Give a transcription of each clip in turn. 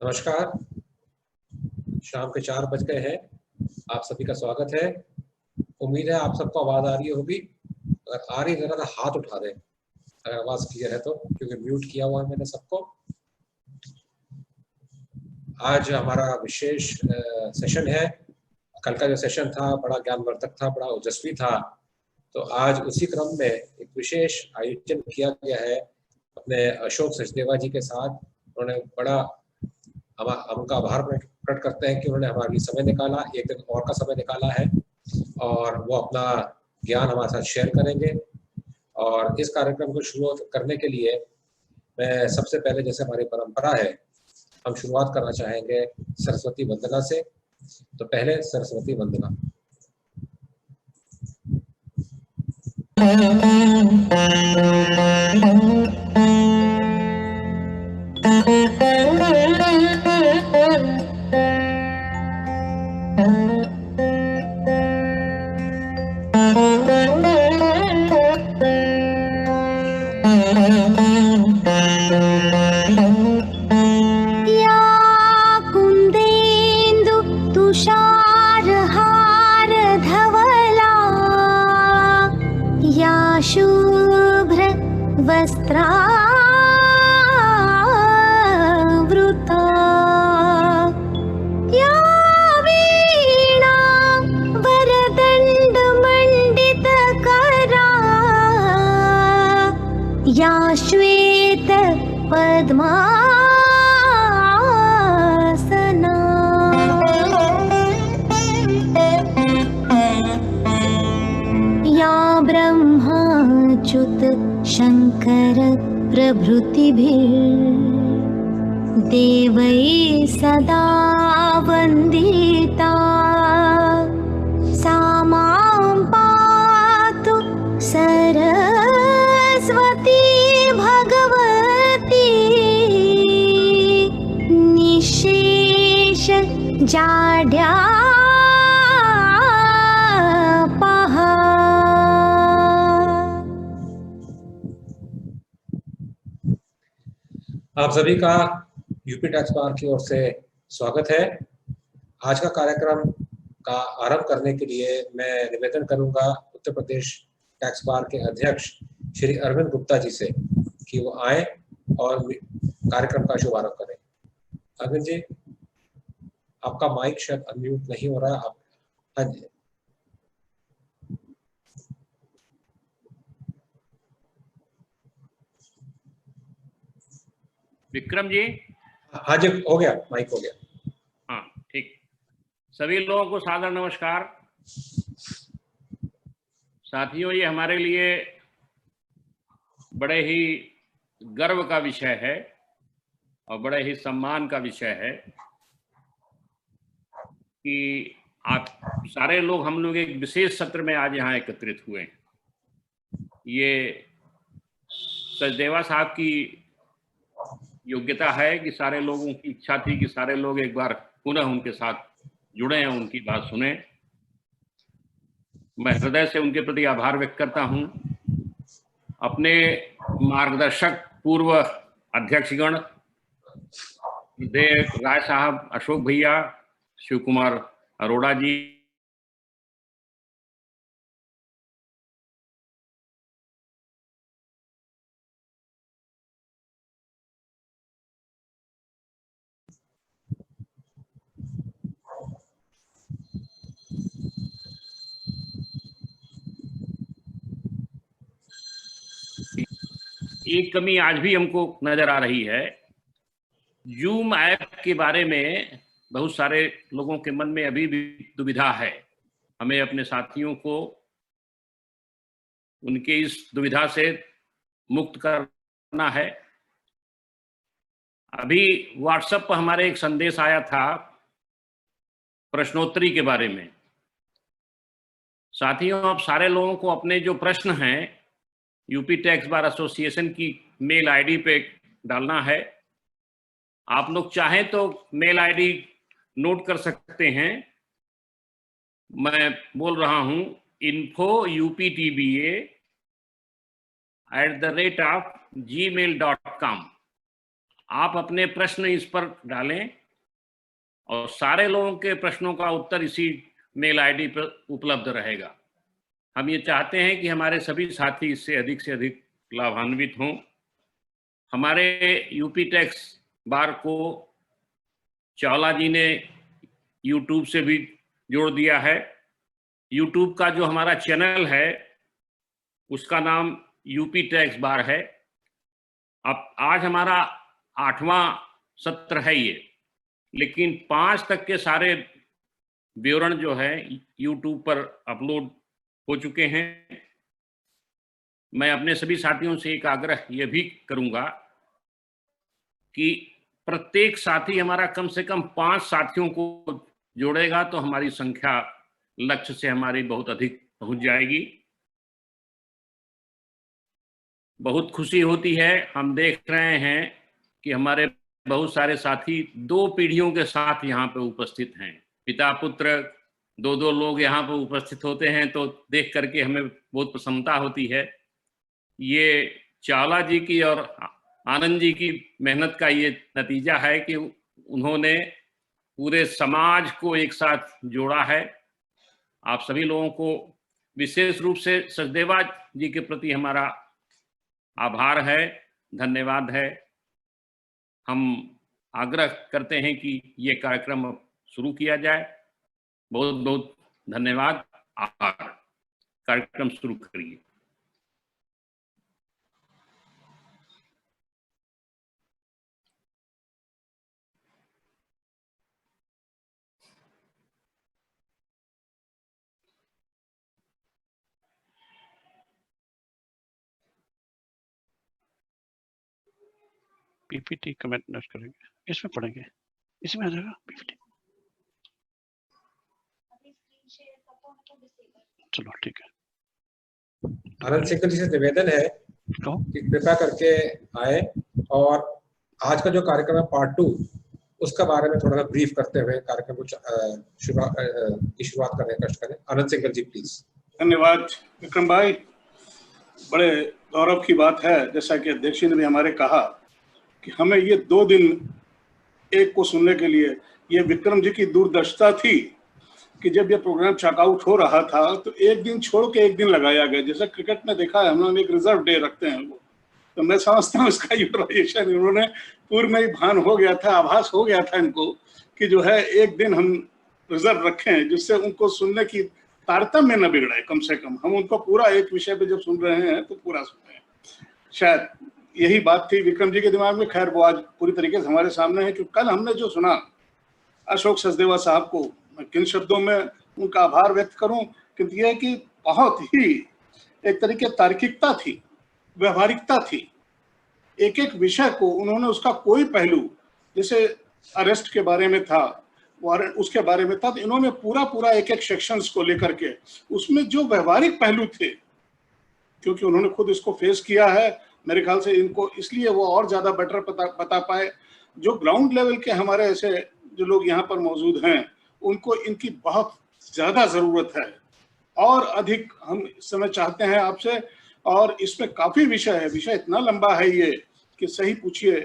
नमस्कार। शाम के 4 बज गए हैं। आप सभी का स्वागत है। उम्मीद है आप सबको आवाज़ आ रही होगी। अगर आ रही है जरा हाथ उठा दें अगर आवाज़ क्लियर है तो, क्योंकि म्यूट किया हुआ है मैंने सबको। आज हमारा विशेष सेशन है। कल का जो सेशन था बड़ा ज्ञानवर्धक था, बड़ा ओजस्वी था, तो आज उसी क्रम में एक विशेष आयोजन किया गया है अपने अशोक सचदेवा जी के साथ। उन्होंने बड़ा हम उनका आभार प्रकट करते हैं कि उन्होंने हमारे लिए समय निकाला, एक दिन और का समय निकाला है और वो अपना ज्ञान हमारे साथ शेयर करेंगे। और इस कार्यक्रम को शुरू करने के लिए मैं सबसे पहले, जैसे हमारी परंपरा है, हम शुरुआत करना चाहेंगे सरस्वती वंदना से। तो पहले सरस्वती वंदना। वस्त्रावृता या वीणा वरदण्डमण्डितकरा या श्वेत पद्मासना या ब्रह्माच्युत शंकर प्रभृतिभिर्देवैः सदा वन्दिता सा मां पातु सरस्वती भगवती निःशेष जाड्यापहा। आप सभी का यूपी टैक्स बार की ओर से स्वागत है। आज का कार्यक्रम का आरंभ करने के लिए मैं निवेदन करूंगा उत्तर प्रदेश टैक्स बार के अध्यक्ष श्री अरविंद गुप्ता जी से कि वो आए और कार्यक्रम का शुभारंभ करें। अरविंद जी, आपका माइक शायद अनम्यूट नहीं हो रहा है। आप हाँ जी, विक्रम जी। हाँ जी, हो गया, माइक हो गया। हाँ ठीक। सभी लोगों को सादर नमस्कार। साथियों, ये हमारे लिए बड़े ही गर्व का विषय है और बड़े ही सम्मान का विषय है कि आप सारे लोग, हम लोग एक विशेष सत्र में आज यहाँ एकत्रित हुए हैं। ये सचदेवा साहब की योग्यता है कि सारे लोगों की इच्छा थी कि सारे लोग एक बार पुनः उनके साथ जुड़े हैं, उनकी बात सुने। मैं हृदय से उनके प्रति आभार व्यक्त करता हूं। अपने मार्गदर्शक पूर्व अध्यक्षगण देव राय साहब, अशोक भैया, शिव कुमार अरोड़ा जी, एक कमी आज भी हमको नजर आ रही है। जूम ऐप के बारे में बहुत सारे लोगों के मन में अभी भी दुविधा है। हमें अपने साथियों को उनके इस दुविधा से मुक्त करना है। अभी व्हाट्सएप पर हमारे एक संदेश आया था प्रश्नोत्तरी के बारे में। साथियों, आप सारे लोगों को अपने जो प्रश्न हैं यूपी टैक्स बार एसोसिएशन की मेल आईडी पे डालना है। आप लोग चाहें तो मेल आईडी नोट कर सकते हैं। मैं बोल रहा हूं info@uptba@gmail.com। आप अपने प्रश्न इस पर डालें और सारे लोगों के प्रश्नों का उत्तर इसी मेल आईडी पर उपलब्ध रहेगा। हम ये चाहते हैं कि हमारे सभी साथी इससे अधिक लाभान्वित हों। हमारे यूपी टैक्स बार को चावला जी ने यूट्यूब से भी जोड़ दिया है। यूट्यूब का जो हमारा चैनल है उसका नाम यूपी टैक्स बार है। अब आज हमारा 8वां सत्र है ये, लेकिन 5 तक के सारे विवरण जो है यूट्यूब पर अपलोड हो चुके हैं। मैं अपने सभी साथियों से एक आग्रह ये भी करूंगा कि प्रत्येक साथी हमारा कम से कम 5 साथियों को जोड़ेगा तो हमारी संख्या लक्ष्य से हमारी बहुत अधिक पहुंच जाएगी। बहुत खुशी होती है, हम देख रहे हैं कि हमारे बहुत सारे साथी 2 पीढ़ियों के साथ यहाँ पे उपस्थित हैं। पिता पुत्र 2-2 लोग यहाँ पर उपस्थित होते हैं तो देख करके हमें बहुत प्रसन्नता होती है। ये चावला जी की और आनंद जी की मेहनत का ये नतीजा है कि उन्होंने पूरे समाज को एक साथ जोड़ा है। आप सभी लोगों को विशेष रूप से सचदेवा जी के प्रति हमारा आभार है, धन्यवाद है। हम आग्रह करते हैं कि ये कार्यक्रम शुरू किया जाए। बहुत बहुत धन्यवाद। आभार। कार्यक्रम शुरू करिए। पीपीटी कमेंट नोट करेंगे, इसमें पढ़ेंगे, इसमें आ जाएगा पीपीटी। चलो ठीक है। आनंद सिंह जी से निवेदन है कि कृपया करके आए और आज का जो कार्यक्रम है पार्ट 2 उसका बारे में थोड़ा सा ब्रीफ करते हुए कार्यक्रम की शुरुआत करने का कष्ट करें। आनंद सिंह जी प्लीज। धन्यवाद विक्रम भाई, बड़े गौरव की बात है जैसा कि अध्यक्ष ने भी हमारे कहा कि हमें ये 2 दिन एक को सुनने के लिए, ये विक्रम जी की दूरदर्शिता थी कि जब ये प्रोग्राम चेकआउट हो रहा था तो एक दिन छोड़ के एक दिन लगाया गया। जैसे क्रिकेट में देखा है हम लोग एक रिजर्व डे रखते हैं वो, तो मैं समझता हूँ इसका यूटिलाइजेशन इन्होंने पूर्व में ही भान हो गया था, आभास हो गया था इनको कि जो है एक दिन हम रिजर्व रखें जिससे उनको सुनने की तारतम्य न बिगड़े। कम से कम हम उनको पूरा एक विषय पे जब सुन रहे हैं तो पूरा सुन रहे हैं। शायद यही बात थी विक्रम जी के दिमाग में। खैर वो आज पूरी तरीके से हमारे सामने है कि कल हमने जो सुना अशोक सचदेवा साहब को, मैं किन शब्दों में उनका आभार व्यक्त करूं, क्योंकि यह कि बहुत ही एक तरीके तार्किकता थी, व्यवहारिकता थी। एक एक विषय को उन्होंने उसका कोई पहलू, जैसे अरेस्ट के बारे में था, वारंट उसके बारे में था, तो इन्होंने पूरा एक एक सेक्शंस को लेकर के उसमें जो व्यवहारिक पहलू थे, क्योंकि उन्होंने खुद इसको फेस किया है, मेरे ख्याल से इनको इसलिए वो और ज्यादा बेटर बता पाए। जो ग्राउंड लेवल के हमारे ऐसे जो लोग यहाँ पर मौजूद हैं उनको इनकी बहुत ज्यादा जरूरत है और अधिक हम इस समय चाहते हैं आपसे। और इसमें काफी विषय है, विषय इतना लंबा है ये कि सही पूछिए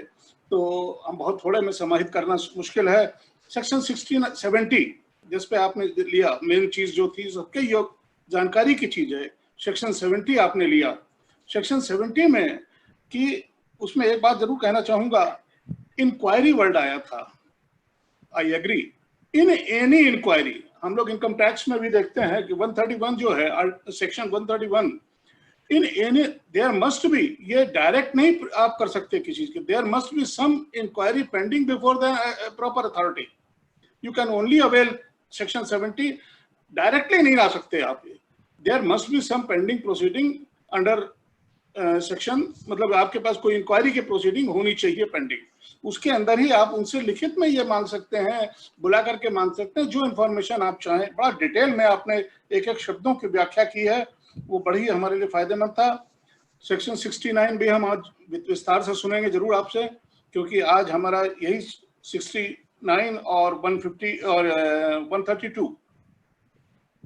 तो हम बहुत थोड़े में समाहित करना मुश्किल है। सेक्शन 1670 जिस पे आपने लिया, मेन चीज जो थी सबके योग जानकारी की चीज है, सेक्शन 70 आपने लिया। सेक्शन 70 में कि उसमें एक बात जरूर कहना चाहूंगा, इंक्वायरी वर्ड आया था। I agree, in any inquiry, हम लोग इनकम टैक्स में भी देखते हैं कि 131 जो है, section 131, in any there must be, ये डायरेक्ट नहीं आप कर सकते किसी चीज के, there must be some inquiry pending before the proper authority. You can only avail section 70, directly नहीं ला सकते आप। There must be some pending proceeding under section, मतलब आपके पास कोई इंक्वायरी की प्रोसीडिंग होनी चाहिए पेंडिंग, उसके अंदर ही आप उनसे लिखित में ये मांग सकते हैं, बुला करके मांग सकते हैं जो इन्फॉर्मेशन आप चाहें। बड़ा डिटेल में आपने एक एक शब्दों की व्याख्या की है, वो बड़ी हमारे लिए फायदेमंद था। सेक्शन 69 भी हम आज विस्तार से सुनेंगे जरूर आपसे, क्योंकि आज हमारा यही 69 और 150 और 132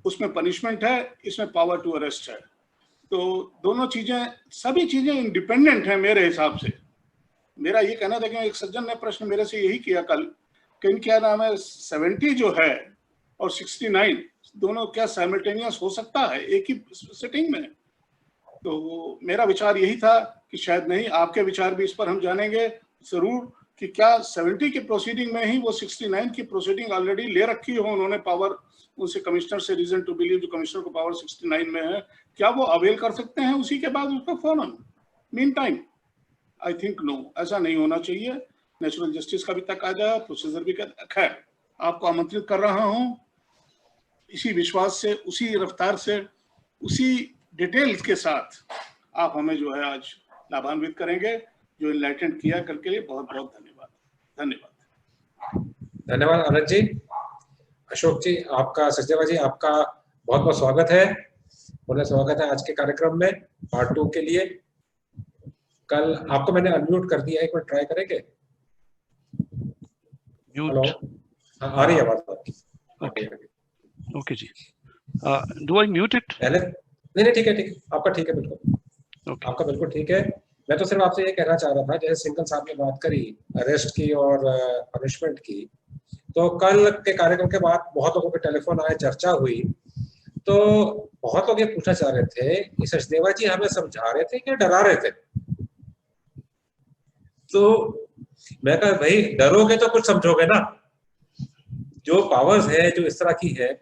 उसमें पनिशमेंट है, इसमें पावर टू अरेस्ट है। तो दोनों चीजें, सभी चीजें इंडिपेंडेंट हैं मेरे हिसाब से। मेरा ये कहना था कि एक सज्जन ने प्रश्न मेरे से यही किया कल कि क्या नाम है 70 जो है और 69 दोनों क्या साइमल्टेनियस हो सकता है एक ही सिटिंग में? तो मेरा विचार यही था कि शायद नहीं। आपके विचार भी इस पर हम जानेंगे जरूर कि क्या 70 की प्रोसीडिंग में ही वो 69 की प्रोसीडिंग ऑलरेडी ले रखी हो उन्होंने पावर, उनसे कमिश्नर से रीजन टू बिलीव जो कमिश्नर को पावर 69 में है, क्या वो अवेल कर सकते हैं उसी के बाद उसका फौरन? Mean time I think no, ऐसा नहीं होना चाहिए। नेचुरल जस्टिस का भी तकाजा, प्रोसीजर भी खैर आपको आमंत्रित कर रहा हूं इसी विश्वास से, उसी रफ्तार से, उसी डिटेल्स के साथ आप हमें जो है आज लाभान्वित करेंगे। जो इनलाइटेंड किया करके लिए बहुत बहुत धन्यवाद। धन्यवाद। धन्यवाद आनंद जी। अशोक जी आपका, सचदेवा जी आपका बहुत बहुत स्वागत है, पुनः स्वागत है आज के कार्यक्रम में पार्ट 2 के लिए। कल आपको मैंने अनम्यूट कर दिया है, एक बार ट्राई करेंगे। हेलो, आ रही है आवाज आपकी? ओके जी, डू आई म्यूट इट? पहले नहीं ठीक है, आपका ठीक है, बिल्कुल आपका बिल्कुल ठीक है। मैं तो सिर्फ आपसे ये कहना चाह रहा था, जैसे सिंघल साहब ने बात करी अरेस्ट की और पनिशमेंट की, तो कल के कार्यक्रम के बाद बहुत लोगों के टेलीफोन आए, चर्चा हुई, तो बहुत लोग ये पूछना चाह रहे थे कि सचदेवा जी हमें समझा रहे थे कि डरा रहे थे। तो मैं कहा भाई डरोगे तो कुछ समझोगे ना, जो पावर्स है जो इस तरह की है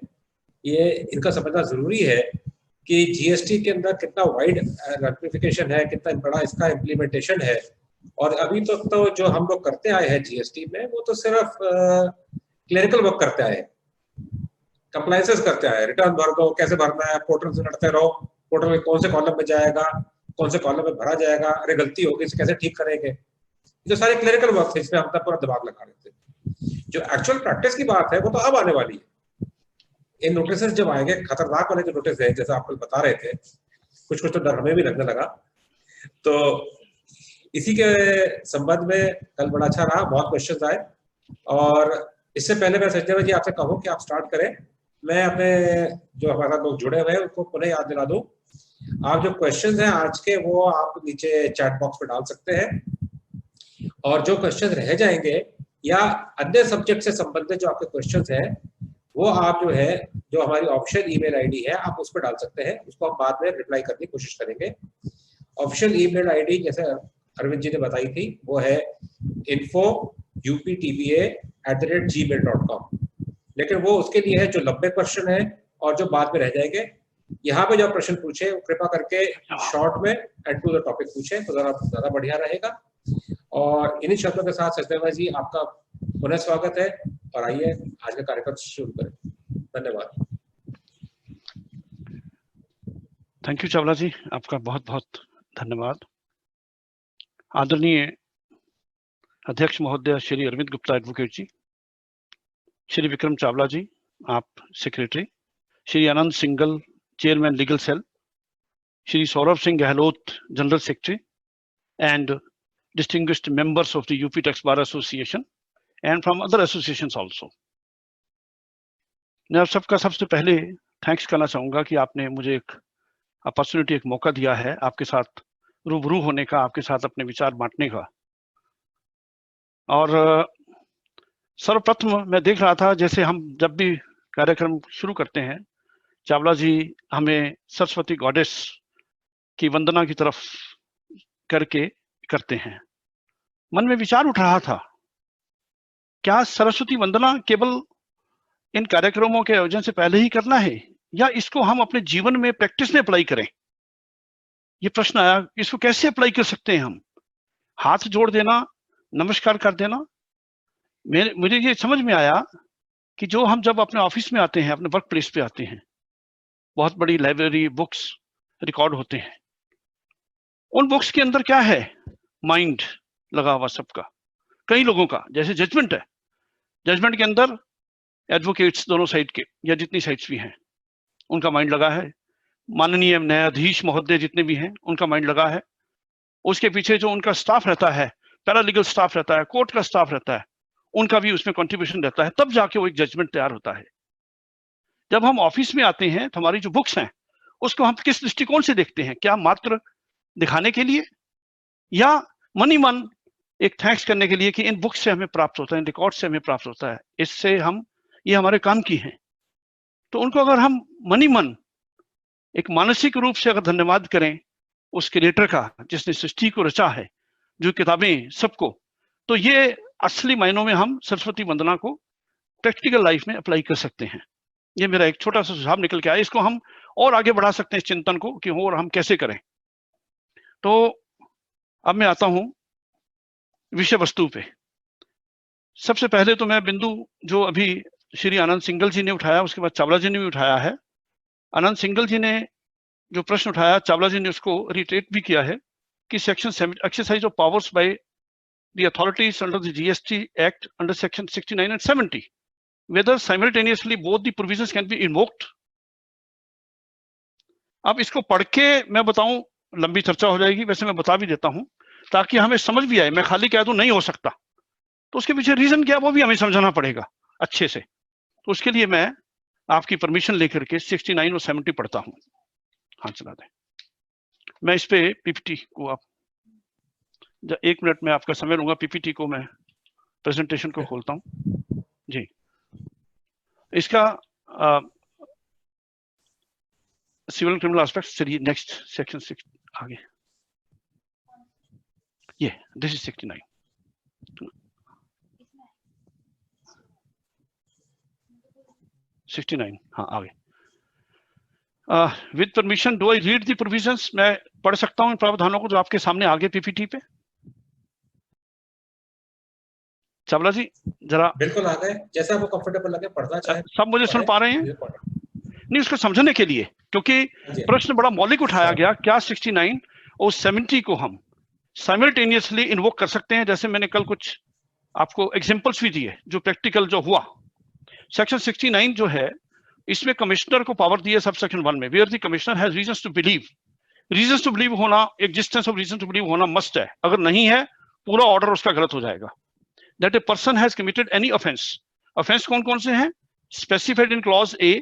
ये इनका समझना जरूरी है कि जीएसटी के अंदर कितना वाइड रैटिफिकेशन है, कितना बड़ा इसका इम्प्लीमेंटेशन है। और अभी तक तो जो हम लोग करते आए हैं जीएसटी में वो तो सिर्फ क्लरिकल वर्क करते आए हैं, कंप्लायंसेस करते आए, रिटर्न भर दो, कैसे भरना है, पोर्टल से लड़ते रहो, पोर्टल में कौन से कॉलम में जाएगा, कौन से कॉलम में भरा जाएगा, अरे गलती होगी इसे कैसे ठीक करेंगे, जो सारे क्लरिकल वर्क थे इसमें हम तब पूरा दिमाग लगा रहे थे। जो एक्चुअल प्रैक्टिस की बात है वो तो अब आने वाली है। इन नोटिस जब आएंगे, खतरनाक वाले जो नोटिस है जैसा आप कल बता रहे थे, कुछ तो डर हमें भी लगने लगा। तो इसी के संबंध में कल बड़ा अच्छा रहा, बहुत क्वेश्चंस आए। और इससे पहले मैं सचदेवा जी आपसे कहूँ कि आप स्टार्ट करें, मैं अपने जो हमारे साथ लोग जुड़े हुए हैं उनको पुनः याद दिला दूं। आप जो क्वेश्चंस हैं आज के वो आप नीचे चैट बॉक्स में डाल सकते हैं, और जो क्वेश्चन रह जाएंगे या अन्य सब्जेक्ट से संबंधित जो आपके क्वेश्चंस हैं वो आप जो है, जो हमारी ऑफिशियल ईमेल आईडी है आप उस पर डाल सकते हैं, उसको हम बाद में रिप्लाई करने की कोशिश करेंगे। ऑफिशियल ईमेल आईडी जैसे अरविंद जी ने बताई थी वो है info@uptva@gmail.com, लेकिन वो उसके लिए है जो लंबे क्वेश्चन है और जो बाद में रह जाएंगे। यहाँ पे जो प्रश्न पूछे कृपया करके शॉर्ट में एंड टू द टॉपिक पूछे तो ज्यादा बढ़िया रहेगा। और इन्हीं शब्दों के साथ सचदेवा जी आपका पुनः स्वागत है, और आइए आज का कार्यक्रम शुरू करें। धन्यवाद। थैंक यू चावला जी, आपका बहुत बहुत धन्यवाद। आदरणीय अध्यक्ष महोदय श्री अरविंद गुप्ता एडवोकेट जी, श्री विक्रम चावला जी आप secretary, Shri Anand Singhal chairman legal cell, Shri Saurabh Singh Gahlot general secretary, and distinguished members of the UP Tax Bar Association and from other associations also. मैं आप सबका सबसे पहले थैंक्स करना चाहूँगा कि आपने मुझे एक अपॉर्चुनिटी, एक मौका दिया है आपके साथ रूबरू होने का, आपके साथ अपने विचार बांटने का। और सर्वप्रथम मैं देख रहा था जैसे हम जब भी कार्यक्रम शुरू करते हैं चावला जी हमें सरस्वती गॉडेस की वंदना की तरफ करके करते हैं। मन में विचार उठ रहा था, क्या सरस्वती वंदना केवल इन कार्यक्रमों के आयोजन से पहले ही करना है या इसको हम अपने जीवन में प्रैक्टिस में अप्लाई करें? ये प्रश्न आया, इसको कैसे अप्लाई कर सकते हैं हम? हाथ जोड़ देना, नमस्कार कर देना? मुझे ये समझ में आया कि जो हम जब अपने ऑफिस में आते हैं, अपने वर्क प्लेस पे आते हैं, बहुत बड़ी लाइब्रेरी, बुक्स रिकॉर्ड होते हैं, उन बुक्स के अंदर क्या है? माइंड लगा हुआ सबका, कई लोगों का। जैसे जजमेंट है, जजमेंट के अंदर एडवोकेट्स दोनों साइड के या जितनी साइड्स भी हैं उनका माइंड लगा है, माननीय न्यायाधीश महोदय जितने भी हैं उनका माइंड लगा है, उसके पीछे जो उनका स्टाफ रहता है, पैरालीगल स्टाफ रहता है, कोर्ट का स्टाफ रहता है, उनका भी उसमें कंट्रीब्यूशन रहता है, तब जाके वो एक जजमेंट तैयार होता है। जब हम ऑफिस में आते हैं तो हमारी जो बुक्स हैं उसको हम किस दृष्टिकोण से देखते हैं? क्या मात्र दिखाने के लिए या मन ही मन एक थैंक्स करने के लिए कि इन बुक्स से हमें प्राप्त होता है, इन रिकॉर्ड से हमें प्राप्त होता है, इससे हम ये हमारे काम की हैं। तो उनको अगर हम मनी मन एक मानसिक रूप से अगर धन्यवाद करें उस क्रिएटर का जिसने सृष्टि को रचा है, जो किताबें सबको, तो ये असली मायनों में हम सरस्वती वंदना को प्रैक्टिकल लाइफ में अप्लाई कर सकते हैं। ये मेरा एक छोटा सा सुझाव निकल के आया, इसको हम और आगे बढ़ा सकते हैं इस चिंतन को कि और हम कैसे करें। तो अब मैं आता हूं विषय वस्तु पे। सबसे पहले तो मैं बिंदु जो अभी श्री आनंद सिंघल जी ने उठाया, उसके बाद चावला जी ने भी उठाया है। आनंद सिंघल जी ने जो प्रश्न उठाया, चावला जी ने उसको रिटेट भी किया है कि section 7 exercise of powers by the authorities under the GST act under section 69 and 70 whether simultaneously both the provisions can be invoked। अब इसको पढ़ के मैं बताऊं, लंबी चर्चा हो जाएगी, वैसे मैं बता भी देता हूं ताकि हमें समझ भी आए। मैं खाली कह दूं नहीं हो सकता, तो उसके पीछे रीजन क्या वो भी हमें समझाना पड़ेगा अच्छे से। तो उसके लिए मैं आपकी परमिशन लेकर के 69 और 70 पढ़ता हूं। हाँ चला दें। मैं इस पे पीपीटी को आप 1 मिनट में आपका समय लूंगा। पीपीटी को मैं प्रेजेंटेशन को खोलता हूं जी। इसका सिविल क्रिमिनल एस्पेक्ट, चलिए नेक्स्ट सेक्शन 6 आगे। ये दिस इज 69। हाँ आगे। With permission do I read the provisions. मैं पढ़ सकता हूं इन प्रावधानों को जो आपके सामने आगे पीपीटी पे। चावला जी जरा। बिल्कुल आ गए, जैसा आपको कंफर्टेबल लगे पढ़ना चाहे। सब मुझे सुन पा रहे हैं? नहीं, उसको समझने के लिए, क्योंकि प्रश्न बड़ा मौलिक उठाया गया, क्या 69 और 70 को हम साइमल्टेनियसली इन्वोक कर सकते हैं? जैसे मैंने कल कुछ आपको एग्जांपल्स भी दिए जो प्रैक्टिकल जो हुआ। सेक्शन 69 जो है, इसमें कमिश्नर को पावर दी है सब सेक्शन 1 में, where the commissioner has reasons to believe. Reasons to believe होना, existence of reason to believe होना मस्ट है। अगर नहीं है पूरा ऑर्डर उसका गलत हो जाएगा। That a person has committed any offence. Offence कौन कौन से हैं? स्पेसिफाइड इन क्लॉज ए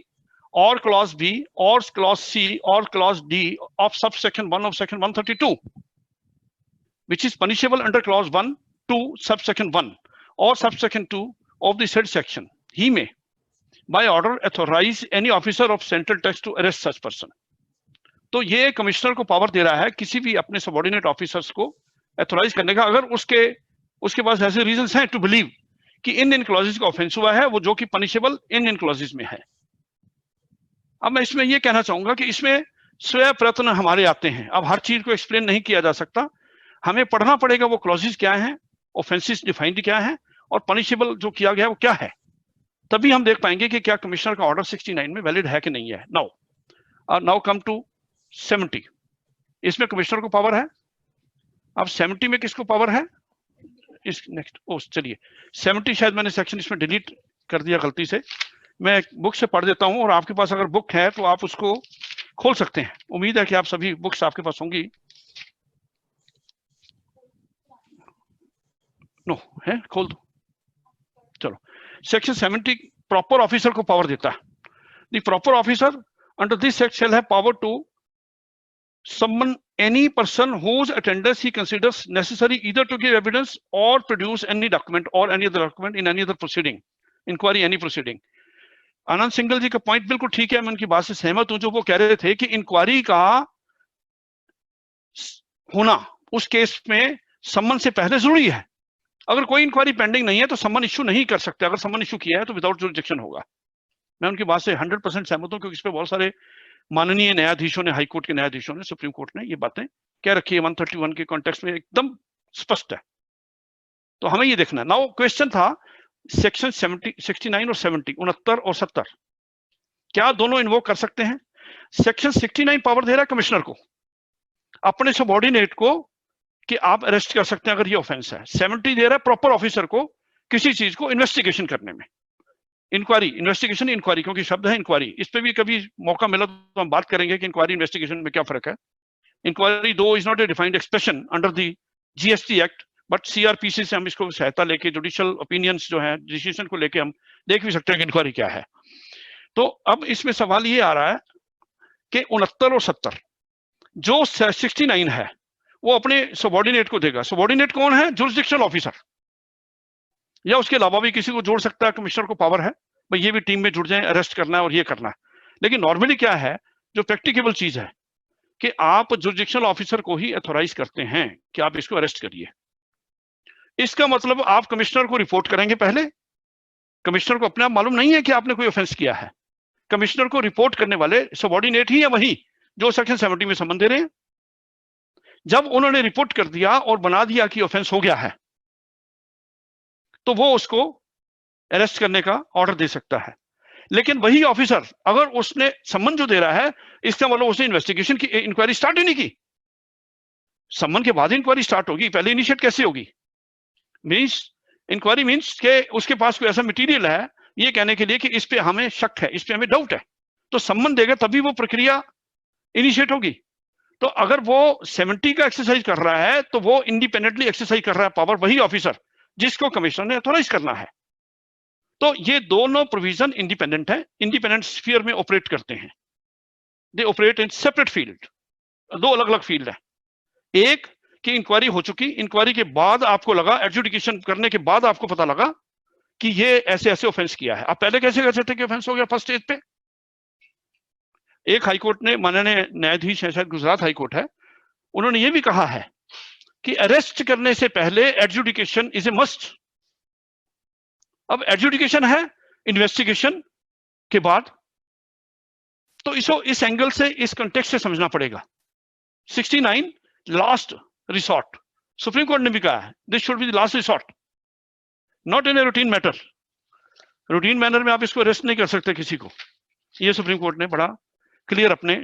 और क्लॉज बी और क्लॉज सी और क्लॉज डी ऑफ सब section 1 of section 132 which is punishable under clause 1 to subsection 1 or subsection 2 of the said section. He may by order authorize any officer of central tax to arrest such person. तो ये commissioner को power दे रहा है किसी भी अपने subordinate officers को authorise करने का, अगर उसके पास ऐसे रीजंस हैं टू बिलीव कि इन क्लॉजेस का ऑफेंस हुआ है, वो जो कि पनिशेबल इन क्लॉजेस में है। अब मैं इसमें ये कहना चाहूंगा कि इसमें स्वयं प्रयत्न हमारे आते हैं। अब हर चीज को एक्सप्लेन नहीं किया जा सकता, हमें पढ़ना पड़ेगा वो क्लॉजेस क्या हैं, ऑफेंसेस डिफाइंड क्या है और पनिशेबल जो किया गया वो क्या है। तभी हम देख पाएंगे कि क्या कमिश्नर का ऑर्डर 69 में वैलिड है कि नहीं है। Now come to 70। इसमें कमिश्नर को पावर है। अब 70 में किसको पावर है? इस नेक्स्ट चलिए 70 शायद मैंने सेक्शन इसमें डिलीट कर दिया गलती से। मैं बुक से पढ़ देता हूं और आपके पास अगर बुक है तो आप उसको खोल सकते हैं। उम्मीद है कि आप सभी बुक्स आपके पास होंगी। नो है, खोल दो। चलो, सेक्शन 70 प्रॉपर ऑफिसर को पावर देता है। The proper officer under this section shall have power to summon any person whose attendance he considers necessary either to give evidence or produce any document or any other document in any other proceeding, inquiry, any proceeding. आनंद सिंघल जी का point बिल्कुल ठीक है, मैं उनकी बात से सहमत हूं। जो वो कह रहे थे कि इंक्वायरी का होना उस केस में सम्मन से पहले जरूरी है। अगर कोई इंक्वायरी पेंडिंग नहीं है तो सम्मन इश्यू नहीं कर सकते। अगर सम्मन इश्यू किया है तो विदाउट जुरिडिक्शन होगा। मैं उनकी बात से 100% सहमत हूं, क्योंकि इस पे बहुत सारे माननीय न्यायाधीशों ने, हाईकोर्ट के न्यायाधीशों ने, सुप्रीम कोर्ट ने ये बातें कह रखी है। 131 के कॉन्टेक्स्ट में एकदम स्पष्ट है। तो हमें ये देखना है। नाउ क्वेश्चन था सेक्शन 69 और 70, 69 और 70, क्या दोनों इन्वोक कर सकते हैं? सेक्शन 69 पावर दे रहा है कमिश्नर को अपने सबऑर्डिनेट को कि आप अरेस्ट कर सकते हैं अगर ये ऑफेंस है। 70 दे रहा है प्रॉपर ऑफिसर को किसी चीज को इन्वेस्टिगेशन करने में। इंक्वायरी, इन्वेस्टिगेशन, इंक्वायरी, क्योंकि शब्द है इंक्वायरी। इस पे भी कभी मौका मिला तो हम बात करेंगे कि इंक्वायरी इन्वेस्टिगेशन में क्या फर्क है। इंक्वायरी दो is not a defined expression under the GST act, but CrPC से हम इसको सहायता लेके जुडिशियल ओपिनियंस जो है डिसीजन को लेके हम देख भी सकते हैं कि इंक्वायरी क्या है। तो अब इसमें सवाल ये आ रहा है कि 69 और 70 जो 69 है वो अपने सबॉर्डिनेट को देगा। सबॉर्डिनेट कौन है? जुरिसडिक्शनल ऑफिसर, या उसके अलावा भी किसी को जोड़ सकता है, कमिश्नर को पावर है भाई ये भी टीम में जुड़ जाए, अरेस्ट करना है और ये करना है। लेकिन नॉर्मली क्या है, जो प्रैक्टिकेबल चीज है कि आप जुरिसडिक्शनल ऑफिसर को ही अथोराइज करते हैं कि आप इसको अरेस्ट करिए। इसका मतलब आप कमिश्नर को रिपोर्ट करेंगे पहले। कमिश्नर को अपने आप मालूम नहीं है कि आपने कोई ऑफेंस किया है। कमिश्नर को रिपोर्ट करने वाले सबॉर्डिनेट ही है वही जो सेक्शन 70 में समन दे रहे हैं। जब उन्होंने रिपोर्ट कर दिया और बना दिया कि ऑफेंस हो गया है, तो वो उसको अरेस्ट करने का ऑर्डर दे सकता है। लेकिन वही ऑफिसर अगर उसने सम्मन जो दे रहा है, इसका मतलब उसने इन्वेस्टिगेशन की, इंक्वायरी स्टार्ट ही नहीं की। सम्मन के बाद इंक्वायरी स्टार्ट होगी, पहले इनिशिएट कैसे होगी? मींस इंक्वायरी मींस के उसके पास कोई ऐसा मटेरियल है ये कहने के लिए कि इस पे हमें शक है, इस पे हमें डाउट है, तो सम्मन देगा तभी वो प्रक्रिया इनिशिएट होगी। तो अगर वो 70 का एक्सरसाइज कर रहा है तो वो इंडिपेंडेंटली एक्सरसाइज कर रहा है पावर वही ऑफिसर जिसको कमिश्नर ने अथॉराइज करना है। तो ये दोनों प्रोविजन इंडिपेंडेंट है, इंडिपेंडेंट स्फीयर में ऑपरेट करते हैं। They operate in separate field. दो अलग अलग फील्ड है। एक कि इंक्वायरी हो चुकी, इंक्वायरी के बाद आपको लगा, एडजुडिकेशन करने के बाद आपको पता लगा कि ये ऐसे ऐसे ऑफेंस किया है। आप पहले कैसे कह सकते कि ऑफेंस हो गया फर्स्ट स्टेज पे? एक हाईकोर्ट ने, माननीय न्यायाधीश है, शायद गुजरात हाईकोर्ट है, उन्होंने ये भी कहा है कि अरेस्ट करने से पहले एडजुडिकेशन इज ए मस्ट। अब एडजुडिकेशन है इन्वेस्टिगेशन के बाद, तो इसको इस एंगल से, इस कंटेक्स्ट से समझना पड़ेगा। 69 लास्ट रिसोर्ट, सुप्रीम कोर्ट ने भी कहा है this should be the last resort, not in a routine matter. Routine manner में आप इसको अरेस्ट नहीं कर सकते किसी को, ये सुप्रीम कोर्ट ने बड़ा क्लियर अपने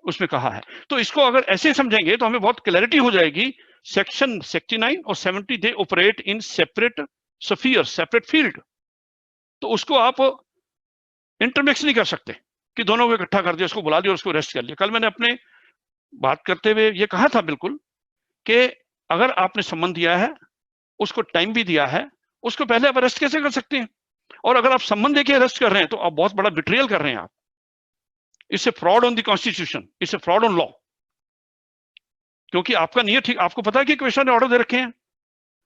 उसमें कहा है। तो इसको अगर ऐसे समझेंगे तो हमें बहुत क्लैरिटी हो जाएगी। सेक्शन 69 और 70 they operate in separate sphere, separate field. तो उसको आप इंटरमिक्स नहीं कर सकते कि दोनों को इकट्ठा कर दिया, उसको बुला दिया और उसको अरेस्ट कर लिया। कल मैंने अपने बात करते हुए ये कहा था बिल्कुल कि अगर आपने सम्मन दिया है, उसको टाइम भी दिया है, उसको पहले आप अरेस्ट कैसे कर सकते हैं? और अगर आप सम्मन देके अरेस्ट कर रहे हैं तो आप बहुत बड़ा बिट्रियल कर रहे हैं। आप इससे फ्रॉड ऑन द कॉन्स्टिट्यूशन, इससे फ्रॉड ऑन लॉ, क्योंकि आपका नियत ठीक, आपको पता है कि कमिश्नर ने ऑर्डर दे रखे हैं,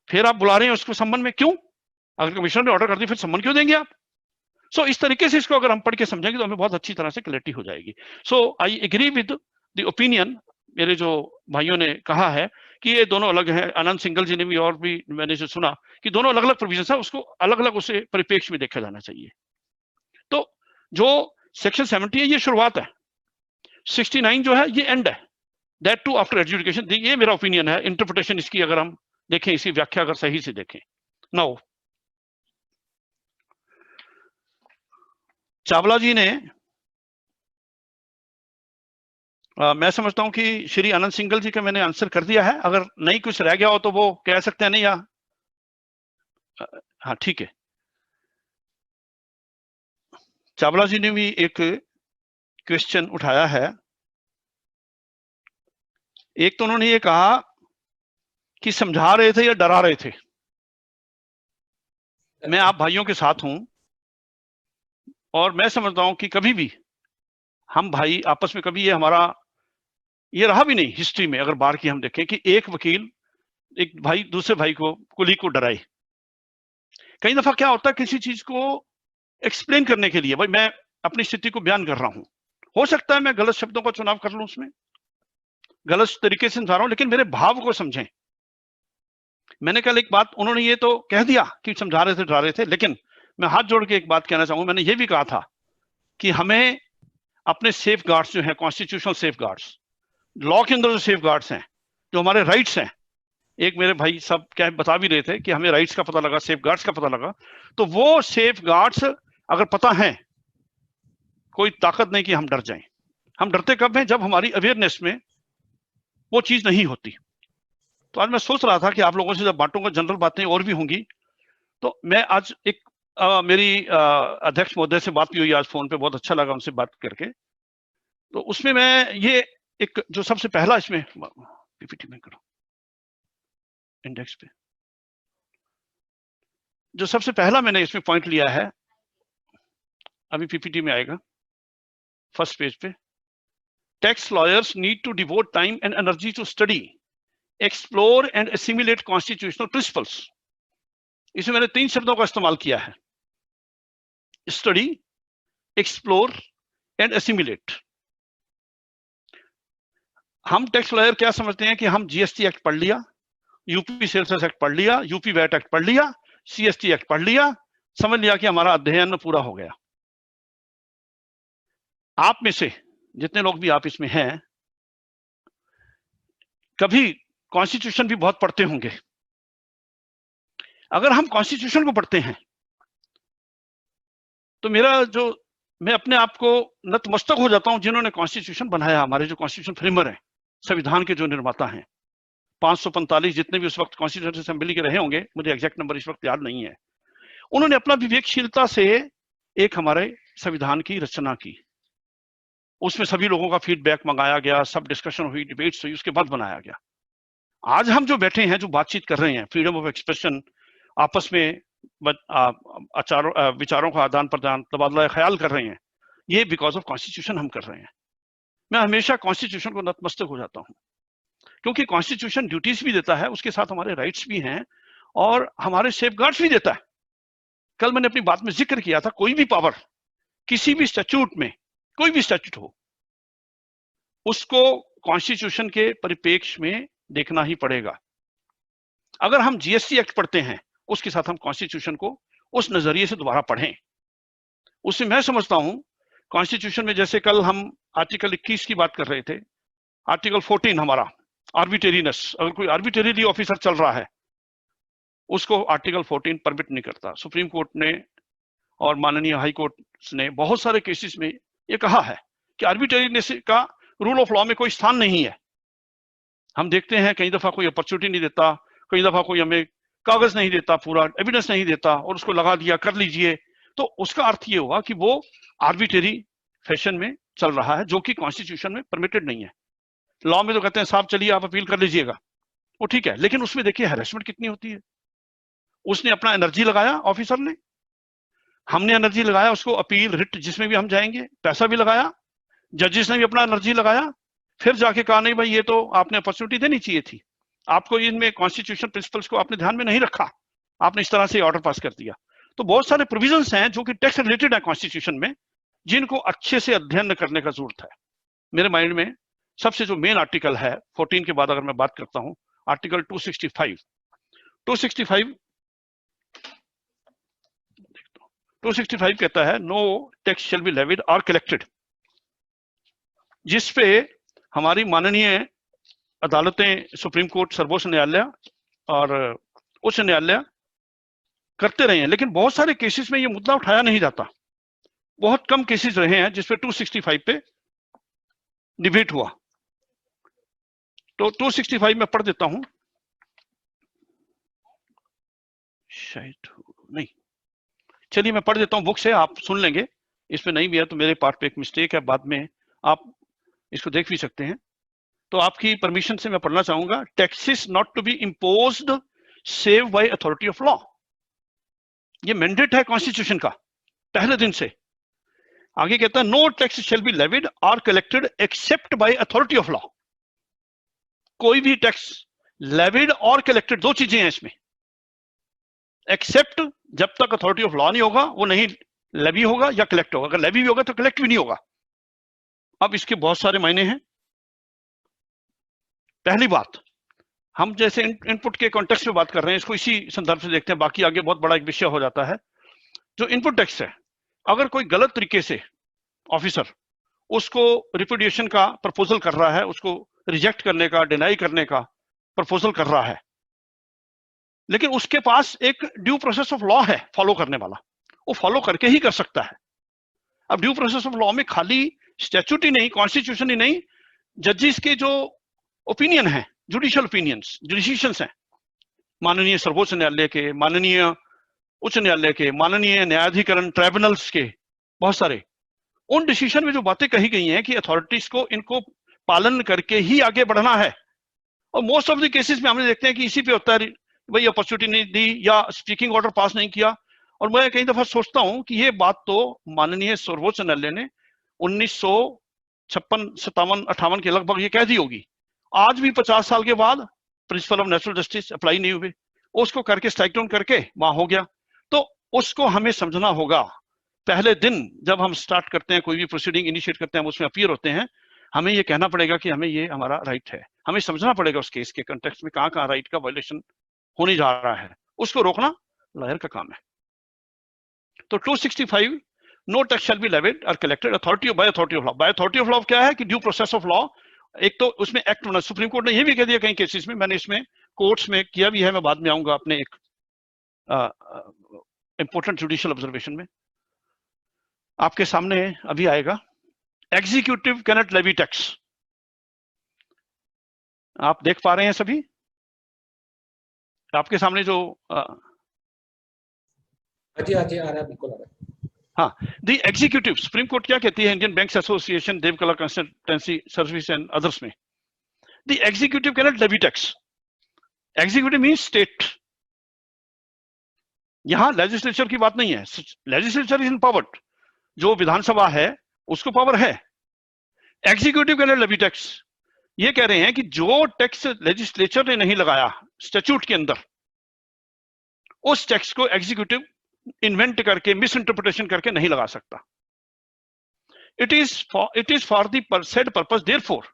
फिर आप बुला रहे हैं उसको सम्मन में। क्यों? अगर कमिश्नर ने ऑर्डर कर दिया फिर सम्मन क्यों देंगे आप? सो इस तरीके से इसको अगर हम पढ़ के समझेंगे तो हमें बहुत अच्छी तरह से क्लैरिटी हो जाएगी। So I agree with the opinion, मेरे जो भाइयों ने कहा है कि ये दोनों अलग हैं। आनंद सिंघल जी ने भी, और भी मैंने जो सुना कि दोनों अलग अलग प्रोविजन है, उसको अलग अलग उसे परिप्रेक्ष्य में देखा जाना चाहिए। तो जो सेक्शन 70 है ये शुरुआत है, 69 जो है ये एंड है, दैट टू आफ्टर एडजुडिकेशन। ये मेरा ओपिनियन है, इंटरप्रिटेशन इसकी अगर हम देखें, इसकी व्याख्या अगर सही से देखें। नाउ चावला जी ने, मैं समझता हूं कि श्री आनंद सिंघल जी का मैंने आंसर कर दिया है। अगर नहीं कुछ रह गया हो तो वो कह सकते हैं नहीं या हाँ ठीक है। चावला जी ने भी एक क्वेश्चन उठाया है। एक तो उन्होंने ये कहा कि समझा रहे थे या डरा रहे थे। मैं आप भाइयों के साथ हूं और मैं समझता हूं कि कभी भी हम भाई आपस में, कभी ये हमारा ये रहा भी नहीं हिस्ट्री में, अगर बाहर की हम देखें कि एक वकील एक भाई दूसरे भाई को, कुलीग को डराए। कई दफा क्या होता है, किसी चीज को एक्सप्लेन करने के लिए, भाई मैं अपनी स्थिति को बयान कर रहा हूं, हो सकता है मैं गलत शब्दों का चुनाव कर लूं, उसमें गलत तरीके से समझा रहा हूं, लेकिन मेरे भाव को समझें। मैंने कल एक बात, उन्होंने ये तो कह दिया कि समझा रहे थे, डरा रहे थे, लेकिन मैं हाथ जोड़ के एक बात कहना चाहूंगा। मैंने ये भी कहा था कि हमें अपने सेफ गार्ड्स जो है, कॉन्स्टिट्यूशनल सेफ गार्ड्स, लॉ के अंदर जो सेफ गार्ड्स हैं, जो हमारे राइट्स हैं, एक मेरे भाई सब क्या बता भी रहे थे कि हमें राइट्स का पता लगा, सेफ गार्ड्स का पता लगा, तो वो सेफ गार्ड्स अगर पता है, कोई ताकत नहीं कि हम डर जाएं। हम डरते कब हैं? जब हमारी अवेयरनेस में वो चीज नहीं होती। तो आज मैं सोच रहा था कि आप लोगों से जब बांटूंगा, जनरल बातें और भी होंगी, तो मैं आज एक मेरी अध्यक्ष महोदय से बात भी हुई आज फोन पे, बहुत अच्छा लगा उनसे बात करके। तो उसमें मैं ये एक जो सबसे पहला, इसमें पीपीटी में करो, इंडेक्स पे जो सबसे पहला मैंने इसमें पॉइंट लिया है, अभी पीपीटी में आएगा फर्स्ट पेज पे, tax lawyers need to devote time and energy to study explore and assimilate constitutional principles. इसमें मैंने 3 शब्दों का इस्तेमाल किया है, स्टडी, एक्सप्लोर एंड एसिमिलेट। हम टैक्स लॉयर क्या समझते हैं कि हम जीएसटी एक्ट पढ़ लिया, यूपी सेल्स टैक्स एक्ट पढ़ लिया, यूपी वैट एक्ट पढ़ लिया, सीएसटी एक्ट पढ़ लिया, समझ लिया कि हमारा अध्ययन पूरा हो गया। आप में से जितने लोग भी आप इसमें हैं, कभी कॉन्स्टिट्यूशन भी बहुत पढ़ते होंगे। अगर हम कॉन्स्टिट्यूशन को पढ़ते हैं तो मैं अपने आप को नतमस्तक हो जाता हूं जिन्होंने कॉन्स्टिट्यूशन बनाया। हमारे जो कॉन्स्टिट्यूशन फ्रेमर हैं, संविधान के जो निर्माता हैं, 545 जितने भी उस वक्त कॉन्स्टिट्यूशन असेंबली के रहे होंगे, मुझे एग्जैक्ट नंबर इस वक्त याद नहीं है, उन्होंने अपना विवेकशीलता से एक हमारे संविधान की रचना की। उसमें सभी लोगों का फीडबैक मंगाया गया, सब डिस्कशन हुई, डिबेट्स हुई, उसके बाद बनाया गया। आज हम जो बैठे हैं, जो बातचीत कर रहे हैं, फ्रीडम ऑफ एक्सप्रेशन, आपस में विचारों का आदान प्रदान, तबादला ख्याल कर रहे हैं, ये बिकॉज ऑफ कॉन्स्टिट्यूशन हम कर रहे हैं। मैं हमेशा कॉन्स्टिट्यूशन को नतमस्तक हो जाता हूं, क्योंकि कॉन्स्टिट्यूशन ड्यूटीज भी देता है, उसके साथ हमारे राइट्स भी हैं और हमारे सेफगार्ड्स भी देता है। कल मैंने अपनी बात में जिक्र किया था, कोई भी पावर किसी भी स्टैट्यूट में, कोई भी स्टैट्यूट हो, उसको कॉन्स्टिट्यूशन के परिप्रेक्ष्य में देखना ही पड़ेगा। अगर हम जीएसटी एक्ट पढ़ते हैं, उसके साथ हम कॉन्स्टिट्यूशन को उस नजरिए से दोबारा पढ़ें। उससे मैं समझता हूं कॉन्स्टिट्यूशन में, जैसे कल हम आर्टिकल 21 की बात कर रहे थे, आर्टिकल 14 हमारा आर्बिट्रेरीनेस, अगर कोई आर्बिट्रेरीली ऑफिसर चल रहा है, उसको आर्टिकल 14 परमिट नहीं करता। सुप्रीम कोर्ट ने और माननीय हाई कोर्ट ने बहुत सारे केसेस में ये कहा है कि आर्बिट्रेरीनेस का रूल ऑफ लॉ में कोई स्थान नहीं है। हम देखते हैं कई दफा कोई अपॉर्चुनिटी नहीं देता, कई दफा कोई हमें कागज नहीं देता, पूरा एविडेंस नहीं देता और उसको लगा दिया, कर लीजिए, तो उसका अर्थ ये हुआ कि वो आर्बिट्रेरी फैशन में चल रहा है, जो कि कॉन्स्टिट्यूशन में परमिटेड नहीं है। लॉ में तो कहते हैं साहब चलिए आप अपील कर लीजिएगा, वो ठीक है, लेकिन उसमें देखिए हैरेसमेंट कितनी होती है। उसने अपना एनर्जी लगाया, ऑफिसर ने, हमने एनर्जी लगाया, उसको अपील रिट जिसमें भी हम जाएंगे, पैसा भी लगाया, जजेस ने भी अपना एनर्जी लगाया, फिर जाके कहा नहीं भाई ये तो आपने अपॉर्चुनिटी देनी चाहिए थी, आपको इनमें कॉन्स्टिट्यूशन प्रिंसिपल्स को आपने ध्यान में नहीं रखा, आपने इस तरह से ऑर्डर पास कर दिया। तो बहुत सारे प्रोविजंस हैं जो कि टैक्स रिलेटेड है कॉन्स्टिट्यूशन में, जिनको अच्छे से अध्ययन करने का जरूरत है। मेरे माइंड में सबसे जो मेन आर्टिकल है 14 के बाद अगर मैं बात करता हूं, आर्टिकल 265 कहता है no tax shall be levied और कलेक्टेड, जिस पे हमारी माननीय अदालतें, सुप्रीम कोर्ट, सर्वोच्च न्यायालय और उच्च न्यायालय करते रहे हैं, लेकिन बहुत सारे केसेस में ये मुद्दा उठाया नहीं जाता। बहुत कम केसेस रहे हैं जिसपे 265 पे डिबेट हुआ। तो 265 में पढ़ देता हूं, शायद नहीं, चलिए मैं पढ़ देता हूं बुक से, आप सुन लेंगे। इसमें नहीं भी है तो मेरे पार्ट पे एक मिस्टेक है, बाद में आप इसको देख भी सकते हैं। तो आपकी परमिशन से मैं पढ़ना चाहूंगा, taxes not to be imposed save by authority of law. ये मैंडेट है कॉन्स्टिट्यूशन का पहले दिन से। आगे कहता है no tax shall be levied और collected except by authority of law. कोई भी टैक्स लेविड और कलेक्टेड, दो चीजें हैं इसमें। एक्सेप्ट, जब तक अथॉरिटी ऑफ लॉ नहीं होगा वो नहीं लेवी होगा या कलेक्ट होगा, अगर लेवी भी होगा तो कलेक्ट भी नहीं होगा। अब इसके बहुत सारे मायने हैं। पहली बात, हम जैसे इनपुट के कॉन्टेक्स्ट में बात कर रहे हैं, इसको इसी संदर्भ से देखते हैं, बाकी आगे बहुत बड़ा एक विषय हो जाता है। जो इनपुट टैक्स है, अगर कोई गलत तरीके से ऑफिसर उसको रिपुडिएशन का प्रपोजल कर रहा है, उसको रिजेक्ट करने का, डिनाई करने का प्रपोजल कर रहा है, लेकिन उसके पास एक ड्यू प्रोसेस ऑफ लॉ है फॉलो करने वाला, वो फॉलो करके ही कर सकता है। अब ड्यू प्रोसेस ऑफ लॉ में खाली स्टैट्यूट ही नहीं, कॉन्स्टिट्यूशन ही नहीं, जजेस के जो ओपिनियन है, जुडिशियल ओपिनियंस, डिसीजंस हैं, माननीय सर्वोच्च न्यायालय के, माननीय उच्च न्यायालय के, माननीय न्यायाधिकरण ट्राइब्यूनल्स के, बहुत सारे, उन डिसीजन में जो बातें कही गई हैं कि अथॉरिटीज को इनको पालन करके ही आगे बढ़ना है। और मोस्ट ऑफ द केसेस में हमने देखते हैं कि इसी पे होता है, भाई अपॉर्चुनिटी नहीं दी या स्पीकिंग ऑर्डर पास नहीं किया। और मैं कई दफा सोचता हूं कि ये बात तो माननीय सर्वोच्च न्यायालय ने 1956, 57, 58 के लगभग ये कह दी होगी। आज भी 50 साल के बाद principle of natural justice apply नहीं हुए, उसको करके स्ट्राइक डाउन करके वहां हो गया। तो उसको हमें समझना होगा। पहले दिन जब हम स्टार्ट करते हैं, कोई भी प्रोसीडिंग इनिशिएट करते हैं, हम उसमें अपीयर होते हैं, हमें ये कहना पड़ेगा कि हमें ये हमारा राइट है। हमें समझना पड़ेगा उस केस के कंटेक्स्ट में कहाँ कहाँ राइट का वायलेशन होने जा रहा है, उसको रोकना लॉयर का काम है। तो 265 no tax shall be levied और collected authority by authority of law. By authority of law क्या है कि ड्यू प्रोसेस ऑफ लॉ, एक तो उसमें एक्ट होना। सुप्रीम कोर्ट ने ये भी कह दिया कई केसेस में, मैंने इसमें कोर्ट्स में किया भी है, मैं बाद में आऊंगा अपने एक इंपॉर्टेंट जुडिशियल ऑब्जर्वेशन में, आपके सामने अभी आएगा। एग्जीक्यूटिव कैनॉट लेवी टैक्स, आप देख पा रहे हैं सभी आपके सामने जो जी आ रहा है, बिल्कुल आ रहा है। हाँ, द एग्जीक्यूटिव, सुप्रीम कोर्ट क्या कहती है Indian banks association, Devkala consultancy service and others में, the executive cannot levy tax. Executive means state, यहां लेजिस्लेचर की बात नहीं है। लेजिस्लेचर इज एम्पावर्ड, जो विधानसभा है उसको पावर है। एग्जीक्यूटिव कैनॉट लेवी टैक्स, ये कह रहे हैं कि जो टैक्स लेजिस्लेचर ने नहीं लगाया स्टैट्यूट के अंदर, उस टैक्स को एग्जीक्यूटिव इन्वेंट करके, मिस इंटरप्रिटेशन करके नहीं लगा सकता। It is for the said purpose, therefore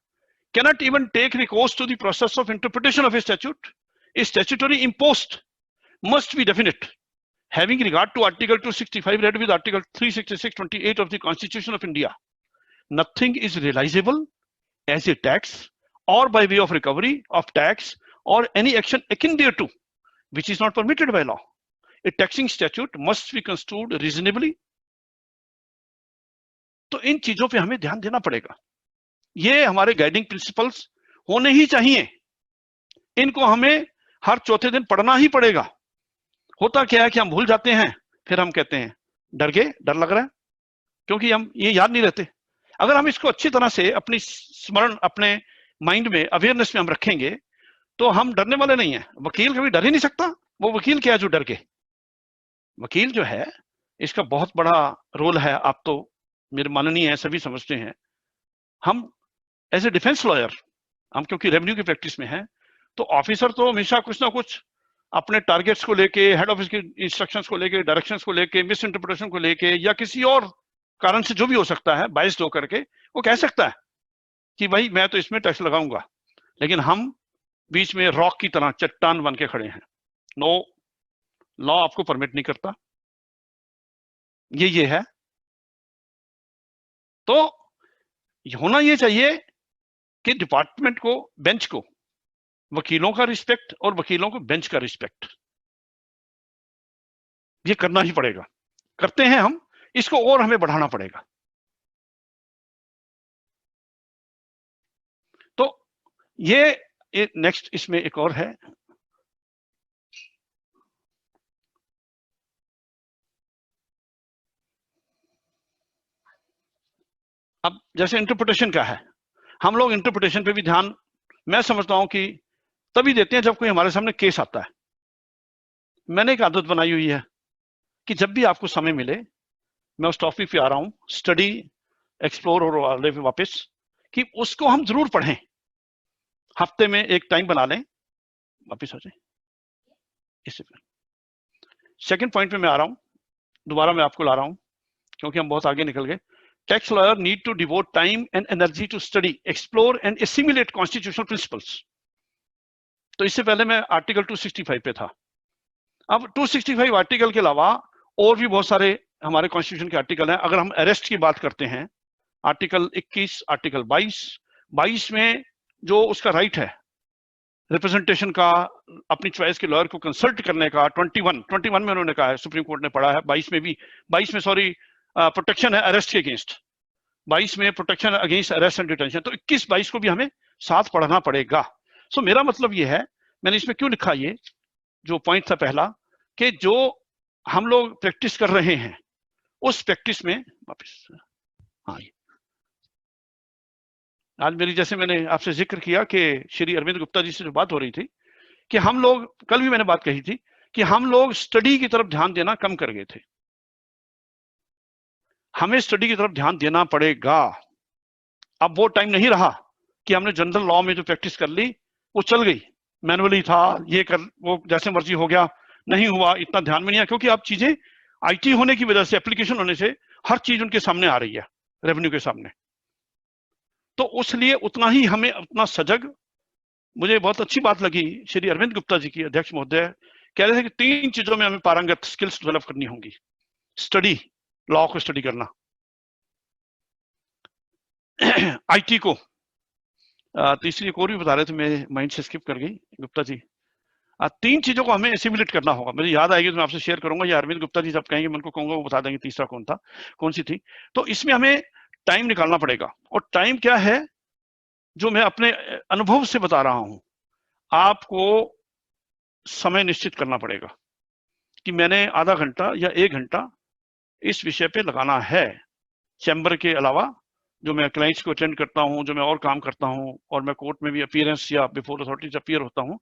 cannot even take recourse to the process of interpretation of a statute. A statutory imposed must be definite, having regard to Article 265 read with Article 366(28) of the Constitution of India. Nothing is realizable as a tax or by way of recovery of tax or any action akin thereto, which is not permitted by law. A taxing statute must be construed reasonably. तो इन चीजों पे हमें ध्यान देना पड़ेगा। ये हमारे guiding principles होने ही चाहिए। इनको हमें हर चौथे दिन पढ़ना ही पड़ेगा। होता क्या है कि हम भूल जाते हैं, फिर हम कहते हैं डर गए, डर लग रहा है, क्योंकि हम ये याद नहीं रहते। अगर हम इसको अच्छी तरह से अपनी स्मरण, अपने माइंड में, अवेयरनेस में हम रखेंगे, तो हम डरने वाले नहीं है। वकील कभी डर ही नहीं सकता। वो वकील क्या है जो डर के? वकील जो है, इसका बहुत बड़ा रोल है। आप तो मेरे माननीय हैं, सभी समझते हैं। हम एज ए डिफेंस लॉयर, हम क्योंकि रेवेन्यू की प्रैक्टिस में हैं, तो ऑफिसर तो हमेशा कुछ ना कुछ अपने टारगेट्स को लेके, हेड ऑफिस के इंस्ट्रक्शंस को लेके, डायरेक्शंस को लेके, मिस इंटरप्रिटेशन को लेके, या किसी और कारण से जो भी हो सकता है, बायस्ड होकर के वो कह सकता है कि भाई मैं तो इसमें टैक्स लगाऊंगा। लेकिन हम बीच में रॉक की तरह चट्टान बन के खड़े हैं। नो, लॉ आपको परमिट नहीं करता। ये है। तो होना ये चाहिए कि डिपार्टमेंट को, बेंच को, वकीलों का रिस्पेक्ट और वकीलों को बेंच का रिस्पेक्ट, ये करना ही पड़ेगा। करते हैं हम, इसको और हमें बढ़ाना पड़ेगा। तो ये नेक्स्ट इसमें एक और है, अब जैसे इंटरप्रिटेशन का है, हम लोग इंटरप्रिटेशन पे भी ध्यान, मैं समझता हूं कि तभी देते हैं जब कोई हमारे सामने केस आता है। मैंने एक आदत बनाई हुई है कि जब भी आपको समय मिले, मैं उस टॉपिक पे आ रहा हूं, स्टडी, एक्सप्लोर और वापस, कि उसको हम जरूर पढ़ें। हफ्ते में एक टाइम बना लें, वापस हो जाए। इससे सेकंड पॉइंट पे मैं आ रहा हूं, दोबारा मैं आपको ला रहा हूं क्योंकि हम बहुत आगे निकल गए। Tax lawyer need to devote time and energy to study, explore and assimilate constitutional principles. तो इससे पहले मैं आर्टिकल 265 पे था। अब 265 आर्टिकल के अलावा और भी बहुत सारे हमारे कॉन्स्टिट्यूशन के आर्टिकल हैं। अगर हम अरेस्ट की बात करते हैं, आर्टिकल 21, आर्टिकल 22 में जो उसका राइट है रिप्रेजेंटेशन का, अपनी चॉइस के लॉयर को कंसल्ट करने का, 21 में उन्होंने कहा है, सुप्रीम कोर्ट ने पढ़ा है। 22 में सॉरी प्रोटेक्शन है अरेस्ट के अगेंस्ट, 22 में protection against arrest and detention. तो 21-22 को भी हमें साथ पढ़ना पड़ेगा। सो मेरा मतलब ये है, मैंने इसमें क्यों लिखा, ये जो पॉइंट था पहला, कि जो हम लोग प्रैक्टिस कर रहे हैं उस प्रैक्टिस में वापस, हाँ, आज मेरी, जैसे मैंने आपसे जिक्र किया कि श्री अरविंद गुप्ता जी से जो बात हो रही थी कि हम लोग, कल भी मैंने बात कही थी कि हम लोग स्टडी की तरफ ध्यान देना कम कर गए थे। हमें स्टडी की तरफ ध्यान देना पड़ेगा। अब वो टाइम नहीं रहा कि हमने जनरल लॉ में जो प्रैक्टिस कर ली वो चल गई। मैनुअली था, ये कर वो जैसे मर्जी हो गया, नहीं हुआ, इतना ध्यान में नहीं आया, क्योंकि अब चीजें आईटी होने की वजह से, एप्लीकेशन होने से हर चीज उनके सामने आ रही है, रेवेन्यू के सामने। तो उसलिए उतना ही हमें अपना सजग, मुझे बहुत अच्छी बात लगी श्री अरविंद गुप्ता जी की, अध्यक्ष महोदय कह रहे थे कि 3 चीजों में हमें पारंगत स्किल्स डेवलप करनी होंगी। स्टडी, लॉ को स्टडी करना, आईटी को, तीसरी एक और भी बता रहे थे, मैं माइंड से स्किप कर गई गुप्ता जी। 3 चीजों को हमें एसिमुलेट करना होगा, मुझे याद आएगी तो मैं आपसे शेयर करूंगा, या अरविंद गुप्ता जी जब कहेंगे मैं उनको कहूंगा वो बता देंगे तीसरा कौन था, कौन सी थी। तो इसमें हमें टाइम निकालना पड़ेगा, और टाइम क्या है जो मैं अपने अनुभव से बता रहा हूं, आपको समय निश्चित करना पड़ेगा कि मैंने आधा घंटा या 1 घंटा इस विषय पे लगाना है। चैम्बर के अलावा जो मैं क्लाइंट्स को अटेंड करता हूं, जो मैं और काम करता हूं, और मैं कोर्ट में भी अपीयरेंस या बिफोर अथॉरिटीज अपीयर होता हूं,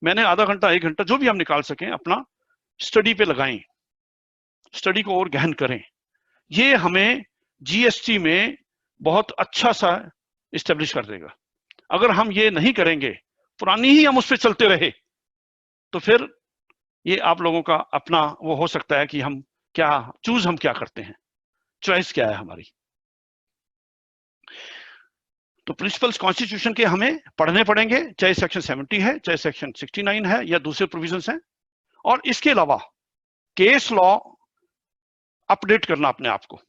मैंने आधा घंटा 1 घंटा जो भी हम निकाल सकें अपना स्टडी पे लगाएं, स्टडी को और गहन करें। ये हमें जीएसटी में बहुत अच्छा सा इस्टेब्लिश कर देगा। अगर हम ये नहीं करेंगे, पुरानी ही हम उस पर चलते रहे, तो फिर ये आप लोगों का अपना वो हो सकता है कि हम क्या चूज, हम क्या करते हैं, चॉइस क्या है हमारी। तो प्रिंसिपल्स कॉन्स्टिट्यूशन के हमें पढ़ने पड़ेंगे, चाहे सेक्शन 70 है, चाहे सेक्शन 69 है, या दूसरे प्रोविजंस हैं। और इसके अलावा केस लॉ अपडेट करना अपने आप को।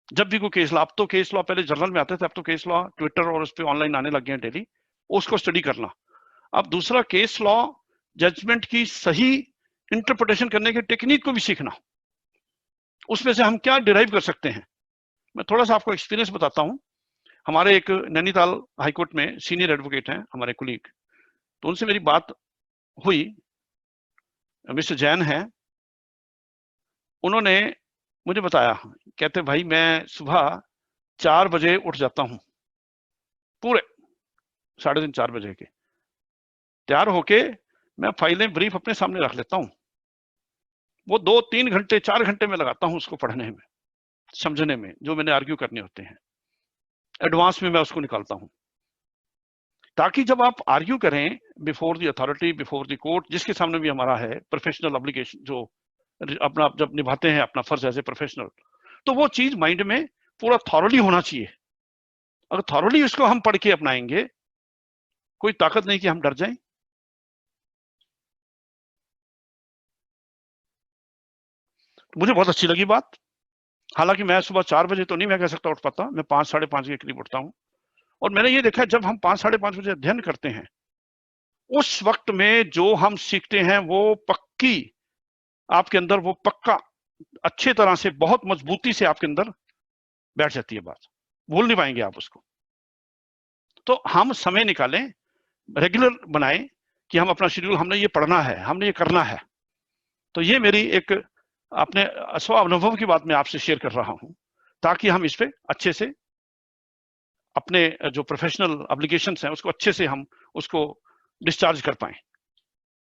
जब भी कोई केस लॉ, अब तो केस लॉ पहले जर्नल में आते थे, अब तो केस लॉ ट्विटर और उस पर ऑनलाइन आने लग गए हैं डेली, उसको स्टडी करना। अब दूसरा, केस लॉ जजमेंट की सही इंटरप्रिटेशन करने के टेक्निक को भी सीखना, उसमें से हम क्या डिराइव कर सकते हैं। मैं थोड़ा सा आपको एक्सपीरियंस बताता हूं। हमारे एक नैनीताल हाईकोर्ट में सीनियर एडवोकेट हैं हमारे कुलीग, तो उनसे मेरी बात हुई, मिस्टर जैन है, उन्होंने मुझे बताया, कहते भाई मैं सुबह 4 बजे उठ जाता हूं, पूरे 3:30 4 बजे के, तैयार होके मैं फाइलें ब्रीफ अपने सामने रख लेता हूं। वो 2-3 घंटे 4 घंटे में लगाता हूं उसको पढ़ने में, समझने में, जो मैंने आर्ग्यू करने होते हैं एडवांस में मैं उसको निकालता हूं, ताकि जब आप आर्ग्यू करें before the authority, before the court, जिसके सामने भी हमारा है प्रोफेशनल ऑब्लिगेशन, जो अपना जब निभाते हैं अपना फर्ज एज ए प्रोफेशनल, तो वो चीज माइंड में पूरा थॉरली होना चाहिए। अगर थॉरली उसको हम पढ़ के अपनाएंगे, कोई ताकत नहीं कि हम डर जाएं। मुझे बहुत अच्छी लगी बात। हालांकि मैं सुबह 4 बजे तो नहीं मैं कह सकता उठ पाता, मैं 5 साढ़े 5 के करीब उठता हूं। और मैंने ये देखा, जब हम 5 साढ़े 5 बजे अध्ययन करते हैं, उस वक्त में जो हम सीखते हैं वो पक्की आपके अंदर, वो पक्का अच्छे तरह से, बहुत मजबूती से आपके अंदर बैठ जाती है बात, भूल नहीं पाएंगे आप उसको। तो हम समय निकालें, रेगुलर बनाएं कि हम अपना शेड्यूल, हमने ये पढ़ना है, हमने ये करना है। तो ये मेरी एक अपने स्व अनुभव की बात मैं आपसे शेयर कर रहा हूं, ताकि हम इस पे अच्छे से अपने जो प्रोफेशनल ऑब्लिगेशंस हैं उसको अच्छे से हम उसको डिस्चार्ज कर पाएं,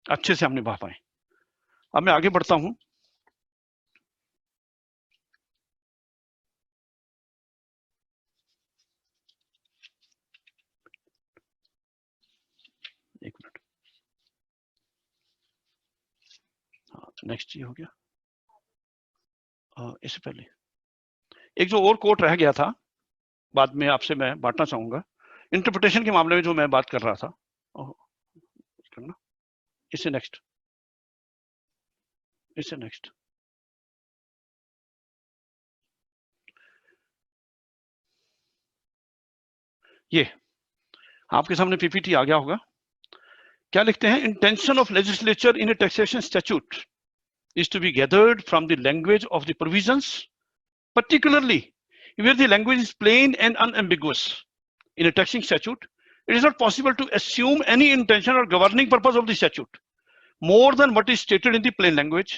अच्छे से हम निभा पाएं। अब मैं आगे बढ़ता हूं। एक मिनट, हाँ नेक्स्ट ये हो गया। इससे पहले एक जो और कोट रह गया था, बाद में आपसे मैं बांटना चाहूंगा, इंटरप्रिटेशन के मामले में जो मैं बात कर रहा था, करना इससे नेक्स्ट, इससे नेक्स्ट। ये आपके सामने पीपीटी आ गया होगा। क्या लिखते हैं? Intention of legislature in A taxation statute is to be gathered from the language of the provisions, particularly where the language is plain and unambiguous. In a taxing statute, it is not possible to assume any intention or governing purpose of the statute more than what is stated in the plain language.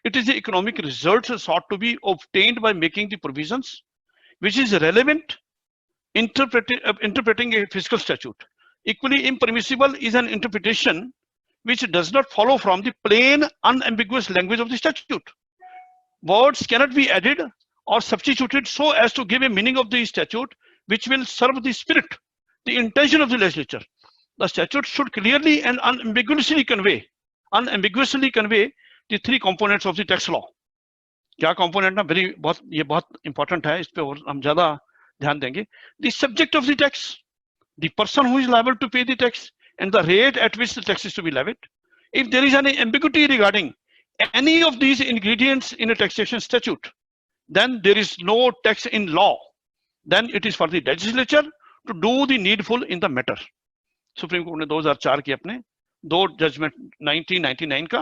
It is the economic results sought to be obtained by making the provisions which is relevant interpreting a fiscal statute. Equally impermissible is an interpretation which does not follow from the plain, unambiguous language of the statute. Words cannot be added or substituted so as to give a meaning of the statute which will serve the spirit, the intention of the legislature. the statute should clearly and unambiguously convey the three components of the tax law. क्या component ना ये बहुत important है, इस पे और हम ज्यादा ध्यान देंगे. The subject of the tax, the person who is liable to pay the tax, and the rate at which the tax is to be levied. If there is any ambiguity regarding any of these ingredients in a taxation statute, then there is no tax in law. Then it is for the legislature to do the needful in the matter. Supreme court ने 2004 की अपने दो judgement 1999 का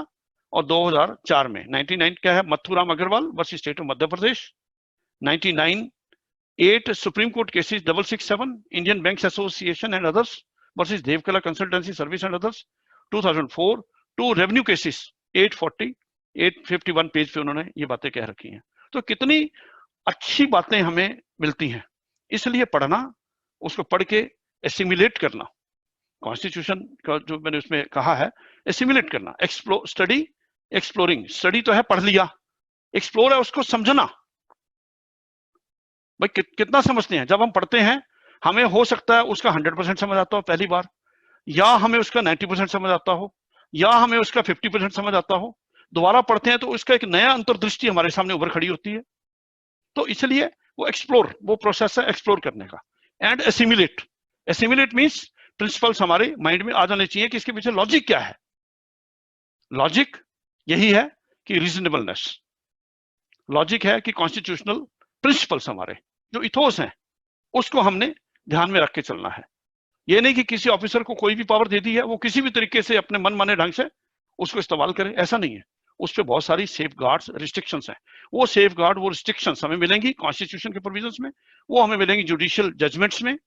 और 2004 में 99 क्या है Mathuram Agarwal versus state of Madhya Pradesh, 99 supreme court cases 667 Indian banks association and others versus Devkala consultancy service and others, 2004 2 revenue cases 840 851 page पे उन्होंने ये बातें कह रखी हैं. तो कितनी अच्छी बातें हमें मिलती हैं, इसलिए पढ़ना, उसको पढ़ के एसिमिलेट करना, कॉन्स्टिट्यूशन का जो मैंने उसमें कहा है एसिमिलेट करना, एक्सप्लोरिंग, स्टडी तो है पढ़ लिया, एक्सप्लोर है उसको समझना. भाई कितना समझते हैं, जब हम पढ़ते हैं हमें हो सकता है उसका 100% समझ आता हो पहली बार, या हमें उसका 90% समझ आता हो, या हमें उसका 50% समझ आता हो. दोबारा पढ़ते हैं तो उसका एक नया अंतर्दृष्टि हमारे सामने उभर खड़ी होती है. तो इसलिए वो एक्सप्लोर, वो प्रोसेस है एक्सप्लोर करने का. एंड एसिमिलेट मीन्स प्रिंसिपल्स हमारे माइंड में आ जाने चाहिए कि इसके पीछे लॉजिक क्या है. लॉजिक यही है कि रीजनेबलनेस, लॉजिक है कि कॉन्स्टिट्यूशनल प्रिंसिपल्स हमारे जो इथोस हैं उसको हमने ध्यान में रख के चलना है. ये नहीं कि किसी ऑफिसर को कोई भी पावर दे दी है वो किसी भी तरीके से अपने मन माने ढंग से उसको इस्तेमाल करे, ऐसा नहीं है. उस पर बहुत सारी सेफ गार्ड्स रिस्ट्रिक्शंस हैं. वो सेफ गार्ड, वो रिस्ट्रिक्शंस हमें मिलेंगी कॉन्स्टिट्यूशन के प्रोविजंस में, वो हमें मिलेंगी जुडिशियल जजमेंट्स में,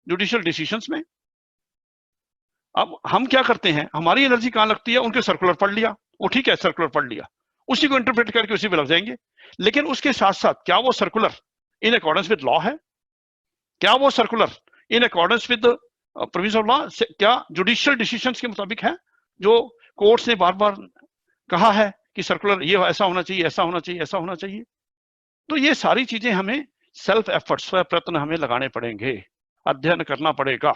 जुडिशियल डिसीजंस में. अब हम क्या करते हैं, हमारी एनर्जी कहां लगती है, उनके सर्कुलर पढ़ लिया, वो ठीक है सर्कुलर पढ़ लिया, उसी को इंटरप्रेट करके उसी पे लग जाएंगे. लेकिन उसके साथ साथ क्या वो circular in accordance with law है, क्या वो circular in accordance with provision of law, क्या जुडिशियल डिसीजंस के मुताबिक है जो कोर्ट्स ने बार बार कहा है कि सर्कुलर ये ऐसा होना चाहिए, ऐसा होना चाहिए, ऐसा होना चाहिए. तो ये सारी चीजें हमें सेल्फ एफर्ट, स्व प्रयत्न हमें लगाने पड़ेंगे, अध्ययन करना पड़ेगा.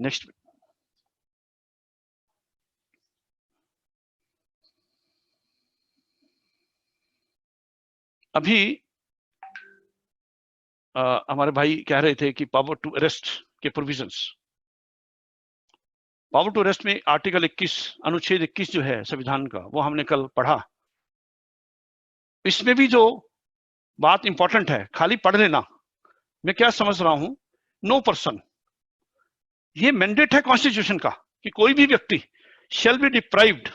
नेक्स्ट. अभी हमारे भाई कह रहे थे कि पावर टू अरेस्ट के प्रोविजंस, पावर टू अरेस्ट में आर्टिकल 21 अनुच्छेद 21 जो है संविधान का, वो हमने कल पढ़ा. इसमें भी जो बात इंपॉर्टेंट है, खाली पढ़ लेना, मैं क्या समझ रहा हूं, नो पर्सन, ये मैंडेट है कॉन्स्टिट्यूशन का कि कोई भी व्यक्ति शैल बी डिप्राइव्ड,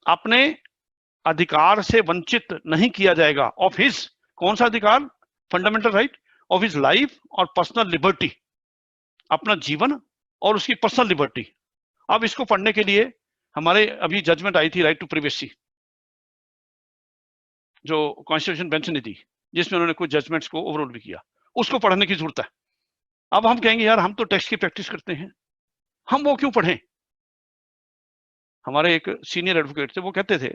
अपने अधिकार से वंचित नहीं किया जाएगा ऑफ हिज, कौन सा अधिकार, fundamental right, of his life और पर्सनल लिबर्टी, अपना जीवन और उसकी पर्सनल लिबर्टी. अब इसको पढ़ने के लिए हमारे अभी जजमेंट आई थी राइट टू प्राइवेसी, जो कॉन्स्टिट्यूशन बेंच ने दी, जिसमें उन्होंने कुछ जजमेंट्स को ओवरऑल भी किया, उसको पढ़ने की जरूरत है. अब हम कहेंगे यार हम तो टेक्स्ट की प्रैक्टिस करते हैं, हम वो क्यों पढ़ें. हमारे एक सीनियर एडवोकेट थे, वो कहते थे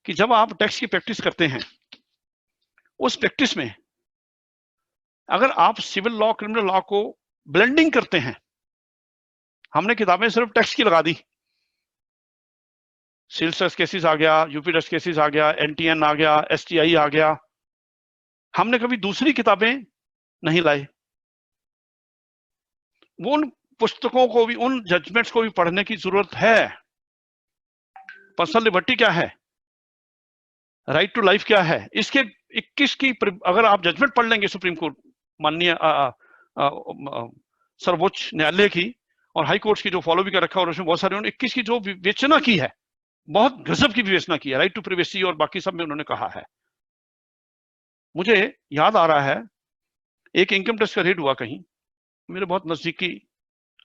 कि जब आप टेक्स्ट की प्रैक्टिस करते हैं, उस प्रैक्टिस में अगर आप सिविल लॉ क्रिमिनल लॉ को ब्लेंडिंग करते हैं, हमने किताबें सिर्फ टेक्स्ट की लगा दी, सिविल टैक्स केसेस आ गया, यूपी टैक्स केसेस आ गया, एनटीएन आ गया, एसटीआई आ गया, हमने कभी दूसरी किताबें नहीं लाई. वो उन पुस्तकों को भी, उन जजमेंट्स को भी पढ़ने की जरूरत है. पर्सनल लिबर्टी क्या है, राइट टू लाइफ क्या है, इसके 21 की अगर आप जजमेंट पढ़ लेंगे सुप्रीम कोर्ट, माननीय सर्वोच्च न्यायालय की और हाई कोर्ट की जो फॉलो भी कर रखा है, और उसमें बहुत सारे उन्होंने 21 की जो विवेचना की है, बहुत गजब की विवेचना की है, राइट टू प्राइवेसी और बाकी सब में उन्होंने कहा है. मुझे याद आ रहा है एक इनकम टैक्स का रेड हुआ कहीं, मेरे बहुत नजदीकी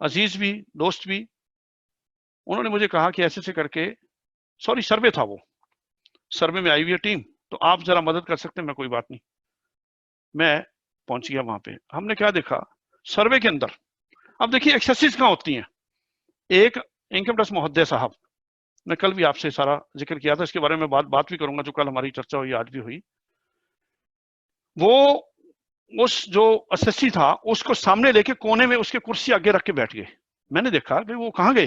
अजीज भी दोस्त भी, उन्होंने मुझे कहा कि ऐसे करके, सॉरी सर्वे था, वो सर्वे में आई हुई है टीम, तो आप जरा मदद कर सकते हैं. मैं कोई बात नहीं, मैं पहुंच गया वहां पे. हमने क्या देखा सर्वे के अंदर, अब देखिए एक्सेसिस कहां होती हैं. एक इनकम टैक्स महोदय साहब, मैं कल भी आपसे सारा जिक्र किया था, इसके बारे में बात भी करूंगा, जो कल हमारी चर्चा हुई आज भी हुई. वो उस जो एसएससी था उसको सामने लेके कोने में उसके कुर्सी आगे रख के बैठ गए। मैंने देखा कि वो कहाँ गए,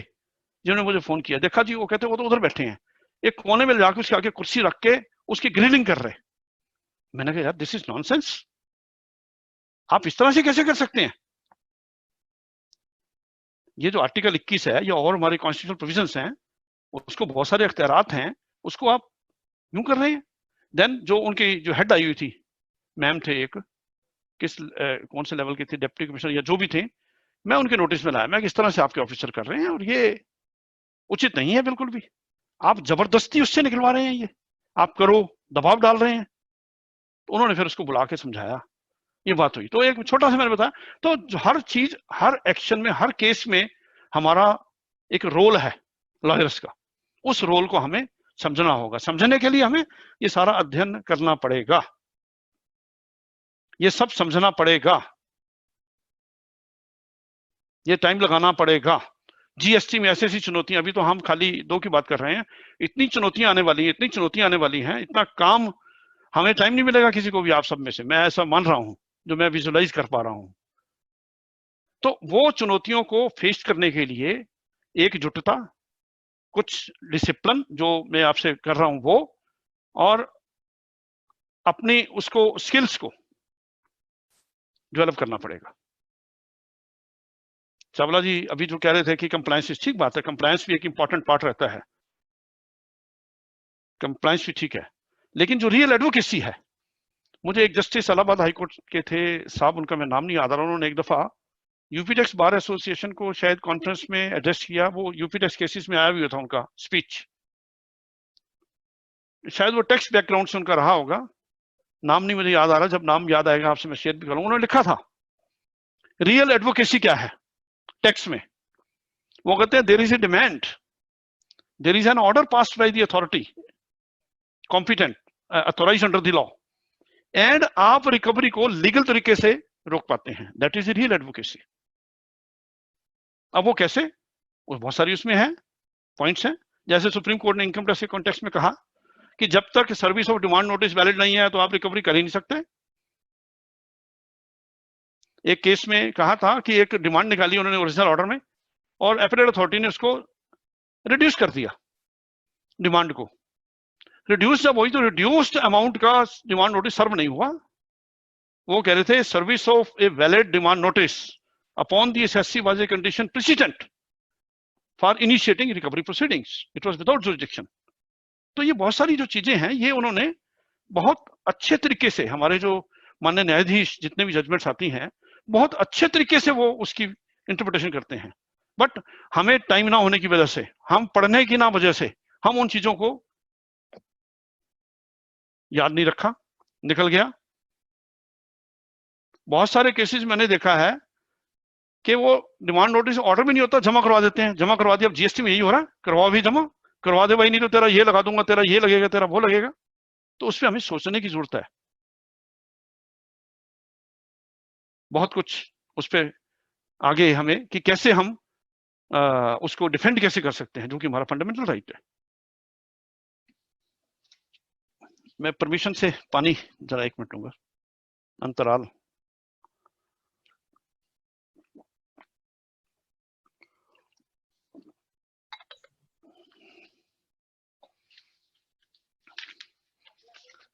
जिन्होंने मुझे फोन किया, देखा जी वो कहते वो तो उधर बैठे हैं, एक कोने में जाके उसके आगे कुर्सी रख के उसकी ग्रिलिंग कर रहे। मैंने कहा यार दिस इज नॉनसेंस, आप इस तरह से कैसे कर सकते हैं? ये जो आर्टिकल 21 है या और हमारे कॉन्स्टिट्यूशनल प्रोविजंस हैं, उसको बहुत सारे अख्तियारात हैं, उसको आप यूं कर रहे हैं। देन जो उनकी जो हेड आई हुई थी, मैम थे एक, किस कौन से लेवल के थे, डिप्टी कमिश्नर या जो भी थे, मैं उनके नोटिस में लाया, मैं किस तरह से आपके ऑफिसर कर रहे हैं और ये उचित नहीं है बिल्कुल भी, आप जबरदस्ती उससे निकलवा रहे हैं, ये आप करो, दबाव डाल रहे हैं। तो उन्होंने फिर उसको बुला के समझाया, ये बात हुई। तो एक छोटा सा मैंने बताया, तो हर चीज, हर एक्शन में, हर केस में हमारा एक रोल है लॉयर्स का, उस रोल को हमें समझना होगा। समझने के लिए हमें ये सारा अध्ययन करना पड़ेगा, ये सब समझना पड़ेगा, ये टाइम लगाना पड़ेगा। जीएसटी में ऐसी ऐसी चुनौतियां, अभी तो हम खाली 2 की बात कर रहे हैं, इतनी चुनौतियां आने वाली हैं, इतनी चुनौतियां आने वाली हैं, इतना काम, हमें टाइम नहीं मिलेगा किसी को भी, आप सब में से, मैं ऐसा मान रहा हूं, जो मैं विजुअलाइज कर पा रहा हूं। तो वो चुनौतियों को फेस करने के लिए एकजुटता, कुछ डिसिप्लिन जो मैं आपसे कर रहा हूं वो, और अपनी उसको स्किल्स को डेवलप करना पड़ेगा। चावला जी अभी जो कह रहे थे कि कंप्लायंस, ठीक बात है, कंप्लायंस भी एक इंपॉर्टेंट पार्ट रहता है, कंप्लायंस भी ठीक है, लेकिन जो रियल एडवोकेसी है, मुझे एक जस्टिस इलाहाबाद हाईकोर्ट के थे साहब, उनका मैं नाम नहीं याद आ रहा, उन्होंने एक दफा यूपीटेक्स बार एसोसिएशन को शायद कॉन्फ्रेंस में एड्रेस किया, वो यूपीटेक्स केसेस में आया भी था उनका स्पीच, शायद वो टेक्स्ट बैकग्राउंड से उनका रहा होगा, नाम नहीं मुझे याद आ रहा, जब नाम याद आएगा आपसे मैं शेयर भी करूंगा। उन्होंने लिखा था रियल एडवोकेसी क्या है टेक्स्ट में, वो कहते हैं there is a demand, there is an order passed by the authority competent authorised under the law, and आप रिकवरी को लीगल तरीके से रोक पाते हैं, दैट इज रियल एडवोकेसी। अब वो कैसे, वो बहुत सारी उसमें है पॉइंट्स हैं, जैसे सुप्रीम कोर्ट ने इनकम टैक्स के कॉन्टेक्स्ट में कहा कि जब तक service of demand notice valid नहीं है तो आप रिकवरी कर ही नहीं सकते। एक केस में कहा था कि एक डिमांड निकाली उन्होंने ओरिजिनल ऑर्डर में, और एपेलेट अथॉरिटी ने उसको रिड्यूस कर दिया, डिमांड को रिड्यूस जब हुई तो रिड्यूस्ड अमाउंट का डिमांड नोटिस सर्व नहीं हुआ। वो कह रहे थे service of a valid demand notice upon the assessee was a condition president for initiating recovery proceedings, it was without jurisdiction. तो ये बहुत सारी जो चीजें हैं, ये उन्होंने बहुत अच्छे तरीके से, हमारे जो माननीय न्यायाधीश जितने भी जजमेंट्स आती हैं, बहुत अच्छे तरीके से वो उसकी इंटरप्रिटेशन करते हैं। बट हमें टाइम ना होने की वजह से, हम पढ़ने की ना वजह से, हम उन चीजों को याद नहीं रखा, निकल गया। बहुत सारे केसेस मैंने देखा है कि वो डिमांड नोटिस ऑर्डर भी नहीं होता, जमा करवा देते हैं, जमा करवा दिया। अब जीएसटी में यही हो रहा है, करवाओ भी जमा, करवा दे भाई, नहीं तो तेरा ये लगा दूंगा, तेरा ये लगेगा, तेरा वो लगेगा। तो उस पर हमें सोचने की जरूरत है, बहुत कुछ उस पर आगे हमें, कि कैसे हम उसको डिफेंड कैसे कर सकते हैं, जो कि हमारा फंडामेंटल राइट है। मैं परमिशन से पानी जरा 1 मिनट लूंगा, अंतराल।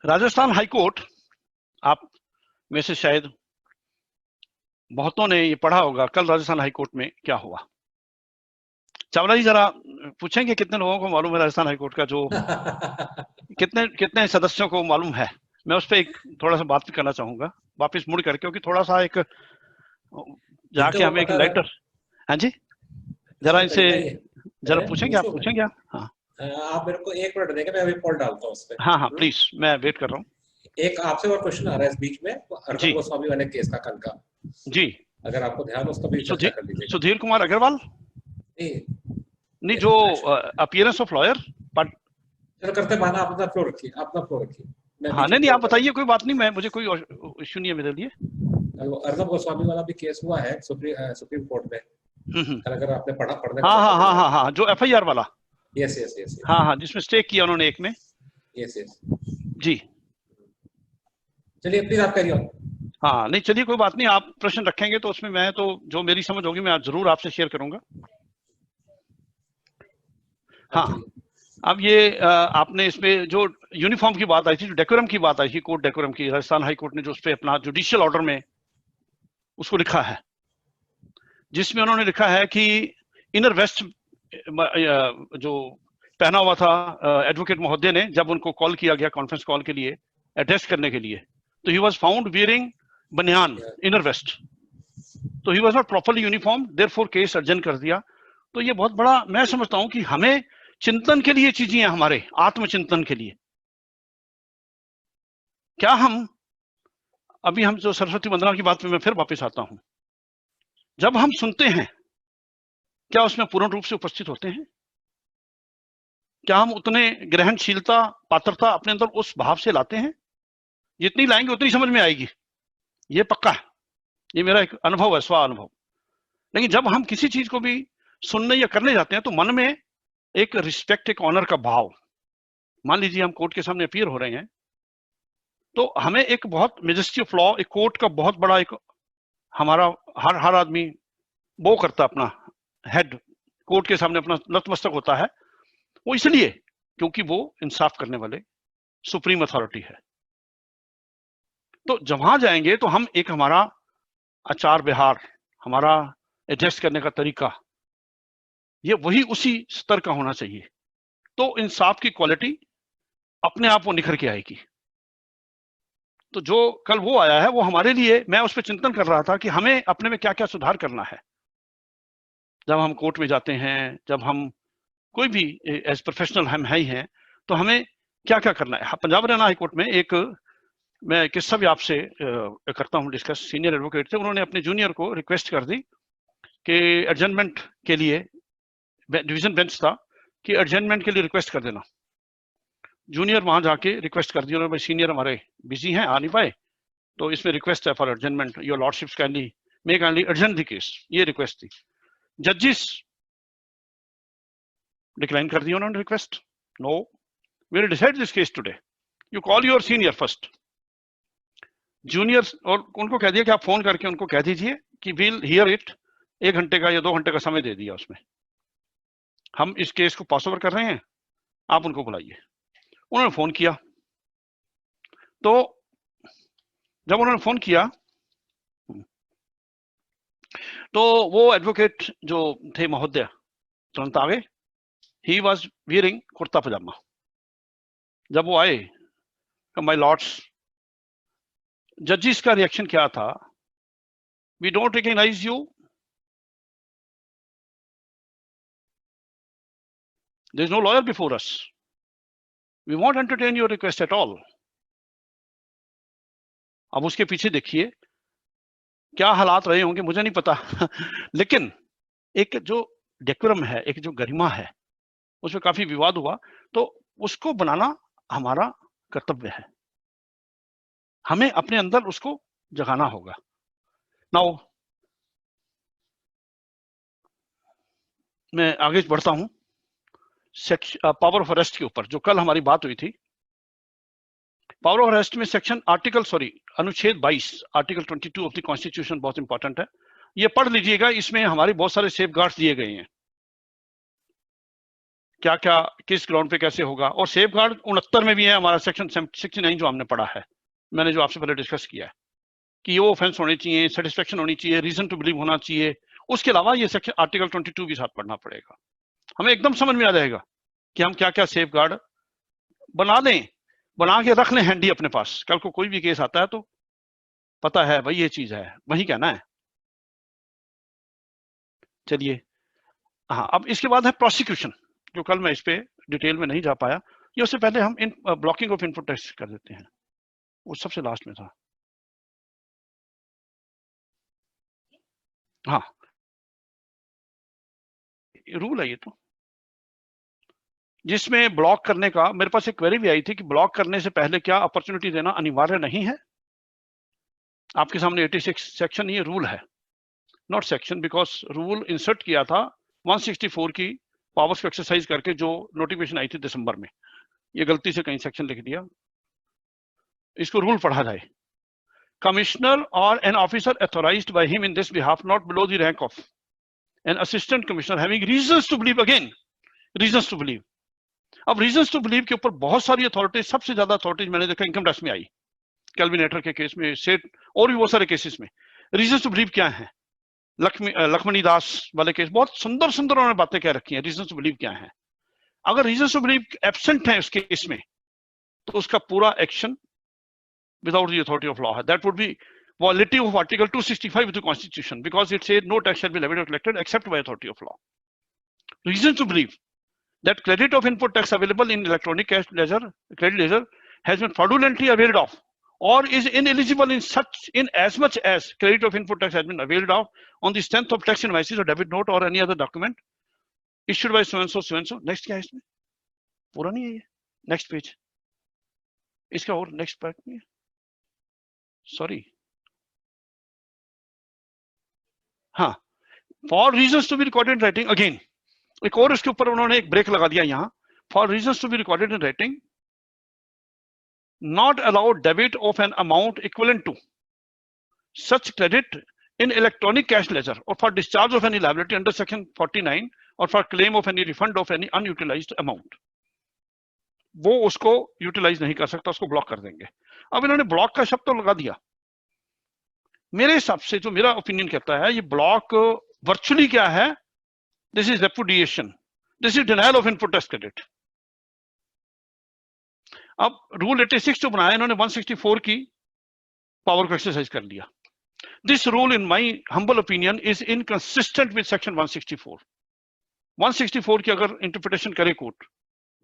राजस्थान हाईकोर्ट, आप में से शायद बहुतों ने ये पढ़ा होगा, कल राजस्थान हाईकोर्ट में क्या हुआ। चावला जी जरा पूछेंगे कितने लोगों को मालूम है राजस्थान हाईकोर्ट का, जो कितने सदस्यों को मालूम है। मैं उस पर एक थोड़ा सा बात भी करना चाहूंगा वापस मुड़ करके, क्योंकि थोड़ा सा एक जाके हमें एक लेटर, हाँ जी जरा इनसे जरा पूछेंगे, आप पूछेंगे आप? हाँ आप मेरे को 1 मिनट देंगे, मैं अभी पोल डालता हूँ उस पे। हाँ हाँ प्लीज, मैं वेट कर रहा हूँ। एक आपसे और क्वेश्चन आ रहा है इस बीच में, अर्जुन गोस्वामी वाले केस का कल का जी, अगर आपको ध्यान, उसका भी चर्चा कर लीजिए। सुधीर कुमार अग्रवाल नहीं, जो अपीयरेंस ऑफ लॉयर, बट चलो करते बहाना, आप अपना फ्लोर रखिए, अपना फ्लोर रखिए। हाँ नहीं आप बताइए, कोई बात नहीं, मैं मुझे कोई इश्यू नहीं है मेरे लिए। अर्नब गोस्वामी वाला भी केस हुआ है सुप्रीम कोर्ट में कल, अगर आपने पढ़ने हाँ हाँ हाँ हाँ हाँ, जो एफआईआर वाला, यस यस यस, हाँ हाँ, जिसमें स्टे किया उन्होंने एक में। यस यस जी चलिए प्लीज आप करिए। हाँ नहीं चलिए कोई बात नहीं, आप प्रश्न रखेंगे तो उसमें मैं तो जो मेरी समझ होगी मैं जरूर आपसे शेयर करूंगा। हाँ अब ये आपने इसमें जो यूनिफॉर्म की बात आई थी, जो डेकोरम की बात आई थी, कोर्ट डेकोरम की, राजस्थान हाई कोर्ट ने जो उस पर अपना जुडिशियल ऑर्डर में उसको लिखा है, जिसमें उन्होंने लिखा है कि इनर वेस्ट जो पहना हुआ था एडवोकेट महोदय ने, जब उनको कॉल किया गया कॉन्फ्रेंस कॉल के लिए एड्रेस करने के लिए, तो he was found wearing banian inner vest, तो he was not properly uniform, therefore case अर्जन कर दिया। तो ये बहुत बड़ा मैं समझता हूं कि हमें चिंतन के लिए चीजें हैं, हमारे आत्मचिंतन के लिए। क्या हम अभी हम जो सरस्वती वंदना की बात पे मैं फिर वापस आता हूं, जब हम सुनते हैं क्या उसमें पूर्ण रूप से उपस्थित होते हैं? क्या हम उतने ग्रहणशीलता पात्रता अपने अंदर उस भाव से लाते हैं? जितनी लाएंगे उतनी समझ में आएगी, ये पक्का है, ये मेरा एक अनुभव है, स्व अनुभव। लेकिन जब हम किसी चीज को भी सुनने या करने जाते हैं तो मन में एक रिस्पेक्ट, एक ऑनर का भाव, मान लीजिए हम कोर्ट के सामने अपीयर हो रहे हैं तो हमें एक बहुत मेजेस्टी ऑफ लॉ, एक कोर्ट का बहुत बड़ा एक हमारा हर आदमी वो करता अपना हेड कोर्ट के सामने अपना नतमस्तक होता है, वो इसलिए क्योंकि वो इंसाफ करने वाले सुप्रीम अथॉरिटी है। तो जब वहां जाएंगे तो हम एक हमारा आचार व्यवहार, हमारा एडजस्ट करने का तरीका, ये वही उसी स्तर का होना चाहिए। तो इंसाफ की क्वालिटी अपने आप वो निखर के आएगी। तो जो कल वो आया है वो हमारे लिए, मैं उस पर चिंतन कर रहा था कि हमें अपने में क्या क्या सुधार करना है जब हम कोर्ट में जाते हैं, जब हम कोई भी एज प्रोफेशनल हम है ही हैं, तो हमें क्या क्या करना है। पंजाब हरियाणा हाई कोर्ट में एक मैं किस्सा भी आपसे करता हूं डिस्कस, सीनियर एडवोकेट थे, उन्होंने अपने जूनियर को रिक्वेस्ट कर दी कि एडजर्नमेंट के लिए, डिवीजन बेंच था कि एडजर्नमेंट के लिए रिक्वेस्ट कर देना। जूनियर वहां जाके रिक्वेस्ट कर दी उन्होंने, भाई सीनियर हमारे बिजी हैं, आ नहीं पाए, तो इसमें रिक्वेस्ट है for adjournment, your lordships kindly may kindly adjourn the case, ये रिक्वेस्ट थी। जजेस डिक्लाइन कर दिया उन्होंने request, no we will decide this case today, you call your senior first. Junior और उनको कह दिया कि आप फोन करके उनको कह दीजिए कि विल हियर इट, 1 घंटे का या 2 घंटे का समय दे दिया उसमें, हम इस केस को पास ओवर कर रहे हैं, आप उनको बुलाइए। उन्होंने फोन किया, तो जब उन्होंने फोन किया तो वो एडवोकेट जो थे महोदय तुरंत आ गए, ही वॉज वियरिंग कुर्ता पजामा। जब वो आए, माय लॉर्ड्स, जजेस का रिएक्शन क्या था, we don't recognise you, there is no lawyer before us, we won't entertain your request at all. अब उसके पीछे देखिए क्या हालात रहे होंगे मुझे नहीं पता लेकिन एक जो डेकोरम है, एक जो गरिमा है, उसमें काफी विवाद हुआ, तो उसको बनाना हमारा कर्तव्य है, हमें अपने अंदर उसको जगाना होगा। नाउ मैं आगे बढ़ता हूं पावर ऑफ अरेस्ट के ऊपर, जो कल हमारी बात हुई थी। पावर ऑफ अरेस्ट में सेक्शन अनुच्छेद 22 आर्टिकल 22 ऑफ द कॉन्स्टिट्यूशन बहुत इंपॉर्टेंट है, ये पढ़ लीजिएगा। इसमें हमारे बहुत सारे सेफ गार्ड्स दिए गए हैं, क्या क्या किस ग्राउंड पे कैसे होगा, और सेफ गार्ड 69 में भी है हमारा सेक्शन 69 जो हमने पढ़ा है, मैंने जो आपसे पहले डिस्कस किया है कि वो ऑफेंस होने चाहिए, सेटिस्फेक्शन होनी चाहिए, रीजन टू बिलीव होना चाहिए। उसके अलावा ये सेक्शन आर्टिकल 22 भी साथ पढ़ना पड़ेगा, हमें एकदम समझ में आ जाएगा कि हम क्या क्या सेफ गार्ड बना लें, बना के रख लें हैंडी अपने पास, कल को कोई भी केस आता है तो पता है भाई ये चीज है, वही कहना है। चलिए हाँ, अब इसके बाद है प्रोसिक्यूशन, जो कल मैं इस पे डिटेल में नहीं जा पाया। ये उससे पहले हम इन ब्लॉकिंग ऑफ इनपुट टेक्स्ट कर देते हैं, वो सबसे लास्ट में था। हाँ रूल है ये तो, जिसमें ब्लॉक करने का मेरे पास एक क्वेरी भी आई थी कि ब्लॉक करने से पहले क्या अपॉर्चुनिटी देना अनिवार्य नहीं है। आपके सामने 86 सेक्शन, ये रूल है, not section, because rule insert किया था 164 की पावर्स को एक्सरसाइज करके, जो नोटिफिकेशन आई थी दिसंबर में। ये गलती से कहीं सेक्शन लिख दिया, इसको रूल पढ़ा जाए। commissioner or an officer authorized by him in this behalf not below the rank of an assistant commissioner having reasons to believe, again reasons to believe. अब reasons to believe के ऊपर बहुत सारी अथॉरिटी, सबसे ज्यादा authorities मैंने देखा income tax में आई, कैल्विनेटर के केस में, सेट और भी बहुत सारे केसेस में रीजन टू बिलीव क्या है। लक्ष्मणी दास वाले केस बहुत सुंदर सुंदर उन्होंने बातें कह रखी हैं, रीजन टू बिलीव क्या है। अगर रीजन टू बिलीव एब्सेंट है उस केस में तो उसका पूरा action without the authority of law है। That would be violative of article 265 of the Constitution because it said no tax shall be levied or collected except by authority of law. Reason to believe that credit of input tax available in electronic cash ledger, credit ledger, has been fraudulently availed of or is ineligible in as much as credit of input tax has been availed of on the strength of tax invoices or debit note or any other document issued by so and so, so and so. Next क्या है इसमें? पूरा नहीं है ये। Next page. इसका और next part नहीं है। Sorry. हाँ, for reasons to be recorded in writing, again एक और इसके ऊपर उन्होंने एक ब्रेक लगा दिया यहाँ। For reasons to be recorded in writing, not allowed debit of an amount equivalent to such credit in electronic cash ledger or for discharge of any liability under section 49 or for claim of any refund of any unutilized amount. वो उसको utilise नहीं कर सकता, उसको block कर देंगे। अब इन्होंने ब्लॉक का शब्द तो लगा दिया। मेरे हिसाब से जो मेरा ओपिनियन कहता है, ये ब्लॉक वर्चुअली क्या है, this is repudiation, this is denial of input tax credit. अब रूल 86 जो बनाया इन्होंने 164 की पावर को एक्सरसाइज कर लिया। This rule in my humble opinion is inconsistent with section 164। 164 की अगर इंटरप्रिटेशन करे कोर्ट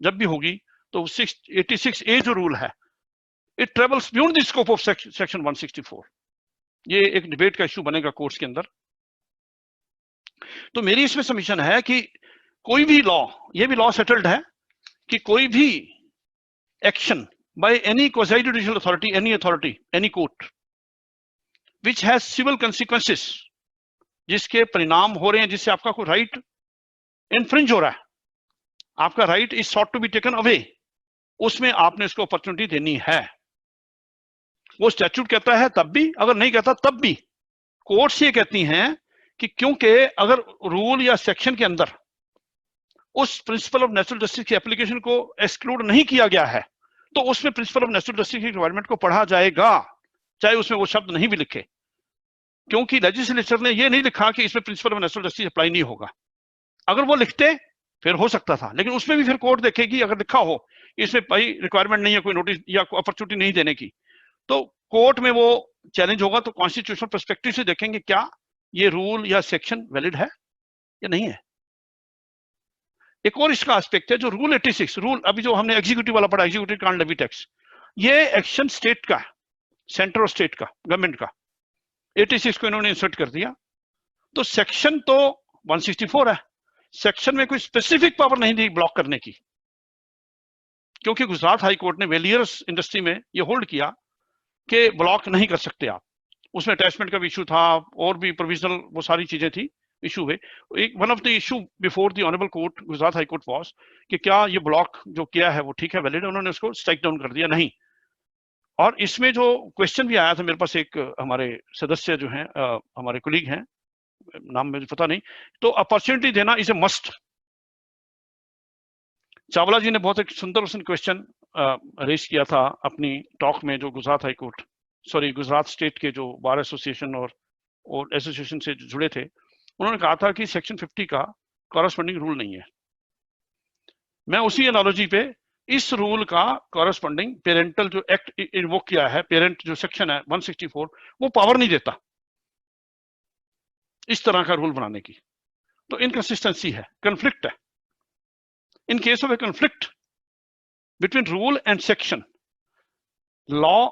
जब भी होगी तो 86A जो रूल है, it travels beyond the scope of section 164। ये एक डिबेट का इश्यू बनेगा कोर्ट्स के अंदर। तो मेरी इसमें सबमिशन है कि कोई भी लॉ, ये भी लॉ सेटल्ड है कि कोई भी action by any quasi judicial authority, any authority, any court which has civil consequences, जिसके परिणाम हो रहे हैं, जिससे आपका कोई राइट इन्फ्रिंज हो रहा है, आपका right is sought to be taken away, उसमें आपने उसको अपॉर्चुनिटी देनी है। वो स्टैट्यूट कहता है तब भी, अगर नहीं कहता तब भी। कोर्ट्स ये कहती हैं कि क्योंकि अगर रूल या सेक्शन के अंदर उस प्रिंसिपल ऑफ नेचुरल जस्टिस की एप्लीकेशन को एक्सक्लूड नहीं किया गया है तो उसमें प्रिंसिपल ऑफ नेचुरल जस्टिस की रिक्वायरमेंट को पढ़ा जाएगा, चाहे उसमें वो शब्द नहीं भी लिखे, क्योंकि लेजिस्लेचर ने ये नहीं लिखा कि इसमें principle of natural justice apply नहीं होगा। अगर वो लिखते फिर हो सकता था, लेकिन उसमें भी फिर कोर्ट देखेगी अगर लिखा हो इसमें भाई रिक्वायरमेंट नहीं है कोई नोटिस या अपॉर्चुनिटी नहीं देने की, तो कोर्ट में वो चैलेंज होगा। तो कॉन्स्टिट्यूशनल पर्सपेक्टिव से देखेंगे क्या ये रूल या सेक्शन वैलिड है या नहीं है। एक और इसका एस्पेक्ट है जो रूल 86, रूल अभी जो हमने एग्जीक्यूटिव वाला पढ़ा, एग्जीक्यूटिव कांट लेवी टैक्स, ये एक्शन स्टेट का, सेंटर और स्टेट का, गवर्नमेंट का। 86 को इन्होंने इंसर्ट कर दिया। तो सेक्शन तो 164 है, सेक्शन में कोई स्पेसिफिक पावर नहीं दी ब्लॉक करने की, क्योंकि गुजरात हाई कोर्ट ने वेलियर्स इंडस्ट्री में ये होल्ड किया कि ब्लॉक नहीं कर सकते आप। उसमें अटैचमेंट का भी इशू था और भी प्रोविजनल वो सारी चीजें थी, इशू हुए। एक one of the issue before the honourable court Gujarat high court was कि क्या ये ब्लॉक जो किया है वो ठीक है, वैलिड है, उन्होंने उसको स्ट्राइक डाउन कर दिया, नहीं। और इसमें जो क्वेश्चन भी आया था मेरे पास, एक हमारे सदस्य जो हैं हमारे कोलीग हैं, नाम मुझे पता नहीं, तो अपॉर्चुनिटी देना इज ए मस्ट। चावला जी ने बहुत एक सुंदर क्वेश्चन रेज किया था अपनी टॉक में, जो Gujarat high court Gujarat state के जो बार एसोसिएशन और एसोसिएशन से जुड़े थे। उन्होंने कहा था कि सेक्शन 50 का कॉरस्पॉन्डिंग रूल नहीं है। मैं उसी एनालॉजी पे इस रूल का कॉरस्पॉन्डिंग पेरेंटल जो एक्ट इन्वोक किया है, पेरेंट जो सेक्शन है 164, वो पावर नहीं देता इस तरह का रूल बनाने की। तो इनकंसिस्टेंसी है, कंफ्लिक्ट है। In case of a conflict between rule and section, law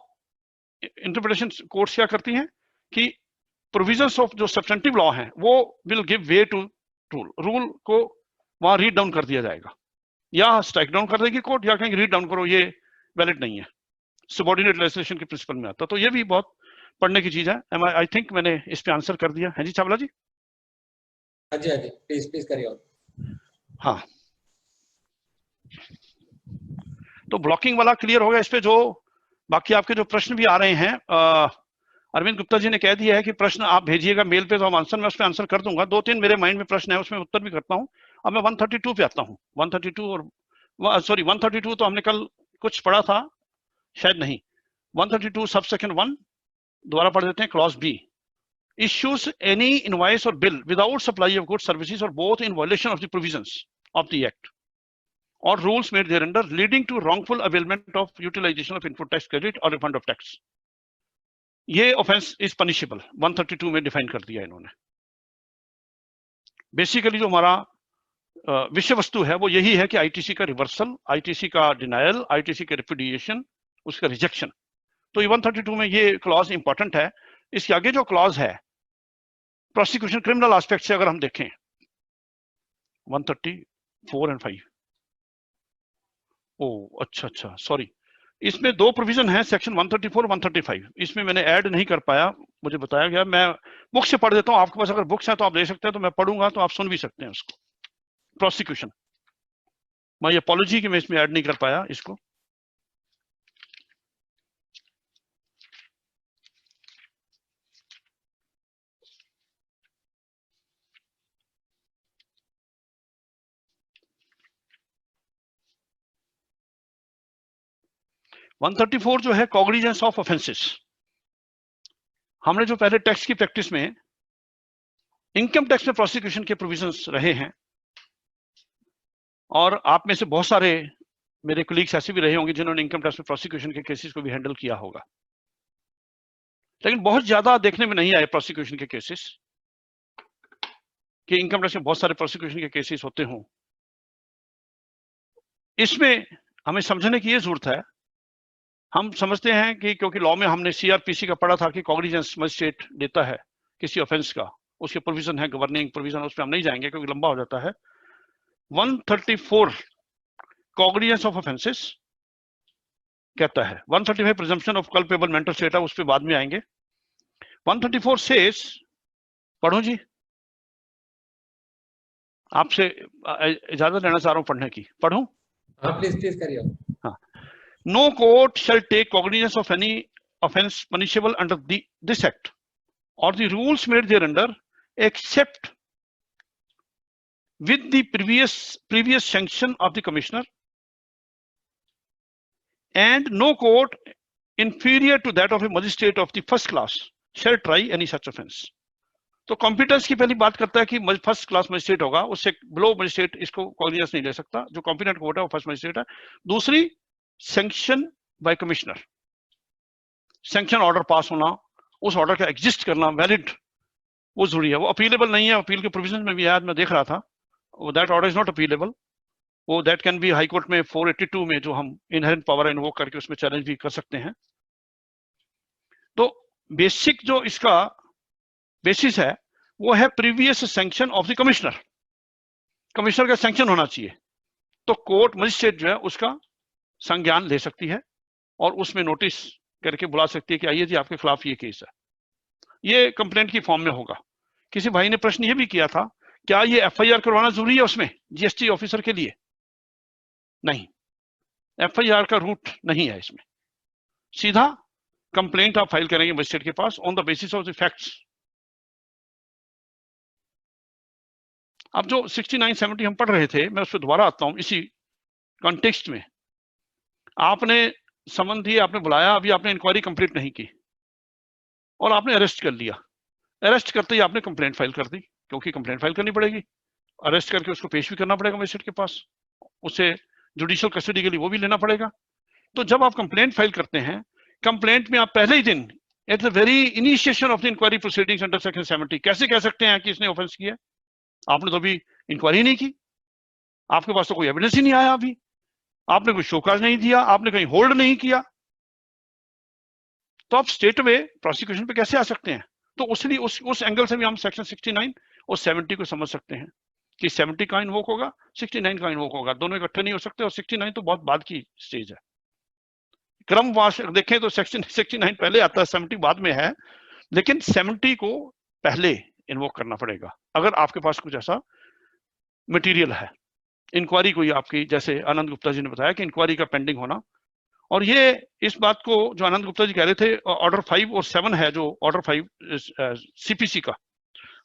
interpretation courts क्या करती हैं कि प्रोविजंस ऑफ जो सब्सटेंटिव लॉ हैं वो will give way to rule, rule को वहां रीड डाउन कर दिया जाएगा, या स्ट्राइक डाउन कर देगी कोर्ट, या कहेंगे रीड डाउन करो ये वैलिड नहीं है, सबऑर्डिनेट लेजिस्लेशन के प्रिंसिपल में आता। तो ये भी बहुत पढ़ने की चीज है। आई थिंक मैंने इस पे आंसर कर दिया है जी चावला जी। हाँ जी, हाँ जी, प्लीज करिए और। हाँ, तो ब्लॉकिंग वाला क्लियर हो गया। इस पे जो बाकी आपके जो प्रश्न भी आ रहे हैं, अरविंद गुप्ता जी ने कह दिया है कि प्रश्न आप भेजिएगा मेल पे, तो हम आंसर, मैं उस पर आंसर कर दूंगा। 2-3 मेरे माइंड में प्रश्न है, उसमें उत्तर भी करता हूँ। अब मैं 132 पे आता हूँ। 132 और सॉरी 132 तो हमने कल कुछ पढ़ा था शायद नहीं। 132 सब सेक्शन 1 दोबारा पढ़ देते हैं। Clause B, issues any invoice or bill without supply of goods, services, or both in violation of the provisions of the act or rules made thereunder leading to wrongful availment of utilization of input tax credit or refund of tax, ये offence is punishable 132 में define कर दिया इन्होंने। Basically जो हमारा विषय वस्तु है वो यही है कि आईटीसी का रिवर्सल, आईटीसी का डिनायल, आईटीसी का रिपुडिएशन, उसका रिजेक्शन। तो 132 में ये क्लॉज इंपॉर्टेंट है। इसके आगे जो क्लॉज है प्रोसिक्यूशन क्रिमिनल एस्पेक्ट से अगर हम देखें 134 और 5, ओ अच्छा सॉरी, इसमें 2 प्रोविजन है सेक्शन 134 135। इसमें मैंने ऐड नहीं कर पाया, मुझे बताया गया। मैं बुक से पढ़ देता हूं, आपके पास अगर बुक्स हैं तो आप ले सकते हैं, तो मैं पढ़ूंगा तो आप सुन भी सकते हैं उसको। प्रोसिक्यूशन, मैं अपॉलॉजी कि मैं इसमें ऐड नहीं कर पाया इसको। वन 134 जो है कॉग्निजेंस ऑफ ऑफेंसेस। हमने जो पहले टैक्स की प्रैक्टिस में इनकम टैक्स में प्रोसिक्यूशन के प्रोविजंस रहे हैं, और आप में से बहुत सारे मेरे कोलीग्स ऐसे भी रहे होंगे जिन्होंने इनकम टैक्स में प्रोसिक्यूशन के केसेस को भी हैंडल किया होगा, लेकिन बहुत ज्यादा देखने में नहीं आए प्रोसिक्यूशन के केसेस कि इनकम टैक्स में बहुत सारे प्रोसिक्यूशन के केसेस होते हों। इसमें हमें समझने की ये जरूरत है। हम समझते हैं कि क्योंकि लॉ में हमने सीआरपीसी का पढ़ा था कि कॉग्निजेंस मजिस्ट्रेट देता है किसी ऑफेंस का, उसके प्रोविजन है, गवर्निंग प्रोविजन, उस पर हम नहीं जाएंगे क्योंकि लंबा हो जाता है। 134 कॉग्निजेंस ऑफ ऑफेंसेस कहता है। 135 presumption of culpable mental state है, उस पर बाद में आएंगे। 134 सेज, पढ़ो जी, आपसे इजाजत लेना चाह रहा हूं पढ़ने की, पढ़ूं? हाँ प्लीज करिए। हाँ, no court shall take cognizance of any offence punishable under this act or the rules made thereunder except with the previous sanction of the commissioner, and no court inferior to that of a magistrate of the first class shall try any such offence। तो competence की पहली बात करता है कि first class magistrate होगा, उससे below magistrate इसको कॉग्निजेंस नहीं ले सकता। जो कॉम्पिटेंट कोर्ट है वो फर्स्ट मजिस्ट्रेट है। दूसरी, sanction by commissioner, sanction order pass होना, उस ऑर्डर का एग्जिस्ट करना, वैलिड, वो जरूरी है। वो अपीलेबल नहीं है, अपील के प्रोविजन में भी आज मैं देख रहा था, that order is not appealable. वो that can be high court में 482 में जो हम इनहेरेंट पावर इन्वोक करके उसमें चैलेंज भी कर सकते हैं। तो बेसिक जो इसका बेसिस है वो है previous sanction of the commissioner. Commissioner का सैंक्शन होना चाहिए, तो कोर्ट मजिस्ट्रेट जो है उसका संज्ञान ले सकती है और उसमें नोटिस करके बुला सकती है कि आइए जी आपके खिलाफ ये केस है। ये कंप्लेंट की फॉर्म में होगा। किसी भाई ने प्रश्न ये भी किया था, क्या ये एफआईआर करवाना जरूरी है उसमें जीएसटी ऑफिसर के लिए? नहीं, एफआईआर का रूट नहीं है इसमें। सीधा कंप्लेंट आप फाइल करेंगे मजिस्ट्रेट के pass on the basis of the facts. अब जो 69-70 हम पढ़ रहे थे, मैं उस पर दोबारा आता हूं इसी कॉन्टेक्स्ट में। आपने समन दिए, आपने बुलाया, अभी आपने इंक्वायरी कंप्लीट नहीं की और आपने अरेस्ट कर लिया। अरेस्ट करते ही आपने कंप्लेंट फाइल कर दी, क्योंकि कंप्लेंट फाइल करनी पड़ेगी। अरेस्ट करके उसको पेश भी करना पड़ेगा मजिस्ट्रेट के पास, उसे जुडिशियल कस्टडी के लिए वो भी लेना पड़ेगा। तो जब आप कंप्लेंट फाइल करते हैं, कंप्लेंट में आप पहले ही दिन at the very initiation of the inquiry proceedings under section 70 कैसे कह सकते हैं कि इसने ऑफेंस किया? आपने तो अभी इंक्वायरी नहीं की, आपके पास तो कोई एविडेंस ही नहीं आया, अभी आपने कोई शोकाज नहीं दिया, आपने कहीं होल्ड नहीं किया, तो आप स्टेट वे प्रोसिक्यूशन पे कैसे आ सकते हैं? तो उसलिए उस एंगल से भी हम सेक्शन 69 और 70 को समझ सकते हैं कि 70 का इन्वोक होगा, 69 का इन्वोक होगा, दोनों इकट्ठे नहीं हो सकते। और 69 तो बहुत बाद की स्टेज है। क्रमवार देखें तो सेक्शन 69 पहले आता है, 70 बाद में है, लेकिन 70 को पहले इन्वोक करना पड़ेगा अगर आपके पास कुछ ऐसा मटेरियल है। इंक्वायरी कोई आपकी, जैसे आनंद गुप्ता जी ने बताया कि इंक्वायरी का पेंडिंग होना, और ये इस बात को जो आनंद गुप्ता जी कह रहे थे, ऑर्डर 5 और 7 है, जो ऑर्डर 5 सीपीसी का,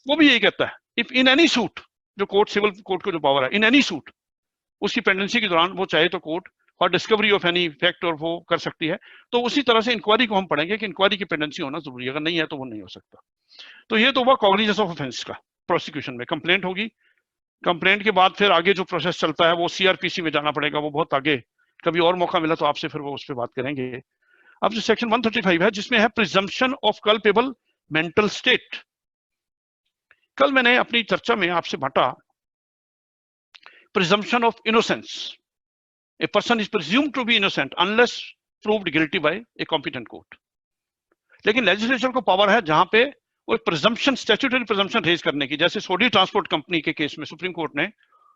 वो भी यही कहता है, इफ इन एनी सूट, जो कोर्ट सिविल कोर्ट को जो पावर है, इन एनी सूट, उसकी पेंडेंसी के दौरान वो चाहे तो कोर्ट और डिस्कवरी ऑफ एनी फैक्ट और वो कर सकती है। तो उसी तरह से इंक्वायरी को हम पढ़ेंगे कि इंक्वायरी की पेंडेंसी होना जरूरी है, अगर नहीं है तो वो नहीं हो सकता। तो ये तो हुआ कॉग्निजेंस ऑफ ऑफेंस का। प्रोसिक्यूशन में कंप्लेंट होगी, कंप्लेंट के बाद फिर आगे जो प्रोसेस चलता है वो सीआरपीसी में जाना पड़ेगा, वो बहुत आगे, कभी और मौका मिला तो आपसे फिर वो उस पर बात करेंगे। अब जो सेक्शन 135 है जिसमें है presumption of culpable mental state, कल मैंने अपनी चर्चा में आपसे बांटा presumption of innocence, a person is presumed to be innocent unless proved guilty by a competent court. लेकिन लेजिस्लेचर को पावर है जहां पे वो प्रिजम्पशन, स्टैट्यूटरी प्रिजम्पशन रेज करने की, जैसे सोडी ट्रांसपोर्ट कंपनी के केस में सुप्रीम कोर्ट ने,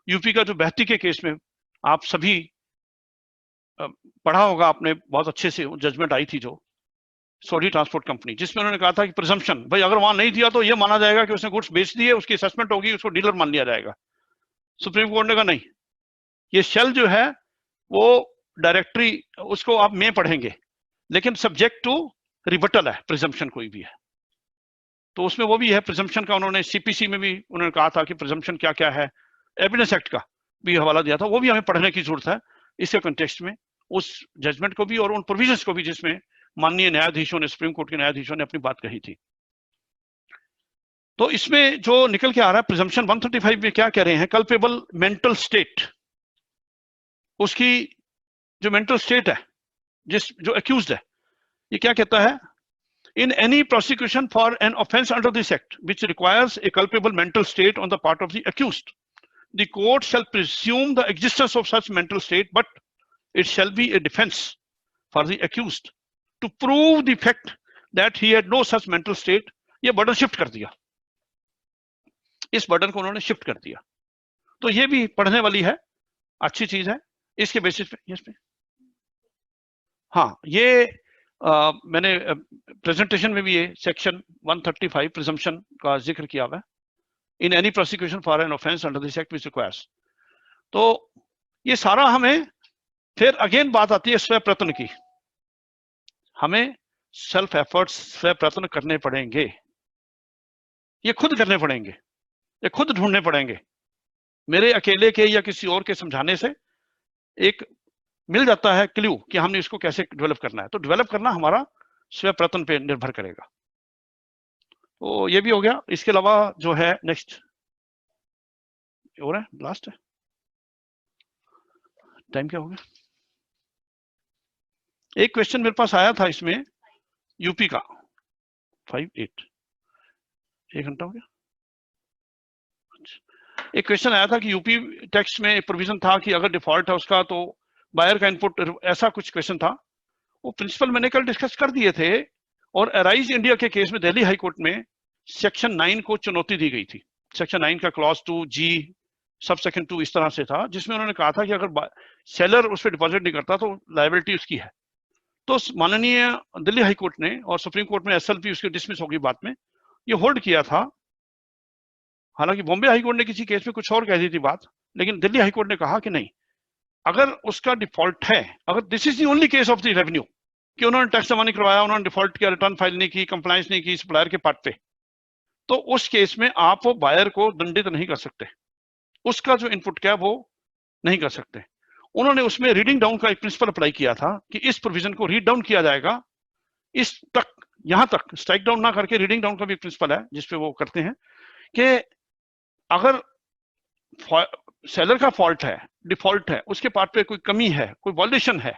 यूपी का जो बहती के केस में आप सभी पढ़ा होगा आपने बहुत अच्छे से, जजमेंट आई थी जो सोडी ट्रांसपोर्ट कंपनी, जिसमें उन्होंने कहा था कि प्रिजम्पशन, भाई अगर वहां नहीं दिया तो ये माना जाएगा कि उसने गुड्स बेच दिए, उसकी असेसमेंट होगी, उसको डीलर मान लिया जाएगा। सुप्रीम कोर्ट ने कहा नहीं, ये शेल जो है वो डायरेक्टरी, उसको आप में पढ़ेंगे, लेकिन सब्जेक्ट टू रिबटल है, प्रिजम्पशन कोई भी है तो उसमें वो भी है प्रिजम्पशन का। उन्होंने सीपीसी में भी उन्होंने कहा था कि प्रिजम्पशन क्या क्या है, एविडेंस एक्ट का भी हवाला दिया था, वो भी हमें पढ़ने की जरूरत है इसके कंटेक्स्ट में, उस जजमेंट को भी और उन प्रोविजंस को भी जिसमें माननीय न्यायाधीशों ने, सुप्रीम कोर्ट के न्यायाधीशों ने अपनी बात कही थी। तो इसमें जो निकल के आ रहा है प्रिजम्पशन 135 में क्या कह रहे हैं, कल्पेबल मेंटल स्टेट, उसकी जो मेंटल स्टेट है, जो एक्यूज्ड है, ये क्या कहता है, in any prosecution for an offense under this act which requires a culpable mental state on the part of the accused, the court shall presume the existence of such mental state, but it shall be a defense for the accused to prove the fact that he had no such mental state। ये burden shift कर दिया, इस burden को उन्होंने shift कर दिया, तो ये भी पढ़ने वाली है, अच्छी चीज है इसके बेसिस पे। यस पे हाँ, ये मैंने प्रेजेंटेशन में भी ये सेक्शन 135 प्रिजम्पशन का जिक्र किया हुआ है, in any prosecution for an offence under this act which requires. तो ये सारा हमें फिर अगेन बात आती है स्वयं प्रयत्न की, हमें सेल्फ एफर्ट्स, स्वयं प्रयत्न करने पड़ेंगे, ये खुद करने पड़ेंगे, ये खुद ढूंढने पड़ेंगे। मेरे अकेले के या किसी और के समझाने से एक मिल जाता है क्लू कि हमने इसको कैसे डेवलप करना है, तो डेवलप करना हमारा स्वयं प्रयत्न पे निर्भर करेगा। तो ये भी हो गया। इसके अलावा जो है नेक्स्ट हो रहा है, लास्ट है, टाइम क्या हो गया, एक क्वेश्चन मेरे पास आया था इसमें यूपी का 5-8, 1 घंटा हो गया। एक क्वेश्चन आया था कि यूपी टैक्स में एक प्रोविजन था कि अगर डिफॉल्ट है उसका तो बायर का इनपुट, ऐसा कुछ क्वेश्चन था। वो प्रिंसिपल मैंने कल डिस्कस कर दिए थे, और अराइज इंडिया के केस में दिल्ली हाई कोर्ट में सेक्शन 9 को चुनौती दी गई थी। सेक्शन 9 का क्लॉज 2 जी सब सेक्शन 2 इस तरह से था, जिसमें उन्होंने कहा था कि अगर सेलर उस पर डिपॉजिट नहीं करता तो लायबिलिटी उसकी है। तो माननीय दिल्ली हाई कोर्ट ने और सुप्रीम कोर्ट में एसएलपी उसकी डिसमिस होगी बात में, ये होल्ड किया था। हालांकि बॉम्बे हाई कोर्ट ने किसी केस में कुछ और कह दी थी बात, लेकिन दिल्ली हाई कोर्ट ने कहा कि नहीं, अगर उसका डिफॉल्ट है, अगर this is the only case of the revenue कि उन्होंने टैक्स जमा नहीं करवाया, उन्होंने डिफॉल्ट किया, रिटर्न फाइल नहीं की, कंप्लायंस नहीं की सप्लायर के पार्ट पे, तो उस केस में आप वो बायर को दंडित नहीं कर सकते, उसका जो इनपुट क्या है वो नहीं कर सकते। उन्होंने उसमें रीडिंग डाउन का एक प्रिंसिपल अप्लाई किया था कि इस प्रोविजन को रीड डाउन किया जाएगा, इस तक, यहां तक स्ट्राइक डाउन ना करके रीडिंग डाउन का भी एक प्रिंसिपल है जिसपे वो करते हैं कि अगर सेलर का फॉल्ट है, डिफॉल्ट है, उसके पार्ट पे कोई कमी है, कोई वॉल्यूशन है,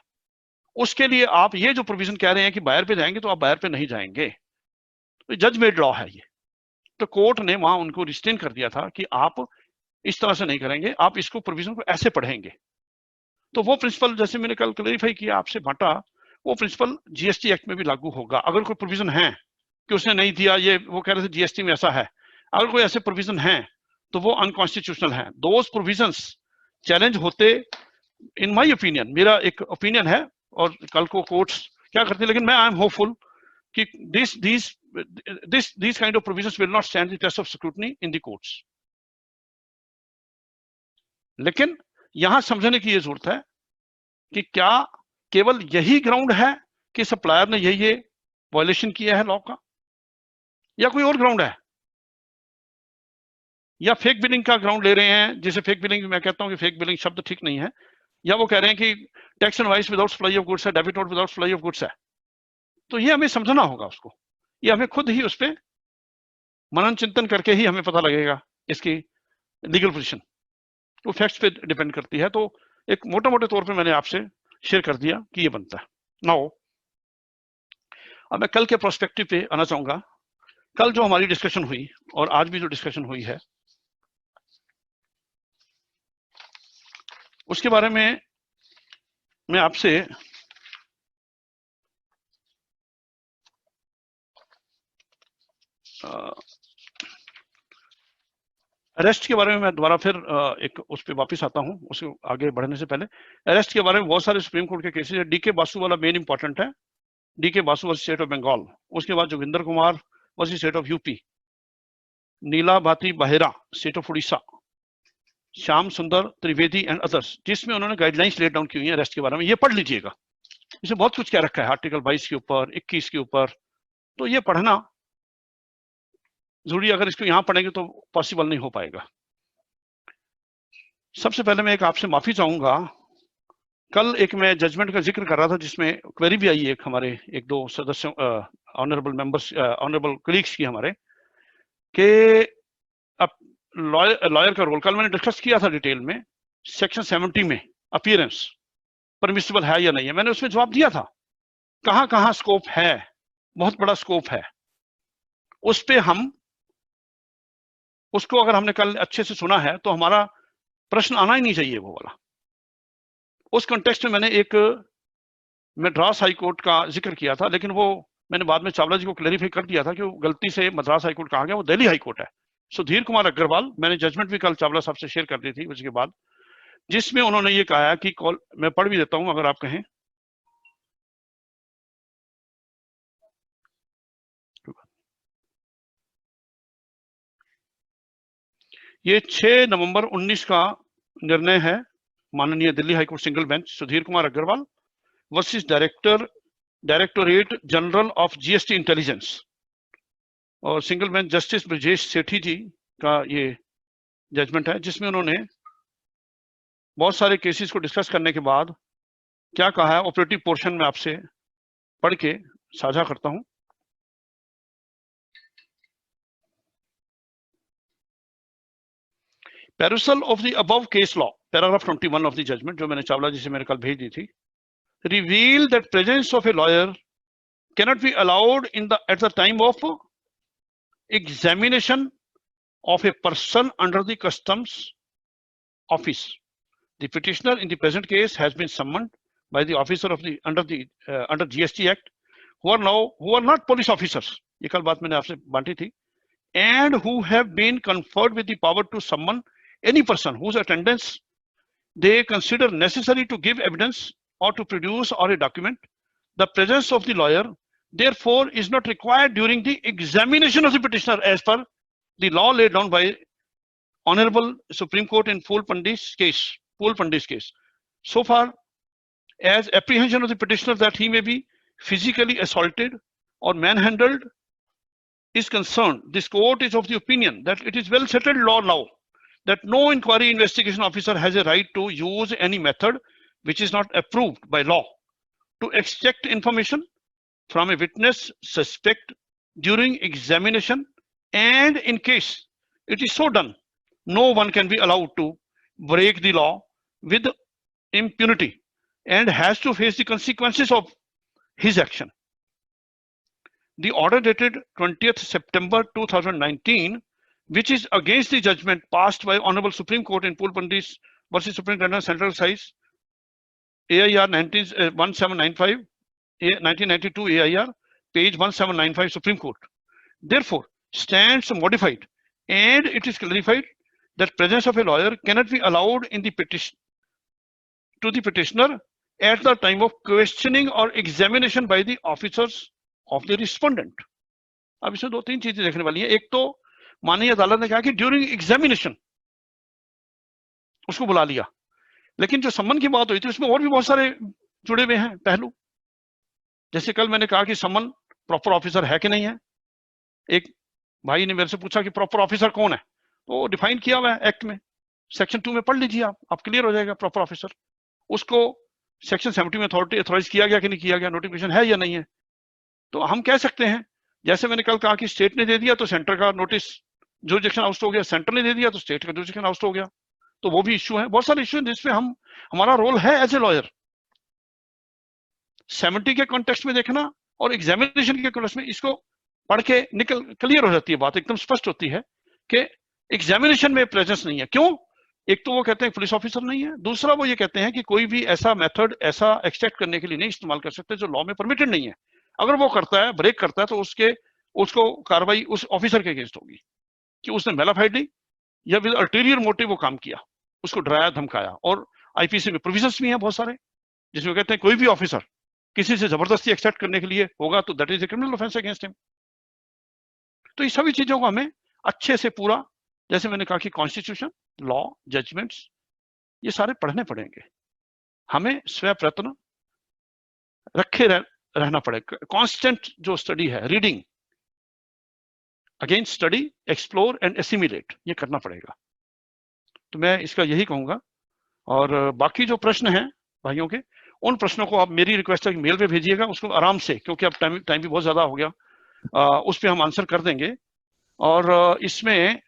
उसके लिए आप ये जो प्रोविजन कह रहे हैं कि बायर पे जाएंगे, तो आप बायर पे नहीं जाएंगे। तो जज मेड लॉ है ये। तो कोर्ट ने वहां उनको रिस्ट्रेन कर दिया था कि आप इस तरह से नहीं करेंगे, आप इसको प्रोविजन को ऐसे पढ़ेंगे। तो वो प्रिंसिपल जैसे मैंने कल क्लैरिफाई किया, आपसे बांटा, वो प्रिंसिपल जीएसटी एक्ट में भी लागू होगा। अगर कोई प्रोविजन है कि उसने नहीं दिया, ये वो कह रहे थे जीएसटी में ऐसा है, अगर कोई ऐसे प्रोविजन है तो वो अनकॉन्स्टिट्यूशनल है। दोज प्रोविजंस चैलेंज होते, इन माय ओपिनियन, मेरा एक ओपिनियन है, और कल को कोर्ट्स क्या करते हैं, लेकिन मैं आई एम होपफुल कि these kind of provisions will not stand the test of scrutiny in the courts। लेकिन यहां समझने की ये जरूरत है कि क्या केवल यही ग्राउंड है कि सप्लायर ने ये वायलेशन किया है लॉ का, या कोई और ग्राउंड है, या फेक बिलिंग का ग्राउंड ले रहे हैं, जिसे फेक बिलिंग, मैं कहता हूं कि फेक बिलिंग शब्द ठीक नहीं है, या वो कह रहे हैं कि tax invoice without supply of goods है, debit note without supply of goods है। तो ये हमें समझना होगा उसको, ये हमें खुद ही उस पर मनन चिंतन करके ही हमें पता लगेगा इसकी लीगल पोजीशन, तो फैक्ट्स पे डिपेंड करती है। तो एक मोटा मोटे तौर पे मैंने आपसे शेयर कर दिया कि ये बनता है। नाउ अब मैं कल के प्रोस्पेक्टिव पे आना चाहूंगा। कल जो हमारी डिस्कशन हुई और आज भी जो डिस्कशन हुई है, उसके बारे में मैं आपसे अरेस्ट के बारे में मैं दोबारा फिर एक उस पर वापस आता हूं। उसके आगे बढ़ने से पहले अरेस्ट के बारे में बहुत सारे सुप्रीम कोर्ट के केसेस है। डीके बासु वाला मेन इंपॉर्टेंट है, DK Basu versus state of Bengal. उसके बाद Joginder Kumar versus state of UP, Nilabati Behera state of Orissa, Shyam Sundar Trivedi and others, जिसमें उन्होंने गाइडलाइंस लेट डाउन की हुई है अरेस्ट के बारे में। ये पढ़ लीजिएगा, इसमें बहुत कुछ कह रखा है, आर्टिकल 22 के ऊपर, 21 के ऊपर, तो ये पढ़ना जरूरी। अगर इसको यहां पढ़ेंगे तो पॉसिबल नहीं हो पाएगा। सबसे पहले मैं एक आपसे माफी चाहूंगा, कल एक मैं जजमेंट का जिक्र कर रहा था जिसमें क्वेरी भी आई है एक हमारे एक दो सदस्यों, ऑनरेबल मेंबर्स, ऑनरेबल कलीग्स की हमारे, कि अब लॉयर का रोल कल मैंने डिस्कस किया था डिटेल में। सेक्शन 70 में अपीयरेंस परमिसिबल है या नहीं है, मैंने उसमें जवाब दिया था कहां कहां स्कोप है, बहुत बड़ा स्कोप है। उस पे हम उसको अगर हमने कल अच्छे से सुना है तो हमारा प्रश्न आना ही नहीं चाहिए वो वाला। उस कॉन्टेक्स्ट में मैंने एक मद्रास हाई कोर्ट का जिक्र किया था, लेकिन वो मैंने बाद में चावला जी को क्लैरिफाई कर दिया था कि वो गलती से मद्रास हाई कोर्ट कहा गया, वो दिल्ली हाई कोर्ट है। सुधीर कुमार अग्रवाल, मैंने जजमेंट भी कल चावला साहब से शेयर कर दी थी उसके बाद, जिसमें उन्होंने ये कहा कि कॉल, मैं पढ़ भी देता हूं अगर आप कहें। ये 6 नवंबर 19 का निर्णय है, माननीय Delhi high court single bench, Sudhir Kumar Agarwal versus directorate general of GST intelligence, और single bench justice Brajesh Sethi ji का ये जजमेंट है, जिसमें उन्होंने बहुत सारे केसेस को डिस्कस करने के बाद क्या कहा है, ऑपरेटिव पोर्शन में आपसे पढ़ के साझा करता हूं। Perusal of the above case law, paragraph 21 of the judgment, जो मैंने चावला जी से मैंने कल भेज दी थी, reveal that presence of a lawyer cannot be allowed at the time of examination of a person under the customs office. The petitioner in the present case has been summoned by the officer of the under GST Act, who are not police officers, ये कल बात मैंने आपसे बांटी थी, and who have been conferred with the power to summon any person whose attendance they consider necessary to give evidence or to produce or a document. The presence of the lawyer therefore is not required during the examination of the petitioner as per the law laid down by Honorable Supreme Court in Phul Pandit's case. So far as apprehension of the petitioner that he may be physically assaulted or manhandled is concerned, this court is of the opinion that it is well settled law now that no inquiry investigation officer has a right to use any method which is not approved by law to extract information from a witness suspect during examination, and in case it is so done, no one can be allowed to break the law with impunity and has to face the consequences of his action. The order dated 20th September 2019, which is against the judgment passed by Honorable Supreme Court in Phul Pandit versus Superintendent Central Excise, AIR 1795, 1992 AIR, page 1795 Supreme Court, therefore stands modified, and it is clarified that presence of a lawyer cannot be allowed in the petition to the petitioner at the time of questioning or examination by the officers of the respondent. अब इसमें 2-3 चीजें देखने वाली हैं। एक तो माननीय अदालत ने कहा कि ड्यूरिंग एग्जामिनेशन उसको बुला लिया, लेकिन जो सम्मन की बात हुई थी उसमें और भी बहुत सारे जुड़े हुए हैं पहलू। जैसे कल मैंने कहा कि समन प्रॉपर ऑफिसर है कि नहीं है। एक भाई ने मेरे से पूछा कि प्रॉपर ऑफिसर कौन है, तो डिफाइन किया हुआ है एक्ट में, सेक्शन 2 में पढ़ लीजिए आप क्लियर हो जाएगा प्रॉपर ऑफिसर। उसको सेक्शन 70 में अथॉराइज किया गया कि नहीं किया गया, नोटिफिकेशन है या नहीं है। तो हम कह सकते हैं, जैसे मैंने कल कहा कि स्टेट ने दे दिया तो सेंटर का नोटिस जुरिडिक्शन आउट हो गया, सेंटर ने दे दिया तो स्टेट का जुरिडिक्शन आउट हो गया। तो वो भी इश्यू है, बहुत सारे इश्यू है जिसपे हमारा रोल है एज ए लॉयर 70 के कॉन्टेक्स्ट में देखना और एग्जामिनेशन के कॉन्टेक्स्ट में इसको पढ़ के निकल क्लियर हो जाती है, बात एकदम स्पष्ट होती है कि एग्जामिनेशन में प्रेजेंस नहीं है। क्यों? एक तो वो कहते हैं पुलिस ऑफिसर नहीं है, दूसरा वो ये कहते हैं कि कोई भी ऐसा मेथड ऐसा एक्सट्रैक्ट करने के लिए नहीं इस्तेमाल कर सकते जो लॉ में परमिटेड नहीं है। अगर वो करता है, ब्रेक करता है, तो उसको कार्रवाई उस ऑफिसर के अगेंस्ट होगी कि उसने मेलाफाइड या विद अल्टीरियर मोटिव वो काम किया, उसको डराया धमकाया। और आईपीसी में प्रोविजंस भी हैं बहुत सारे जिसमें कहते हैं कोई भी ऑफिसर किसी से जबरदस्ती एक्सेप्ट करने के लिए होगा तो that is a criminal offence against him. तो ये सभी चीजों को हमें अच्छे से पूरा, जैसे मैंने कहा कि कॉन्स्टिट्यूशन, लॉ, जजमेंट्स, ये सारे पढ़ने पड़ेंगे। हमें स्वयं प्रयत्न रखे रहना पड़ेगा। कांस्टेंट जो स्टडी है, reading, again study, explore and assimilate, ये करना पड़ेगा। तो मैं इसका यही कहूंगा। और बाकी जो प्रश्न हैं भाइयों के, उन प्रश्नों को आप, मेरी रिक्वेस्ट है कि मेल पे भेजिएगा उसको आराम से, क्योंकि अब टाइम भी बहुत ज्यादा हो गया। उस पर हम आंसर कर देंगे। और इसमें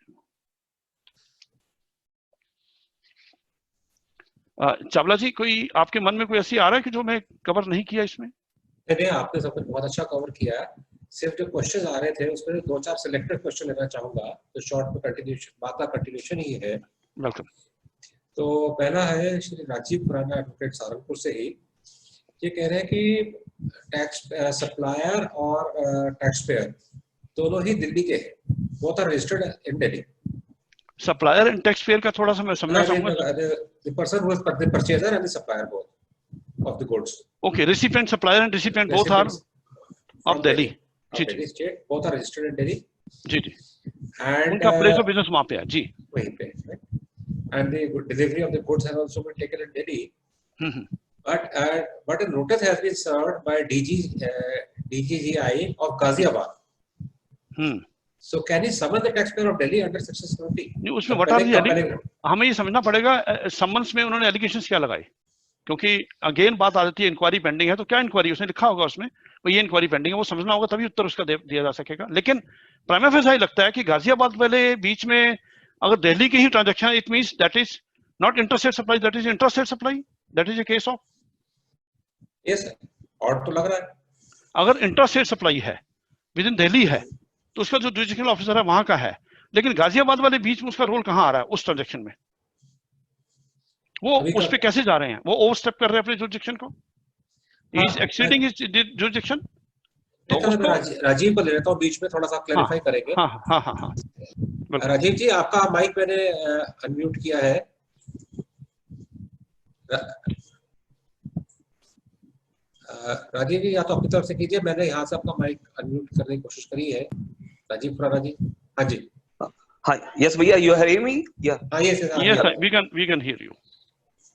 चावला जी, कोई आपके मन में कोई ऐसी आ रहा है कि जो मैं कवर नहीं किया इसमें? नहीं, आपने सब कुछ बहुत अच्छा कवर किया है। सिर्फ जो क्वेश्चन आ रहे थे उसमें 2-4 सिलेक्टेड क्वेश्चन लेना चाहूंगा, तो शॉर्ट में कंटिन्यूशन, बात का कंटिन्यूशन ही है। वेलकम। तो पहला है श्री राजीव खुराना, एडवोकेट सहारनपुर से ही। ये कह रहे हैं कि टैक्स सप्लायर और टैक्स पेयर दोनों ही दिल्ली के हैं, both are registered in Delhi. Supplier and tax payer का थोड़ा सा मैं समझना चाहूंगा। The person who is the purchaser and the supplier both of the goods. Okay, recipient, supplier and recipient both are of Delhi. जी जी, state, both are registered in Delhi. जी जी, And उनका प्लेस ऑफ बिजनेस वहां पे है जी। वहीं पे, and the delivery of the goods has also been taken in Delhi. But a notice has been served by DGGI of Ghaziabad. So can he summon the taxpayer of Delhi under section 70? नहीं, उसमें what are the, हमें ये समझना पड़ेगा summons में उन्होंने allegations क्या लगाए, क्योंकि अगेन बात आ जाती है इंक्वायरी पेंडिंग है, तो क्या इंक्वायरी उसने लिखा होगा उसमें, वो ये इंक्वायरी पेंडिंग है, वो समझना होगा तभी उत्तर उसका दिया जा सकेगा। लेकिन प्राइमा फेसी लगता है कि गाजियाबाद वाले बीच में अगर दिल्ली की ही transaction, it means that is not interstate supply, that is interstate supply, that is a case of. Yes sir, और तो लग रहा है अगर इंटरस्टेट सप्लाई है विद इन दिल्ली है तो उसका जो जुडिशियल ऑफिसर है वहां का है, लेकिन गाजियाबाद वाले बीच में उसका रोल कहां आ रहा है उस ट्रांजेक्शन में? वो उस पे कैसे जा रहे हैं? वो ओवरस्टेप कर रहे हैं अपने जुडिक्शन को, ही इज एक्सीडिंग हिज जुडिक्शन। तो उसको राजीव को ले लेता हूं बीच में, थोड़ा सा क्लैरिफाई करेंगे। हाँ। राजीव जी, आपका माइक मैंने अनम्यूट किया है। राजीव जी, या तो अपनी तरफ से कीजिए, मैंने यहाँ से अपना माइक अनम्यूट करने की कोशिश करी है। राजीव खुराना जी, हाँ जी। हाँ, yes भैया, you hear me? Yeah. Yes, we can hear you.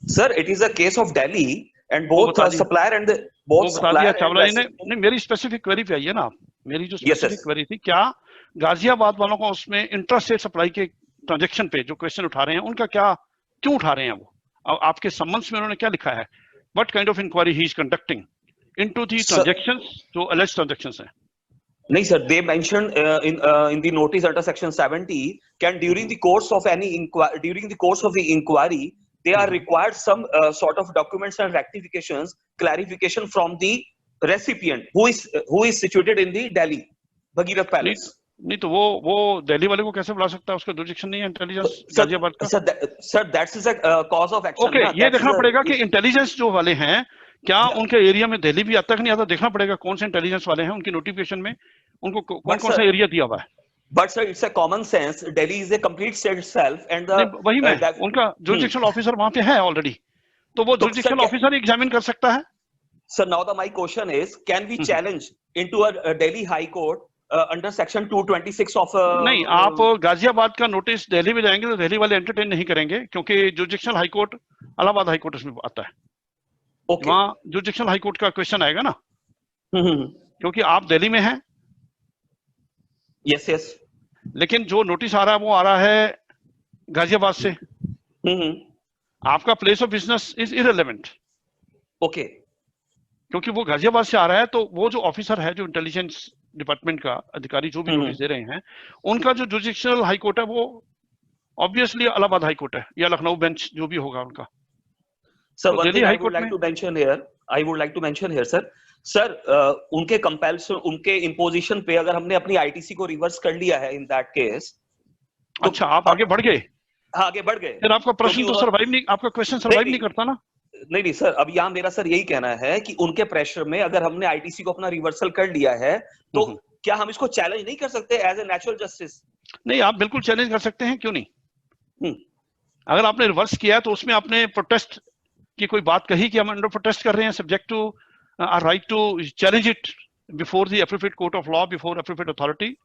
Sir, it is a case of Delhi and both supplier and the both supplier. Chawla जी ने नहीं, मेरी स्पेसिफिक क्वेरी पे आइए ना आप। मेरी जो स्पेसिफिक क्वेरी थी, क्या गाजियाबाद वालों को उसमें इंट्रास्टेट सप्लाई के ट्रांजेक्शन पे जो क्वेश्चन उठा रहे हैं उनका क्या, क्यों उठा रहे हैं वो? आपके सम्मन्स में उन्होंने क्या लिखा है? What kind of inquiry he is conducting into the transactions, जो alleged transactions हैं? नहीं sir, they mentioned in the notice under section 70, can during the course of any inquiry, during the course of the inquiry, they are required some sort of documents and rectifications, clarification from the recipient who is situated in the Delhi Bhagirath Palace. नहीं तो वो दिल्ली वाले को कैसे बुला सकता है? उसका जुडिक्शन नहीं है इंटेलिजेंस गाजियाबाद का। Sir that's is a cause of action. Okay, ये देखना पड़ेगा कि इंटेलिजेंस जो वाले हैं क्या उनके एरिया में दिल्ली भी आता है नहीं आता, देखना पड़ेगा कौन से इंटेलिजेंस वाले हैं, उनकी नोटिफिकेशन में उनको कौन सा एरिया दिया हुआ है। But sir, it's a common sense, Delhi is a complete state itself and वही में उनका जुडिशियल ऑफिसर वहां पे है ऑलरेडी, तो वो जुडिशियल ऑफिसर एग्जामिन कर सकता है। Sir, now the my question is, can we challenge into a Delhi high court under section 226 of नहीं, आप गाजियाबाद का नोटिस दिल्ली में जाएंगे तो दिल्ली वाले एंटरटेन नहीं करेंगे, क्योंकि judicial high court Allahabad high court उसमें आता है। ओके वहाँ जुडिशनल हाई कोर्ट का क्वेश्चन आएगा ना, क्योंकि आप दिल्ली में हैं। यस यस लेकिन जो नोटिस आ रहा है वो आ रहा है गाजियाबाद से। आपका place of business is irrelevant. Okay क्योंकि वो गाजियाबाद से आ रहा है, तो वो जो ऑफिसर है, जो इंटेलिजेंस डिपार्टमेंट का अधिकारी जो भी नोटिस दे रहे हैं, उनका जो जुडिशनल हाई कोर्ट है वो ऑब्वियसली इलाहाबाद हाई कोर्ट है या लखनऊ बेंच जो भी होगा उनका। सर, तो one Delhi thing high I would court like में to mention here, I would like to mention here sir, उनके कंपैरिजन, उनके इंपोजिशन पे अगर हमने अपनी आईटीसी को रिवर्स कर लिया है इन दैट केस, अच्छा आप आगे बढ़ गए, आगे बढ़ गए, फिर आपका प्रश्न तो सर्वाइव नहीं, आपका क्वेश्चन सर्वाइव नहीं करता ना। नहीं नहीं सर, अब यहाँ मेरा सर यही कहना है कि उनके प्रेशर में अगर हमने आईटीसी को अपना रिवर्सल कर लिया है, तो क्या हम इसको चैलेंज नहीं कर सकते एज ए नेचुरल जस्टिस? नहीं, आप बिल्कुल चैलेंज कर सकते हैं, क्यों नहीं। अगर आपने रिवर्स किया है तो उसमें आपने प्रोटेस्ट की कोई बात कही कि हम अंडर प्रोटेस्ट कर रहे हैं, subject to our right to challenge it before the appropriate court of law, before appropriate authority.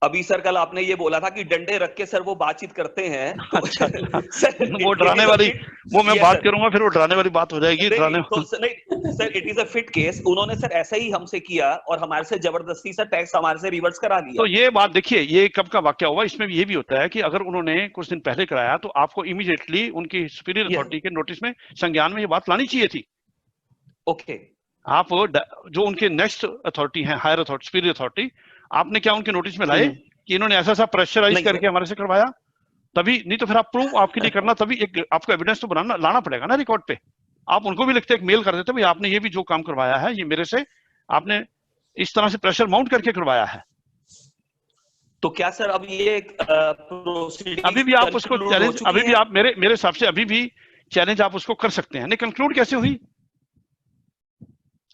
अभी सर कल आपने ये बोला था कि डंडे रख के सर वो बातचीत करते हैं। अच्छा, वो डराने वाली, वो मैं बात करूंगा फिर वो डराने वाली बात हो जाएगी। नहीं sir, it is a fit case. उन्होंने सर ऐसा ही हमसे किया और हमारे से जबरदस्ती सर टैक्स हमारे से रिवर्स करा लिया। तो ये बात देखिए, ये कब का वाकया हुआ, इसमें ये भी होता है कि अगर उन्होंने कुछ दिन पहले कराया तो आपको इमीडिएटली उनकी सुपीरियर अथॉरिटी के नोटिस में, संज्ञान में ये बात लानी चाहिए थी। ओके, आप जो उनके नेक्स्ट अथॉरिटी है, हायर अथॉरिटी, सुपीरियर अथॉरिटी, आपने क्या उनके नोटिस में लाए कि इन्होंने ऐसा सा प्रेशराइज करके हमारे से करवाया? तभी, नहीं तो फिर आप प्रूफ आपके लिए करना, तभी एक आपको एविडेंस तो बनाना, लाना पड़ेगा ना रिकॉर्ड पे। आप उनको भी लिखते, एक मेल कर देते, भाई आपने ये भी जो काम करवाया है ये मेरे से, आपने इस तरह से प्रेशर माउंट करके करवाया है। तो क्या सर अब ये अभी भी आप उसको चैलेंज, अभी भी आप मेरे हिसाब से अभी भी चैलेंज आप उसको कर सकते हैं। नहीं, कंक्लूड कैसे हुई?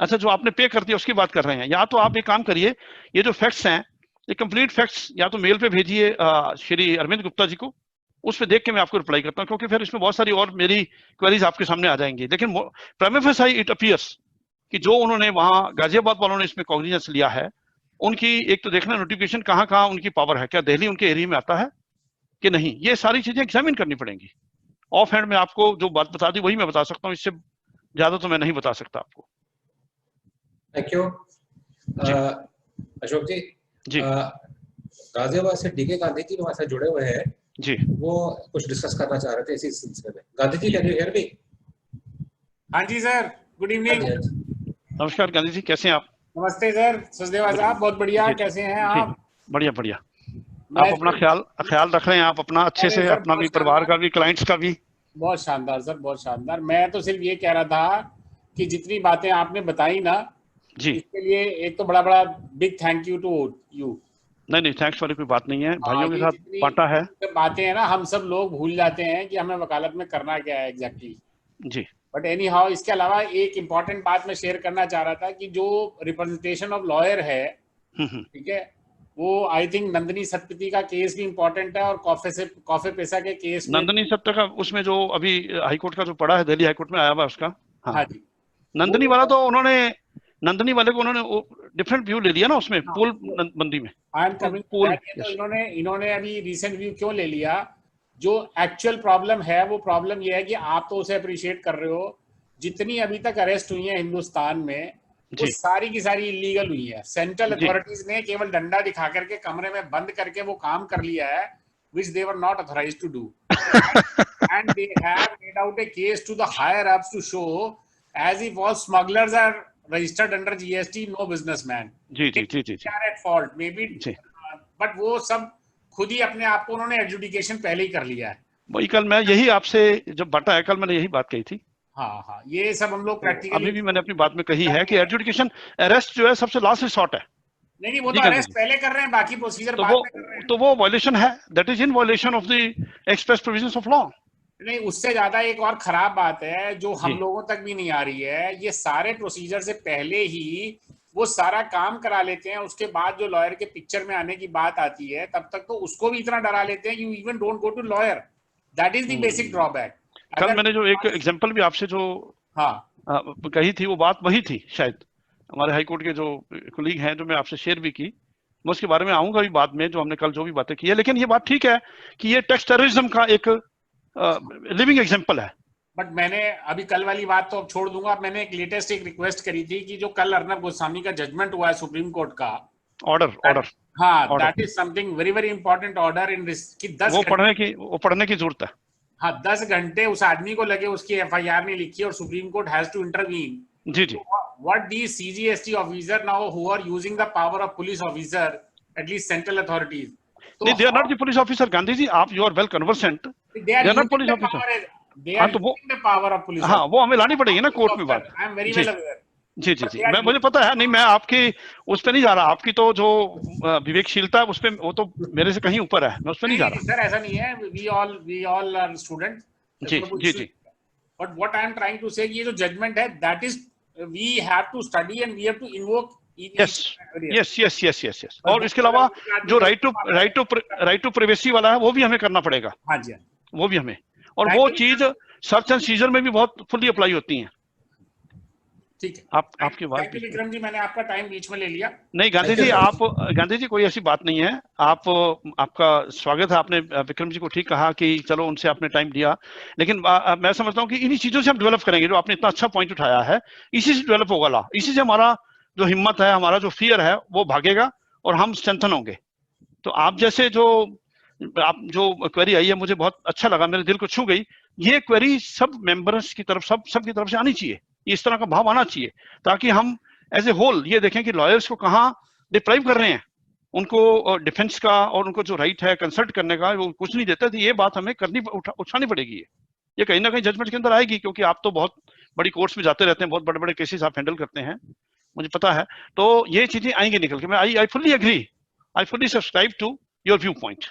अच्छा, जो आपने पे कर दिया उसकी बात कर रहे हैं। या तो आप एक काम करिए, ये जो फैक्ट्स हैं, ये कंप्लीट फैक्ट्स या तो मेल पे भेजिए श्री अरविंद गुप्ता जी को, उस पे देख के मैं आपको रिप्लाई करता हूं, क्योंकि फिर इसमें बहुत सारी और मेरी क्वेरीज आपके सामने आ जाएंगी। लेकिन प्राइमा फेसाई इट अपीयर्स कि जो उन्होंने वहां गाजियाबाद वालों ने इसमें कॉग्निजेंस लिया है, उनकी एक तो देखना नोटिफिकेशन कहाँ कहाँ उनकी पावर है, क्या दिल्ली उनके एरिया में आता है कि नहीं, ये सारी चीजें एग्जामिन करनी पड़ेंगी। ऑफ हैंड में आपको जो बात बता दी वही मैं बता सकता हूँ, इससे ज्यादा तो मैं नहीं बता सकता आपको। थैंक यू अशोक जी। जी, गाजियाबाद से डीके गांधी जी हमारे साथ जुड़े हुए हैं जी, वो कुछ डिस्कस करना चाह रहे थे इसी सिलसिले में। Gandhi ji, can you hear me? हाँ जी सर, गुड इवनिंग। नमस्कार गांधी जी, कैसे हैं आप? नमस्ते सर, सचदेवा साहब, बहुत बढ़िया, कैसे हैं आप? बढ़िया बढ़िया। आप अपना ख्याल रख रहे हैं आप अपना अच्छे से, अपना भी, परिवार का भी, क्लाइंट्स का भी? बहुत शानदार सर, बहुत शानदार। मैं तो सिर्फ ये कह रहा था कि जितनी बातें आपने बताई ना जी, इसके लिए एक तो बड़ा big thank you to you. नहीं, थैंक्स वाली कोई बात नहीं है, भाइयों के साथ बांटा है। बातें हैं ना, हम सब लोग भूल जाते हैं कि हमें वकालत में करना क्या है एग्जैक्टली। जी, बट एनी हाउ, इसके अलावा एक इम्पॉर्टेंट बात मैं शेयर करना चाह रहा था कि जो रिप्रेजेंटेशन ऑफ लॉयर है, ठीक है, वो आई थिंक नंदिनी सतपथी का केस भी इम्पोर्टेंट है और कॉफे पेशा के केस में, नंदिनी सत्ता का उसमें जो अभी हाईकोर्ट का जो पड़ा है, दिल्ली हाईकोर्ट में आया हुआ उसका। हाँ जी, नंदिनी वाला तो उन्होंने, नंदिनी वाले को उन्होंने डिफरेंट व्यू ले लिया ना उसमें, पूल बंदी में। I am coming to that. तो इन्होंने अभी रिसेंट व्यू क्यों ले लिया? जो एक्चुअल प्रॉब्लम है वो प्रॉब्लम ये है कि आप तो उसे अप्रिशिएट कर रहे हो, जितनी अभी तक अरेस्ट हुई है हिंदुस्तान में वो सारी की सारी इलीगल हुई है। सेंट्रल अथॉरिटीज ने केवल डंडा दिखा करके कमरे में बंद करके वो काम कर लिया है which they were not authorized to do and they have made out a case to the higher ups to show as if all smugglers are registered under GST, no businessman. Ji, are at fault maybe, but वो सब खुद ही अपने आप को उन्होंने adjudication पहले ही कर लिया है। वही कल मैं यही आपसे जब बांटा है, कल मैंने यही बात कही थी। हाँ, ये सब हम लोग प्रैक्टिकली, अभी भी मैंने अपनी बात में कही है कि एडजुडिकेशन, अरेस्ट जो है सबसे लास्ट रिसॉर्ट है। नहीं, वो तो अरेस्ट पहले कर रहे हैं, बाकी प्रोसीजर बाद में कर रहे हैं। तो वो वायलेशन है, that is in violation of the express provisions of law. नहीं, उससे ज्यादा एक और खराब बात है जो हम लोगों तक भी नहीं आ रही है, ये सारे प्रोसीजर से पहले ही वो सारा काम करा लेते हैं, उसके बाद जो लॉयर के पिक्चर में आने की बात आती है तब तक तो उसको भी इतना डरा लेते हैं, you even don't go to lawyer. That is the basic drawback. कल मैंने जो एक एग्जांपल भी आपसे जो कही थी वो बात वही थी, शायद हमारे हाईकोर्ट के जो कोलीग हैं, जो मैं आपसे शेयर भी की, मैं उसके बारे में आऊंगा भी बाद में, जो हमने कल जो भी बातें की है। लेकिन ये बात ठीक है कि ये टैक्स टेररिज्म का एक लिविंग एग्जांपल है बट मैंने अभी कल वाली बात तो अब छोड़ दूंगा। अब मैंने एक लेटेस्ट एक रिक्वेस्ट करी थी कि जो कल अर्नब गोस्वामी का जजमेंट हुआ है सुप्रीम कोर्ट का, ऑर्डर हाँ, that is something very very important order in कि 10 वो पढ़ने की जरूरत है। हाँ, 10 घंटे उस आदमी को लगे, उसकी FIR नहीं लिखी और supreme court has to intervene. जी जी। What these CGST officer now who are using the power of police officer, at least central authorities. नहीं, they are not the police officer, Gandhi ji, आप you are well conversant. They are not police officer. They are using the power of police. हाँ, वो हमें लानी पड़ेगी ना court में बात। I am very well aware. जी जी जी, मुझे पता है। नहीं, मैं आपकी उस पे नहीं जा रहा। आपकी तो जो विवेकशीलता है उस पे, वो तो मेरे से कहीं ऊपर है, मैं उस पे नहीं जा रहा। सर ऐसा नहीं है, we all are students. Ji ji ji. But what I am trying to say, ये जो judgment है, that is we have to study and we have to invoke. yes. और इसके अलावा जो राइट टू प्राइवेसी वाला है वो भी हमें करना पड़ेगा। हाँ जी, वो भी हमें, और वो चीज सर्च एंड सीजर में भी बहुत फुल्ली अप्लाई होती है। ठीक है, आपकी बात। विक्रम जी, मैंने आपका टाइम बीच में ले लिया। नहीं गांधी जी कोई ऐसी बात नहीं है। आपका स्वागत है। आपने विक्रम जी को ठीक कहा कि चलो उनसे आपने टाइम दिया, लेकिन मैं समझता हूँ कि इन्हीं चीजों से हम डेवलप करेंगे। जो आपने इतना अच्छा पॉइंट उठाया है, इसी से डेवलप होगा ला। इसी से हमारा जो हिम्मत है, हमारा जो फियर है, वो भागेगा और हम स्ट्रेंथन होंगे। तो आप जैसे जो क्वेरी आई है, मुझे बहुत अच्छा लगा, मेरे दिल को छू गई। ये क्वेरी सब मेंबर्स की तरफ, सब की तरफ से आनी चाहिए। इस तरह का भाव आना चाहिए, ताकि हम एज ए होल ये देखें कि लॉयर्स को कहाँ डिप्राइव कर रहे हैं, उनको डिफेंस का और उनको जो राइट है कंसल्ट करने का, वो कुछ नहीं देता। तो ये बात हमें उठानी पड़ेगी। ये कहीं ना कहीं जजमेंट के अंदर आएगी, क्योंकि आप तो बहुत बड़ी कोर्ट्स में जाते रहते हैं, बहुत बड़े बड़े केसेस आप हैंडल करते हैं, मुझे पता है। तो ये चीजें आएंगी निकल के। मैं I fully agree, I fully subscribe to your view point.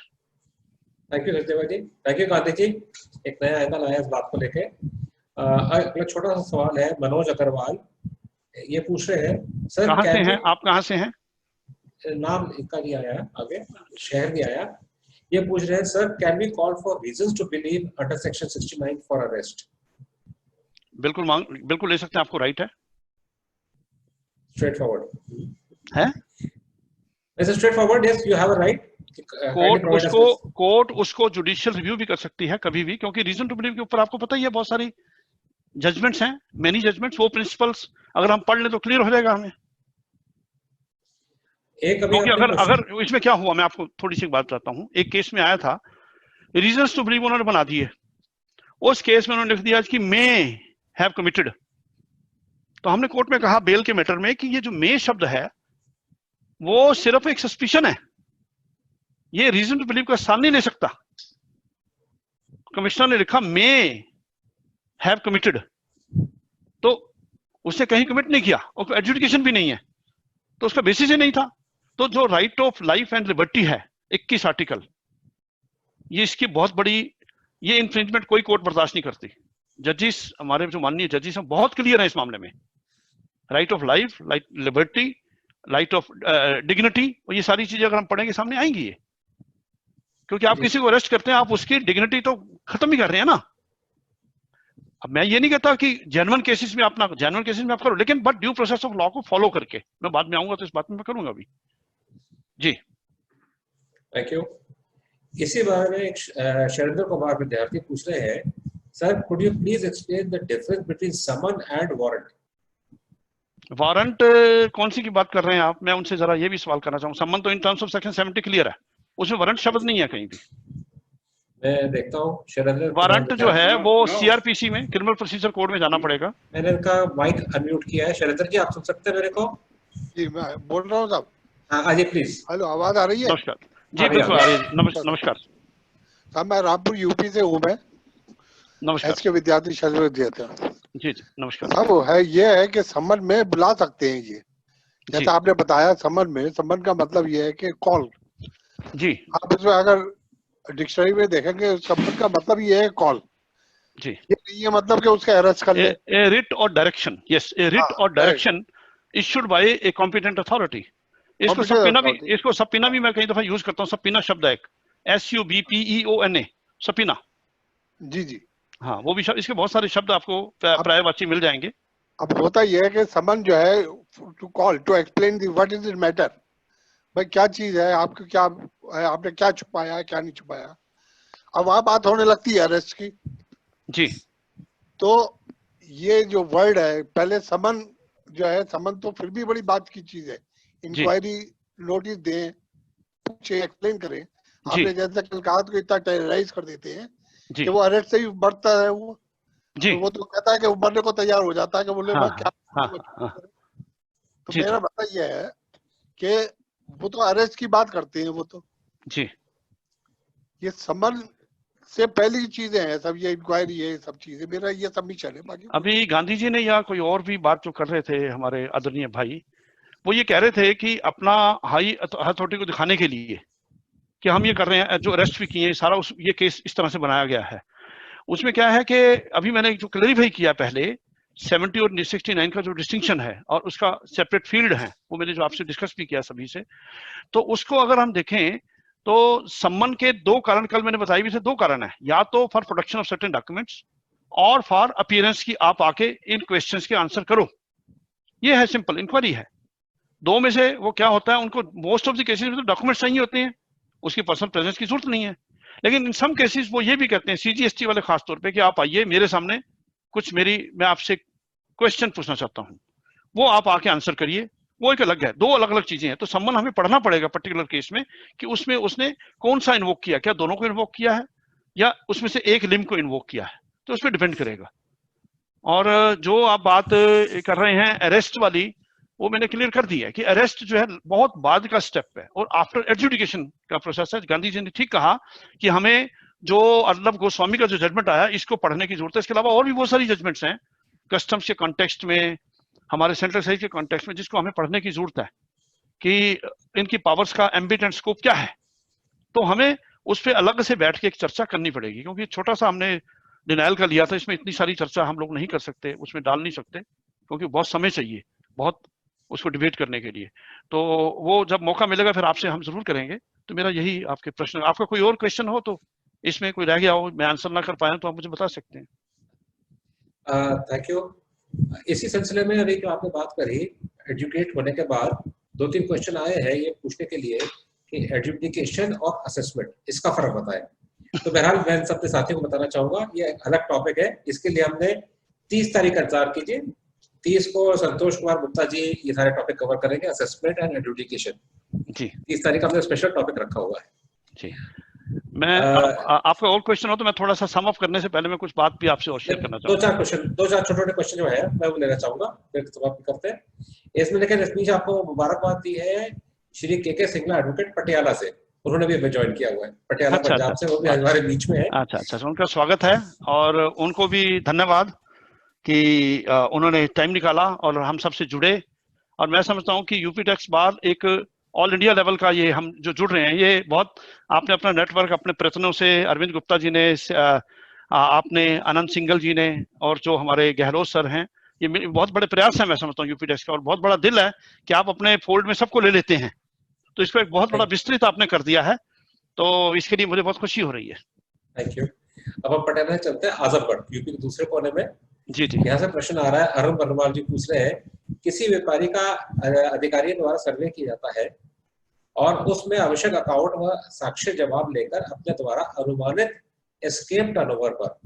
Thank you Sachdeva ji, thank you Gandhi ji. एक नया एंगल आया इस बात को लेके। अगला छोटा सा सवाल है, मनोज अग्रवाल ये पूछ रहे हैं, सर कहाँ से हैं आप? कहाँ से हैं? नाम इनका नहीं आया, आगे शहर नहीं आया। ये पूछ रहे हैं, sir can we call for reasons to believe under section 69 for arrest? बिल्कुल ले सकते हैं, आपको राइट है। स्ट्रेट फॉरवर्ड है, straightforward, yes you have a right. Court उसको जुडिशियल रिव्यू भी कर सकती है कभी भी, क्योंकि रीजन टू बिलीव के ऊपर आपको पता ही है बहुत सारी जजमेंट्स हैं, मेनी जजमेंट्स। वो प्रिंसिपल्स अगर हम पढ़ ले तो क्लियर हो जाएगा हमें। क्योंकि अगर इसमें क्या हुआ, मैं आपको थोड़ी सी बात बताता हूँ। एक केस में आया था, रीजंस टू बिलीव उन्होंने बना दिए। उस केस में उन्होंने लिख दिया कि मे हैव कमिटेड। तो हमने कोर्ट में कहा बेल के मैटर में कि ये जो मे शब्द है वो सिर्फ एक सस्पिशन है, ये रीजन टू बिलीव का स्थान नहीं ले सकता। कमिश्नर ने लिखा मे हैव कमिटेड, तो उसने कहीं कमिट नहीं किया और एडजुडिकेशन भी नहीं है, तो उसका बेसिस ही नहीं था। तो जो right of life and liberty है 21 आर्टिकल, ये इसकी बहुत बड़ी, ये इन्फ्रिंजमेंट कोई कोर्ट बर्दाश्त नहीं करती। जजेस, हमारे जो माननीय जजेस हैं, बहुत क्लियर है इस मामले में। Right of life, liberty, right of dignity, और ये सारी चीजें अगर हम पढ़ेंगे सामने आएंगी ये। क्योंकि आप किसी को अरेस्ट करते हैं, आप उसकी डिग्निटी तो खत्म ही कर रहे हैं ना। अब मैं ये नहीं कहता कि जेन्युइन केसेस में आप करो, लेकिन but due process of law को फॉलो करके। मैं बाद में आऊंगा तो इस बात में मैं करूंगा अभी जी। Thank you. इसी बारे में एक शरद कुमार विद्यार्थी पूछ रहे हैं, sir could you please explain the difference between summon and warrant? Warrant कौन सी की बात कर रहे हैं आप? मैं उनसे जरा ये भी सवाल करना चाहूंगा। समन तो in terms of section 70 clear है, उसमें वारंट शब्द नहीं है कहीं भी। मैं देखता हूँ शरद, वारंट जो है वो सीआरपीसी में, क्रिमिनल प्रोसीजर कोड में जाना पड़ेगा। मैंने इनका माइक अनम्यूट किया है। शरद जी, आप सुन सकते हैं मेरे को? जी मैं बोल रहा हूँ साहब। हाँ जी प्लीज। हेलो, आवाज आ रही है? नमस्कार जी, बिल्कुल आ रही है। नमस्कार साहब, मैं रामपुर यूपी से हूँ। मैं नमस्कार के विद्यार्थी शरद जी नमस्कार साहब। वो है ये है कि समन में बुला सकते हैं ये, जैसे आपने बताया। समन का मतलब ये है कि कॉल जी। आप इसमें अगर डिक्शनरी में देखेंगे, समन का मतलब ये है कॉल जी। ये नहीं है मतलब कि उसका अरेस्ट कर ले। ए रिट और डायरेक्शन, यस, ए रिट और direction issued by a competent authority. इसको सबपीना भी मैं कई दफा यूज करता हूँ। सबपीना शब्द है एक, SUBPEONA, सबपीना। जी जी हाँ, वो भी शब्द, इसके बहुत सारे शब्द आपको पर्यायवाची मिल जाएंगे। अब होता यह है कि समन जो है to call to explain the what is it matter, भाई क्या चीज है, आपको क्या है, आपने क्या छुपाया है, क्या नहीं छुपाया। अब वहां बात होने लगती है अरेस्ट की। जी। तो ये जो वर्ड है, पहले समन जो है, समन तो फिर भी बड़ी बात की चीज है, इंक्वायरी नोटिस दें, पूछे, एक्सप्लेन करें। आपने जैसे कल कहा तो इतना टेरराइज कर देते हैं कि वो अरेस्ट से ही बढ़ता है वो। तो वो तो कहता है कि वो मरने को तैयार हो जाता है कि बोले क्या। तो मेरा मतलब ये है कि वो तो अरेस्ट की बात करते हैं, वो तो जी, ये समन से पहली चीजें हैं सब, ये इंक्वायरी है, सब चीजें, मेरा ये सबमिशन है। बाकी अभी गांधी जी ने या कोई और भी बात जो कर रहे थे हमारे आदरणीय भाई, वो ये कह रहे थे कि अपना हाई अथॉरिटी को दिखाने के लिए कि हम ये कर रहे हैं, जो अरेस्ट भी किए सारा ये केस इस तरह से बनाया गया है। उसमें क्या है कि अभी मैंने जो क्लैरिफाई किया पहले 70 और 69 का जो डिस्टिंक्शन है और उसका सेपरेट फील्ड है, वो मैंने जो आपसे डिस्कस भी किया सभी से, तो उसको अगर हम देखें तो सम्मन के दो कारण कल मैंने बताई भी थे, दो कारण है, या तो for production of certain documents और फॉर अपीयरेंस की आप आके इन क्वेश्चंस के आंसर करो। ये है सिंपल इंक्वायरी है। दो में से वो क्या होता है, उनको मोस्ट ऑफ द केसेस में तो डॉक्यूमेंट्स चाहिए होते हैं, उसकी पर्सनल प्रेजेंस की जरूरत नहीं है। लेकिन इन सम केसेस वो ये भी कहते हैं, सीजीएसटी वाले खास तौर पे, कि आप आइए मेरे सामने, कुछ मैं आपसे क्वेश्चन पूछना चाहता हूँ, वो आप आके आंसर करिए। वो एक अलग है, दो अलग अलग चीजें हैं। तो सम्मन हमें पढ़ना पड़ेगा पर्टिकुलर केस में कि उसमें उसने कौन सा इन्वोक किया, क्या दोनों को इन्वोक किया है या उसमें से एक लिम्ब को इन्वोक किया है, तो उस पर डिपेंड करेगा। और जो आप बात कर रहे हैं अरेस्ट वाली, वो मैंने क्लियर कर दी है कि अरेस्ट जो है बहुत बाद का स्टेप है और आफ्टर एडजुडिकेशन का प्रोसेस है। गांधी जी ने ठीक कहा कि हमें जो अर्नब गोस्वामी का जो जजमेंट आया इसको पढ़ने की जरूरत है। इसके अलावा और भी बहुत सारी जजमेंट्स हैं कस्टम्स के कॉन्टेक्स्ट में, हमारे सेंट्रल साइज के कॉन्टेक्स्ट में, जिसको हमें पढ़ने की जरूरत है कि इनकी पावर्स का एम्बिट एंड स्कोप क्या है। तो हमें उस पर अलग से बैठ के एक चर्चा करनी पड़ेगी, क्योंकि छोटा सा हमने डिनाइल का लिया था, इसमें इतनी सारी चर्चा हम लोग नहीं कर सकते, उसमें डाल नहीं सकते, क्योंकि बहुत समय चाहिए बहुत उसको डिबेट करने के लिए। तो वो जब मौका मिलेगा फिर आपसे हम जरूर करेंगे। तो मेरा यही आपके प्रश्न, आपका कोई और क्वेश्चन हो तो, इसमें कोई रह गया हो मैं आंसर ना कर पाया तो आप मुझे बता सकते हैं। Thank you. इसी सिलसिले में अभी जो आपने बात करी, एजुकेट होने के बाद 2-3 क्वेश्चन आए हैं ये पूछने के लिए कि एजुकेशन और असेसमेंट, इसका फर्क बताएं। तो बहरहाल मैं सबके साथियों को बताना चाहूंगा, ये अलग टॉपिक है। इसके लिए हमने 30 तारीख का इंतजार कीजिए। 30 को संतोष कुमार गुप्ता जी ये सारे टॉपिक कवर करेंगे, असेसमेंट एंड एजुकेशन जी। 30 तारीख का हमने स्पेशल टॉपिक रखा हुआ है जी। मैं आपका और क्वेश्चन हो तो मैं थोड़ा सा सम अप करने से पहले मैं कुछ बात भी आपसे और शेयर करना चाहूंगा। 2-4 छोटे-छोटे क्वेश्चन जो है मैं वो लेना चाहूंगा, फिर समाप्त करते हैं। इसमें लेकिन स्पीच आपको मुबारकबाद दी है श्री के सिंगला एडवोकेट पटियाला से, उन्होंने भी हमें ज्वाइन किया हुआ है पटियाला पंजाब से, वो भी हमारे बीच में है। अच्छा, उनका स्वागत है और उनको भी धन्यवाद कि उन्होंने टाइम निकाला और हम सबसे जुड़े। और मैं समझता हूँ कि यूपी टैक्स बार एक ऑल इंडिया लेवल का, ये हम जो जुड़ रहे हैं, ये बहुत आपने अपना नेटवर्क अपने प्रयत्नों से, अरविंद गुप्ता जी ने, आपने, आनंद सिंगल जी ने, और जो हमारे गहलोत सर हैं, ये बहुत बड़े प्रयास है मैं समझता हूँ यूपी टैक्स का, और बहुत बड़ा दिल है कि आप अपने फोल्ड में सबको ले लेते हैं। तो इसको एक बहुत बड़ा विस्तृत आपने कर दिया है, तो इसके लिए मुझे बहुत खुशी हो रही है। Thank you. अब हम पटियाला चलते हैं आजमगढ़, यूपी के दूसरे कोने में। जी। यहाँ से प्रश्न आ रहा है, अरुण वर्णवाल जी पूछ रहे हैं, किसी व्यापारी का अधिकारी द्वारा सर्वे किया जाता है और उसमें आवश्यक अकाउंट व साक्ष्य जवाब लेकर अपने द्वारा अनुमानित एस्केप टर्नओवर पर,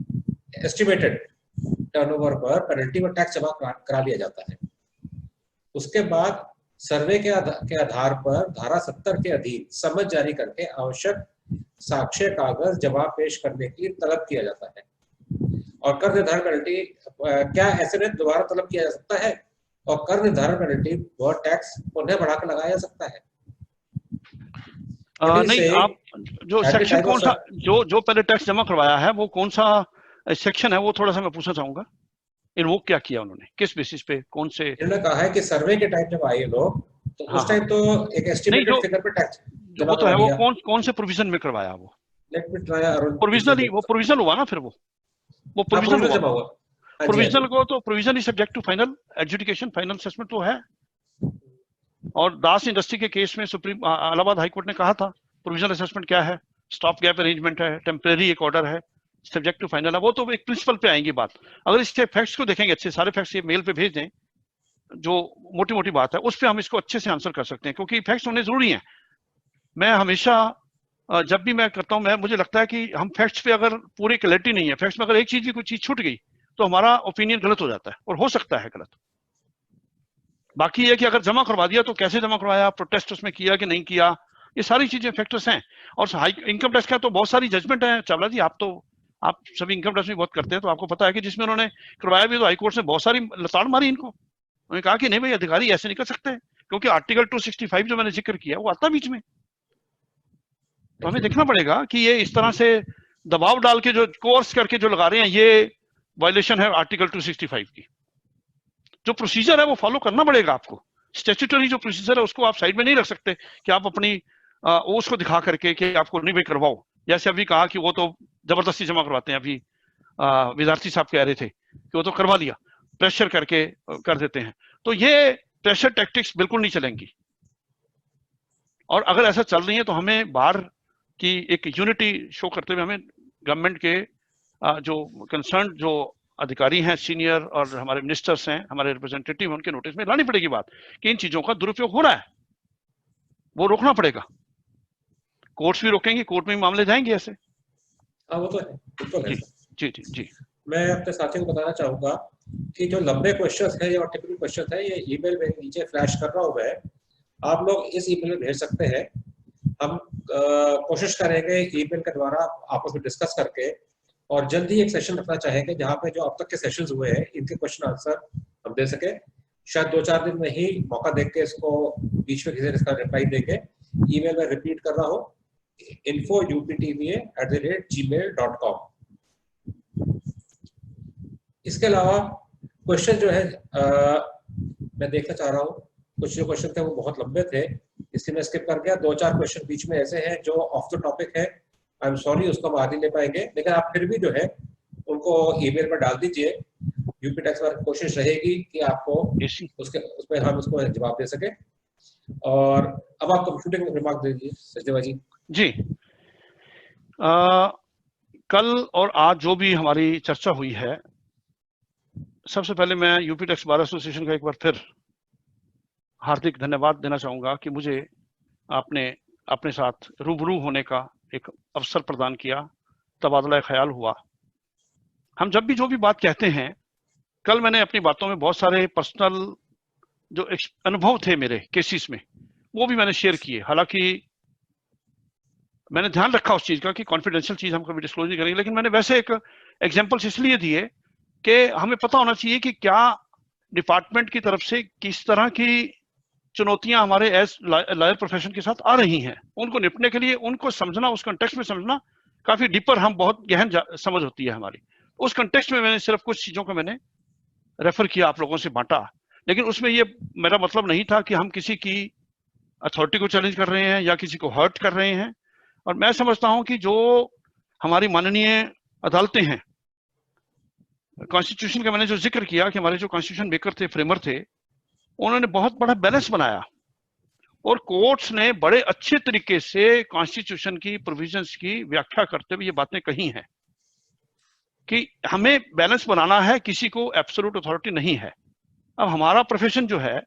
एस्टिमेटेड टर्नओवर पर पेनल्टी व टैक्स जमा करा लिया जाता है। उसके बाद सर्वे के आधार पर धारा 70 के अधीन समझ जारी करके आवश्यक साक्ष्य कागज जवाब पेश करने के लिए तलब किया जाता है। और कर निर्धारण पेनल्टी क्या ऐसे में दोबारा तलब किया जा सकता है और कर निर्धारण पेनल्टी व टैक्स पुनः बढ़ाकर लगाया जा सकता है? नहीं, आप जो सेक्शन कौन सा, जो पहले टैक्स जमा करवाया है वो कौन सा सेक्शन है, वो थोड़ा सा मैं पूछना चाहूंगा। इन्वोक क्या किया उन्होंने, किस बेसिस पे, कौन से? इन्होंने कहा है कि सर्वे के टाइम जब आए लोग तो उस टाइम तो एक एस्टिमेटेड फिगर पे टैक्स वो तो है, वो कौन से प्रोविजन में करवाया वो? Let me try Arun. Provisionally, वो प्रोविजन हुआ ना, फिर वो प्रोविजन हुआ। प्रोविजनल को तो provision is subject to final adjudication, final assessment तो है। और दास इंडस्ट्री के केस में सुप्रीम इलाहाबाद हाईकोर्ट ने कहा था प्रोविजनल असेसमेंट क्या है, स्टॉप गैप अरेंजमेंट है, टेम्परेरी एक ऑर्डर है, सब्जेक्ट टू फाइनल है। वो तो एक प्रिंसिपल पे आएंगी बात। अगर इसके फैक्ट्स को देखेंगे, अच्छे सारे फैक्ट्स ये मेल पे भेज दें, जो मोटी मोटी बात है उस पर हम इसको अच्छे से आंसर कर सकते हैं, क्योंकि फैक्ट्स होने जरूरी हैं। मैं हमेशा जब भी मैं करता हूं, मुझे लगता है कि हम फैक्ट्स पे अगर पूरी क्लैरिटी नहीं है, फैक्ट्स में अगर एक चीज भी कोई चीज छूट गई तो हमारा ओपिनियन गलत हो जाता है, और हो सकता है गलत। बाकी ये कि अगर जमा करवा दिया तो कैसे जमा करवाया, प्रोटेस्ट उसमें किया कि नहीं किया, ये सारी चीजें फैक्टर्स हैं। और इनकम टैक्स का तो बहुत सारी जजमेंट है चावला जी, आप सभी इनकम टैक्स में बहुत करते हैं, तो आपको पता है कि जिसमें उन्होंने करवाया भी तो हाईकोर्ट ने बहुत सारी लताड़ मारी इनको। उन्होंने कहा कि नहीं भाई, अधिकारी ऐसे नहीं कर सकते, क्योंकि आर्टिकल 265 जो मैंने जिक्र किया वो आता बीच में। तो हमें देखना पड़ेगा कि ये इस तरह से दबाव डाल के जो कोर्स करके जो लगा रहे हैं, ये वायलेशन है आर्टिकल 265 की। जो प्रोसीजर है वो फॉलो करना पड़ेगा आपको। स्टैट्यूटरी जो प्रोसीजर है उसको आप साइड में नहीं रख सकते कि आप अपनी उसको दिखा करके कि आपको नहीं भाई करवाओ। जैसे अभी कहा कि वो तो जबरदस्ती जमा करवाते हैं, अभी विद्यार्थी साहब कह रहे थे कि वो तो करवा लिया, प्रेशर करके कर देते हैं। तो ये प्रेशर टैक्टिक्स बिल्कुल नहीं चलेंगी, और अगर ऐसा चल रही है तो हमें बाहर की एक यूनिटी शो करते हुए हमें गवर्नमेंट के जो कंसर्न जो अधिकारी हैं सीनियर और हमारे मिनिस्टर्स हैं, हमारे रिप्रेजेंटेटिव, उनके नोटिस में लानी पड़ेगी बात कि इन चीजों का दुरुपयोग हो रहा है, वो रोकना पड़ेगा। कोर्ट्स भी रोकेंगे, कोर्ट में मामले जाएंगे ऐसे। हाँ वो तो है, बिल्कुल है। जी जी जी। मैं अपने साथियों को बताना चाहूंगा कि जो लंबे क्वेश्चंस है या टिपिकल क्वेश्चन है, ये ईमेल में नीचे फ्लैश कर रहा हूँ मैं, आप लोग इस ईमेल में भेज सकते हैं। हम कोशिश करेंगे ईमेल के द्वारा आपस में डिस्कस करके, और जल्दी एक सेशन रखना चाहेंगे जहाँ पे जो अब तक के सेशंस हुए हैं इनके क्वेश्चन आंसर हम दे सके। शायद 2-4 दिन में ही मौका देख के इसको बीच में किसी इसका रिप्लाई देंगे। ईमेल में रिपीट कर रहा हूँ, info@uptva@gmail.com। इसके अलावा क्वेश्चन जो है मैं देखना चाह रहा हूँ, कुछ जो क्वेश्चन थे वो बहुत लंबे थे इसलिए मैं स्किप कर गया। 2-4 क्वेश्चन बीच में ऐसे हैं जो ऑफ द टॉपिक है, आई एम सॉरी, उसको हम आज नहीं ले पाएंगे, लेकिन आप फिर भी जो है उनको ईमेल पर डाल दीजिए। यूपी टैक्स पर कोशिश रहेगी कि आपको उसमें हम उसको जवाब दे सके। और अब आप कंप्यूटिंग रिमार्क दे दीजिए सचदेवा जी। जी, कल और आज जो भी हमारी चर्चा हुई है, सबसे पहले मैं यूपी टैक्स बार एसोसिएशन का एक बार फिर हार्दिक धन्यवाद देना चाहूंगा कि मुझे आपने अपने साथ रूबरू होने का एक अवसर प्रदान किया, तबादला ख्याल हुआ। हम जब भी जो भी बात कहते हैं, कल मैंने अपनी बातों में बहुत सारे पर्सनल जो अनुभव थे मेरे केसेस में, वो भी मैंने शेयर किए। हालांकि मैंने ध्यान रखा उस चीज का कि कॉन्फिडेंशियल चीज हम कभी डिस्क्लोज नहीं करेंगे, लेकिन मैंने वैसे एक एग्जांपल्स इसलिए दिए कि हमें पता होना चाहिए कि क्या डिपार्टमेंट की तरफ से किस तरह की चुनौतियां हमारे एज लॉयर प्रोफेशन के साथ आ रही हैं। उनको निपटने के लिए उनको समझना, उस कंटेक्स्ट में समझना, काफी डीपर हम बहुत गहन समझ होती है हमारी। उस कंटेक्स्ट में मैंने सिर्फ कुछ चीजों को मैंने रेफर किया, आप लोगों से बांटा, लेकिन उसमें ये मेरा मतलब नहीं था कि हम किसी की अथॉरिटी को चैलेंज कर रहे हैं या किसी को हर्ट कर रहे हैं। और मैं समझता हूं कि जो हमारी माननीय अदालतें हैं, कॉन्स्टिट्यूशन का मैंने जो जिक्र किया कि हमारे जो कॉन्स्टिट्यूशन मेकर थे, फ्रेमर थे, उन्होंने बहुत बड़ा बैलेंस बनाया और कोर्ट्स ने बड़े अच्छे तरीके से कॉन्स्टिट्यूशन की प्रोविजंस की व्याख्या करते हुए ये बातें कही हैं कि हमें बैलेंस बनाना है, किसी को एब्सोल्यूट अथॉरिटी नहीं है। अब हमारा प्रोफेशन जो है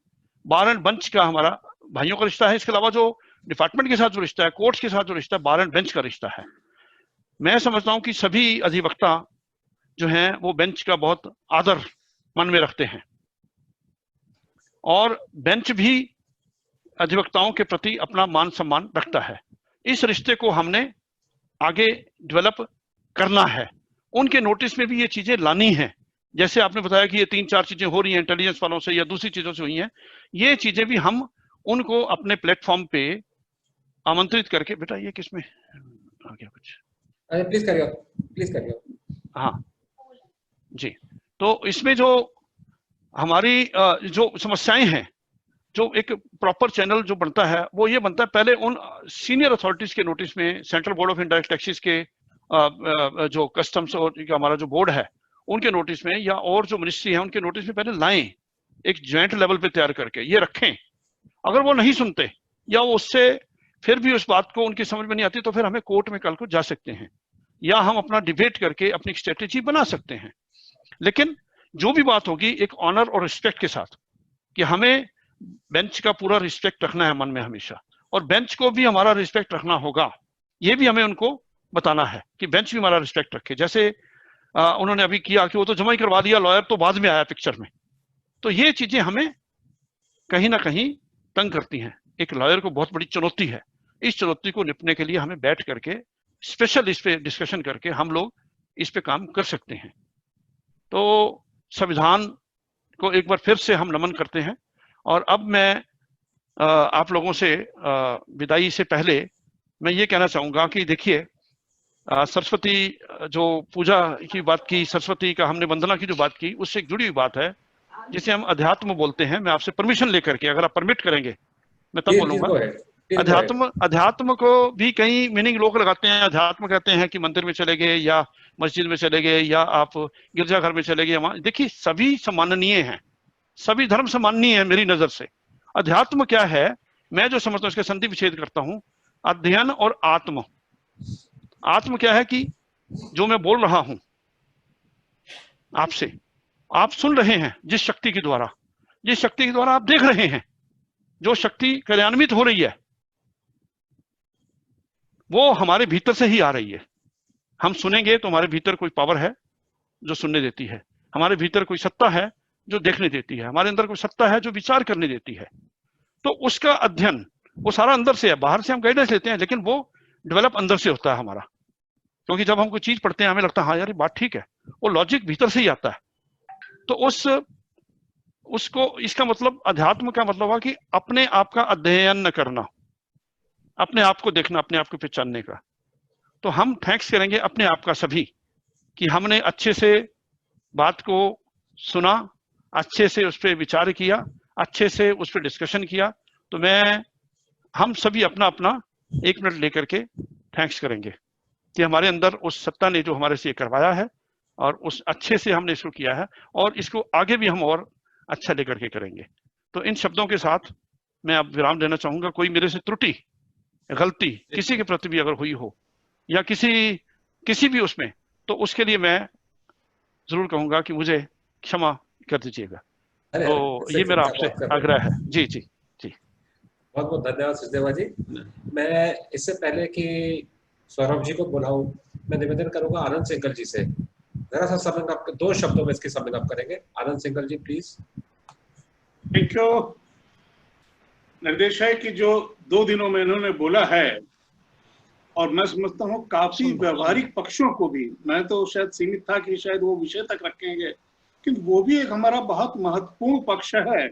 बार एंड बेंच का हमारा भाइयों का रिश्ता है, इसके अलावा जो डिपार्टमेंट के साथ जो रिश्ता है, कोर्ट्स के साथ जो रिश्ता है, बार एंड बेंच का रिश्ता है। मैं समझता हूं कि सभी अधिवक्ता जो हैं वो बेंच का बहुत आदर मन में रखते हैं और बेंच भी अधिवक्ताओं के प्रति अपना मान सम्मान रखता है। इस रिश्ते को हमने आगे डेवलप करना है। उनके नोटिस में भी ये चीजें लानी है, जैसे आपने बताया कि ये 3-4 चीजें हो रही हैं इंटेलिजेंस वालों से या दूसरी चीजों से हुई हैं, ये चीजें भी हम उनको अपने प्लेटफॉर्म पे आमंत्रित करके, बेटा ये किसमें आ गया कुछ, प्लीज करिए। हाँ जी, तो इसमें जो हमारी जो समस्याएं हैं, जो एक प्रॉपर चैनल जो बनता है वो ये बनता है, पहले उन सीनियर अथॉरिटीज के नोटिस में, central board of indirect taxes के जो कस्टम्स और हमारा जो बोर्ड है उनके नोटिस में, या और जो मिनिस्ट्री है उनके नोटिस में पहले लाएं, एक ज्वाइंट लेवल पे तैयार करके ये रखें। अगर वो नहीं सुनते या वो उससे फिर भी उस बात को उनकी समझ में नहीं आती, तो फिर हमें कोर्ट में कल को जा सकते हैं या हम अपना डिबेट करके अपनी स्ट्रेटेजी बना सकते हैं। लेकिन जो भी बात होगी एक ऑनर और रिस्पेक्ट के साथ, कि हमें बेंच का पूरा रिस्पेक्ट रखना है मन में हमेशा, और बेंच को भी हमारा रिस्पेक्ट रखना होगा। ये भी हमें उनको बताना है कि बेंच भी हमारा रिस्पेक्ट रखे। जैसे उन्होंने अभी किया कि वो तो जमा ही करवा दिया, लॉयर तो बाद में आया पिक्चर में। तो ये चीजें हमें कहीं ना कहीं तंग करती हैं। एक लॉयर को बहुत बड़ी चुनौती है। इस चुनौती को निपटने के लिए हमें बैठ करके स्पेशल इस पे डिस्कशन करके हम लोग इस पे काम कर सकते हैं। तो संविधान को एक बार फिर से हम नमन करते हैं। और अब मैं आप लोगों से विदाई से पहले मैं ये कहना चाहूंगा कि देखिए, सरस्वती जो पूजा की बात की, सरस्वती का हमने वंदना की जो बात की, उससे एक जुड़ी हुई बात है जिसे हम अध्यात्म बोलते हैं। मैं आपसे परमिशन लेकर के, अगर आप परमिट करेंगे मैं तब बोलूंगा। अध्यात्म को भी कई मीनिंग लोग लगाते हैं। अध्यात्म कहते हैं कि मंदिर में चले गए या मस्जिद में चले गए या आप गिरजाघर में चले गए। देखिए, सभी सम्माननीय हैं, सभी धर्म सम्माननीय है मेरी नजर से। अध्यात्म क्या है, मैं जो समझता हूँ, इसके संधि विच्छेद करता हूँ, अध्ययन और आत्म। आत्म क्या है कि जो मैं बोल रहा हूं आपसे, आप सुन रहे हैं जिस शक्ति के द्वारा, जिस शक्ति के द्वारा आप देख रहे हैं, जो शक्ति कार्यान्वित हो रही है, वो हमारे भीतर से ही आ रही है। हम सुनेंगे तो हमारे भीतर कोई पावर है जो सुनने देती है, हमारे भीतर कोई सत्ता है जो देखने देती है, हमारे अंदर कोई सत्ता है जो विचार करने देती है। तो उसका अध्ययन वो सारा अंदर से है। बाहर से हम गाइडेंस लेते हैं, लेकिन वो डेवलप अंदर से होता है हमारा। क्योंकि जब हम कोई चीज पढ़ते हैं हमें लगता है हाँ यार ये बात ठीक है, वो लॉजिक भीतर से ही आता है। तो उसको इसका मतलब, अध्यात्म का मतलब है कि अपने आप का अध्ययन न करना, अपने आप को देखना, अपने आप को पहचानने का। तो हम थैंक्स करेंगे अपने आप का सभी कि हमने अच्छे से बात को सुना, अच्छे से उस पर विचार किया, अच्छे से उस पर डिस्कशन किया। तो हम सभी अपना अपना 1 मिनट लेकर के थैंक्स करेंगे कि हमारे अंदर उस सत्ता ने जो हमारे से ये करवाया है और उस अच्छे से हमने इसको किया है, और इसको आगे भी हम और अच्छा लेकर के करेंगे। तो इन शब्दों के साथ मैं अब विराम देना चाहूंगा। कोई मेरे से त्रुटि गलती किसी के प्रति भी अगर हुई हो या किसी भी उसमें, तो उसके लिए मैं जरूर कहूंगा कि मुझे क्षमा कर दीजिएगा। तो ये मेरा आपसे आग्रह है। जी जी जी, बहुत बहुत धन्यवाद सचदेवा जी। मैं इससे पहले कि सौरभ जी को बुलाऊं, मैं निवेदन करूंगा आनंद सिंघल जी से जरा सा समझ आप 2 शब्दों में इसकी समझ आप करेंगे। आनंद सिंघल जी प्लीज। Thank you. निर्देश है कि जो 2 दिनों में इन्होंने बोला है, और मैं समझता हूँ काफी व्यवहारिक पक्षों को भी, मैं तो शायद सीमित था कि शायद वो विषय तक रखेंगे, लेकिन वो भी एक हमारा बहुत महत्वपूर्ण पक्ष है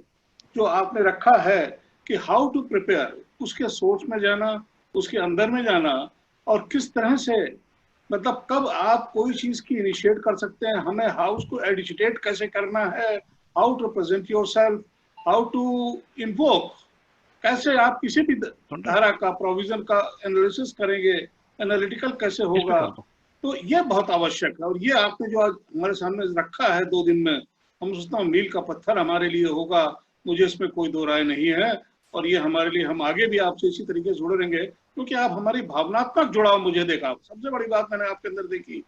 जो आपने रखा है कि हाउ टू प्रिपेयर, उसके सोच में जाना, उसके अंदर में जाना, और किस तरह से, मतलब कब आप कोई चीज की इनिशिएट कर सकते हैं, हमें हाउस को एडिजिटेट कैसे करना है, how to present yourself, how to invoke, कैसे आप किसी भी धारा का प्रोविजन का एनालिसिस करेंगे, एनालिटिकल कैसे होगा। तो ये बहुत आवश्यक है, और ये आपने जो आज हमारे सामने रखा है 2 दिन में, हम सोचता हूँ मील का पत्थर हमारे लिए होगा, मुझे इसमें कोई 2 राय नहीं है। और ये हमारे लिए, हम आगे भी आपसे इसी तरीके से जुड़े रहेंगे, क्योंकि आप हमारी भावनात्मक जुड़ाव मुझे देखा। सबसे बड़ी बात मैंने आपके अंदर देखी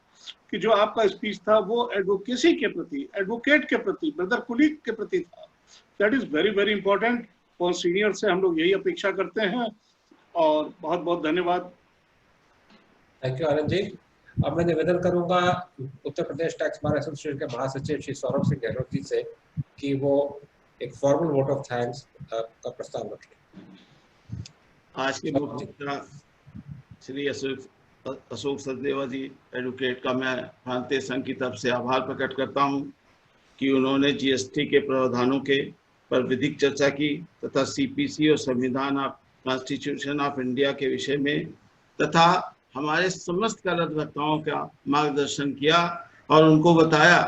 कि जो आपका स्पीच था वो एडवोकेसी के प्रति, एडवोकेट के प्रति, ब्रदर कुलीग के प्रति था। That is very very important. और सीनियर से हम लोग यही अपेक्षा करते हैं, और बहुत बहुत धन्यवाद। Thank you Anand ji. अब मैं निवेदन करूंगा Uttar Pradesh tax bar association के महासचिव श्री सौरभ सिंह गहलोत जी से कि वो एक फॉर्मल वोट ऑफ थैंक्स का प्रस्ताव रखें। आज के मुख्य वक्ता श्री अशोक सचदेवा जी एडवोकेट का मैं प्रांतीय संघ की तरफ से आभार प्रकट करता हूं कि उन्होंने जीएसटी के प्रावधानों के पर विधिक चर्चा की तथा सीपीसी और संविधान ऑफ कॉन्स्टिट्यूशन ऑफ इंडिया के विषय में तथा हमारे समस्त कार्यकर्ताओं का मार्गदर्शन किया और उनको बताया।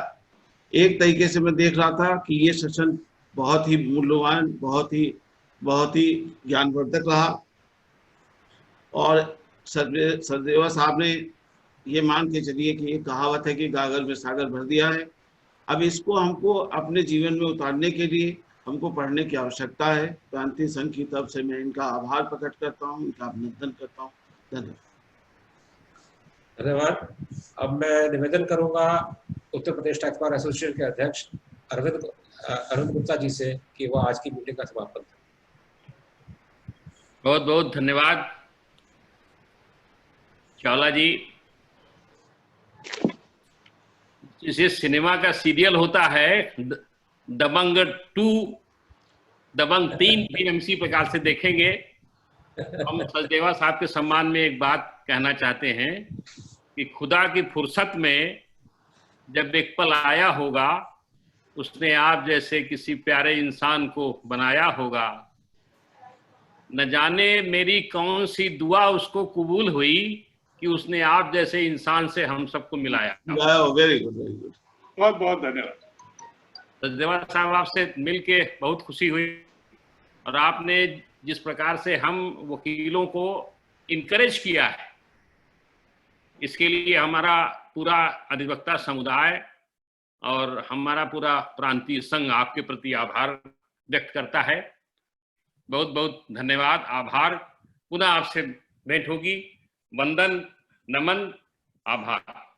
एक तरीके से मैं देख रहा था कि ये सेशन बहुत ही मूल्यवान, बहुत ही ज्ञानवर्धक रहा। और सचदेवा साहब ने ये मान के चलिए कि ये कहावत है कि गागर में सागर भर दिया है। अब इसको हमको अपने जीवन में उतारने के लिए हमको पढ़ने की आवश्यकता है। प्रांतीय संघ की तरफ से मैं इनका आभार प्रकट करता हूँ, इनका अभिनंदन करता हूँ। धन्यवाद। धन्यवाद। अब मैं निवेदन करूंगा Uttar Pradesh tax bar association के अध्यक्ष अरविंद गुप्ता जी से कि वो आज की मीटिंग का समापन करें। बहुत बहुत धन्यवाद चावला जी। जैसे सिनेमा का सीरियल होता है दबंग 2, दबंग 3 बीएमसी प्रकार से देखेंगे। हम सचदेवा साहब के सम्मान में एक बात कहना चाहते हैं कि खुदा की फुर्सत में जब एक पल आया होगा, उसने आप जैसे किसी प्यारे इंसान को बनाया होगा। न जाने मेरी कौन सी दुआ उसको कबूल हुई कि उसने आप जैसे इंसान से हम सबको मिलाया। वेरी गुड, वेरी गुड, बहुत बहुत धन्यवाद। सचदेवा साहब, आपसे मिलके बहुत खुशी हुई और आपने जिस प्रकार से हम वकीलों को इनकरेज किया है, इसके लिए हमारा पूरा अधिवक्ता समुदाय और हमारा पूरा प्रांतीय संघ आपके प्रति आभार व्यक्त करता है। बहुत बहुत धन्यवाद, आभार। पुनः आपसे भेंट होगी। वंदन, नमन, आभार।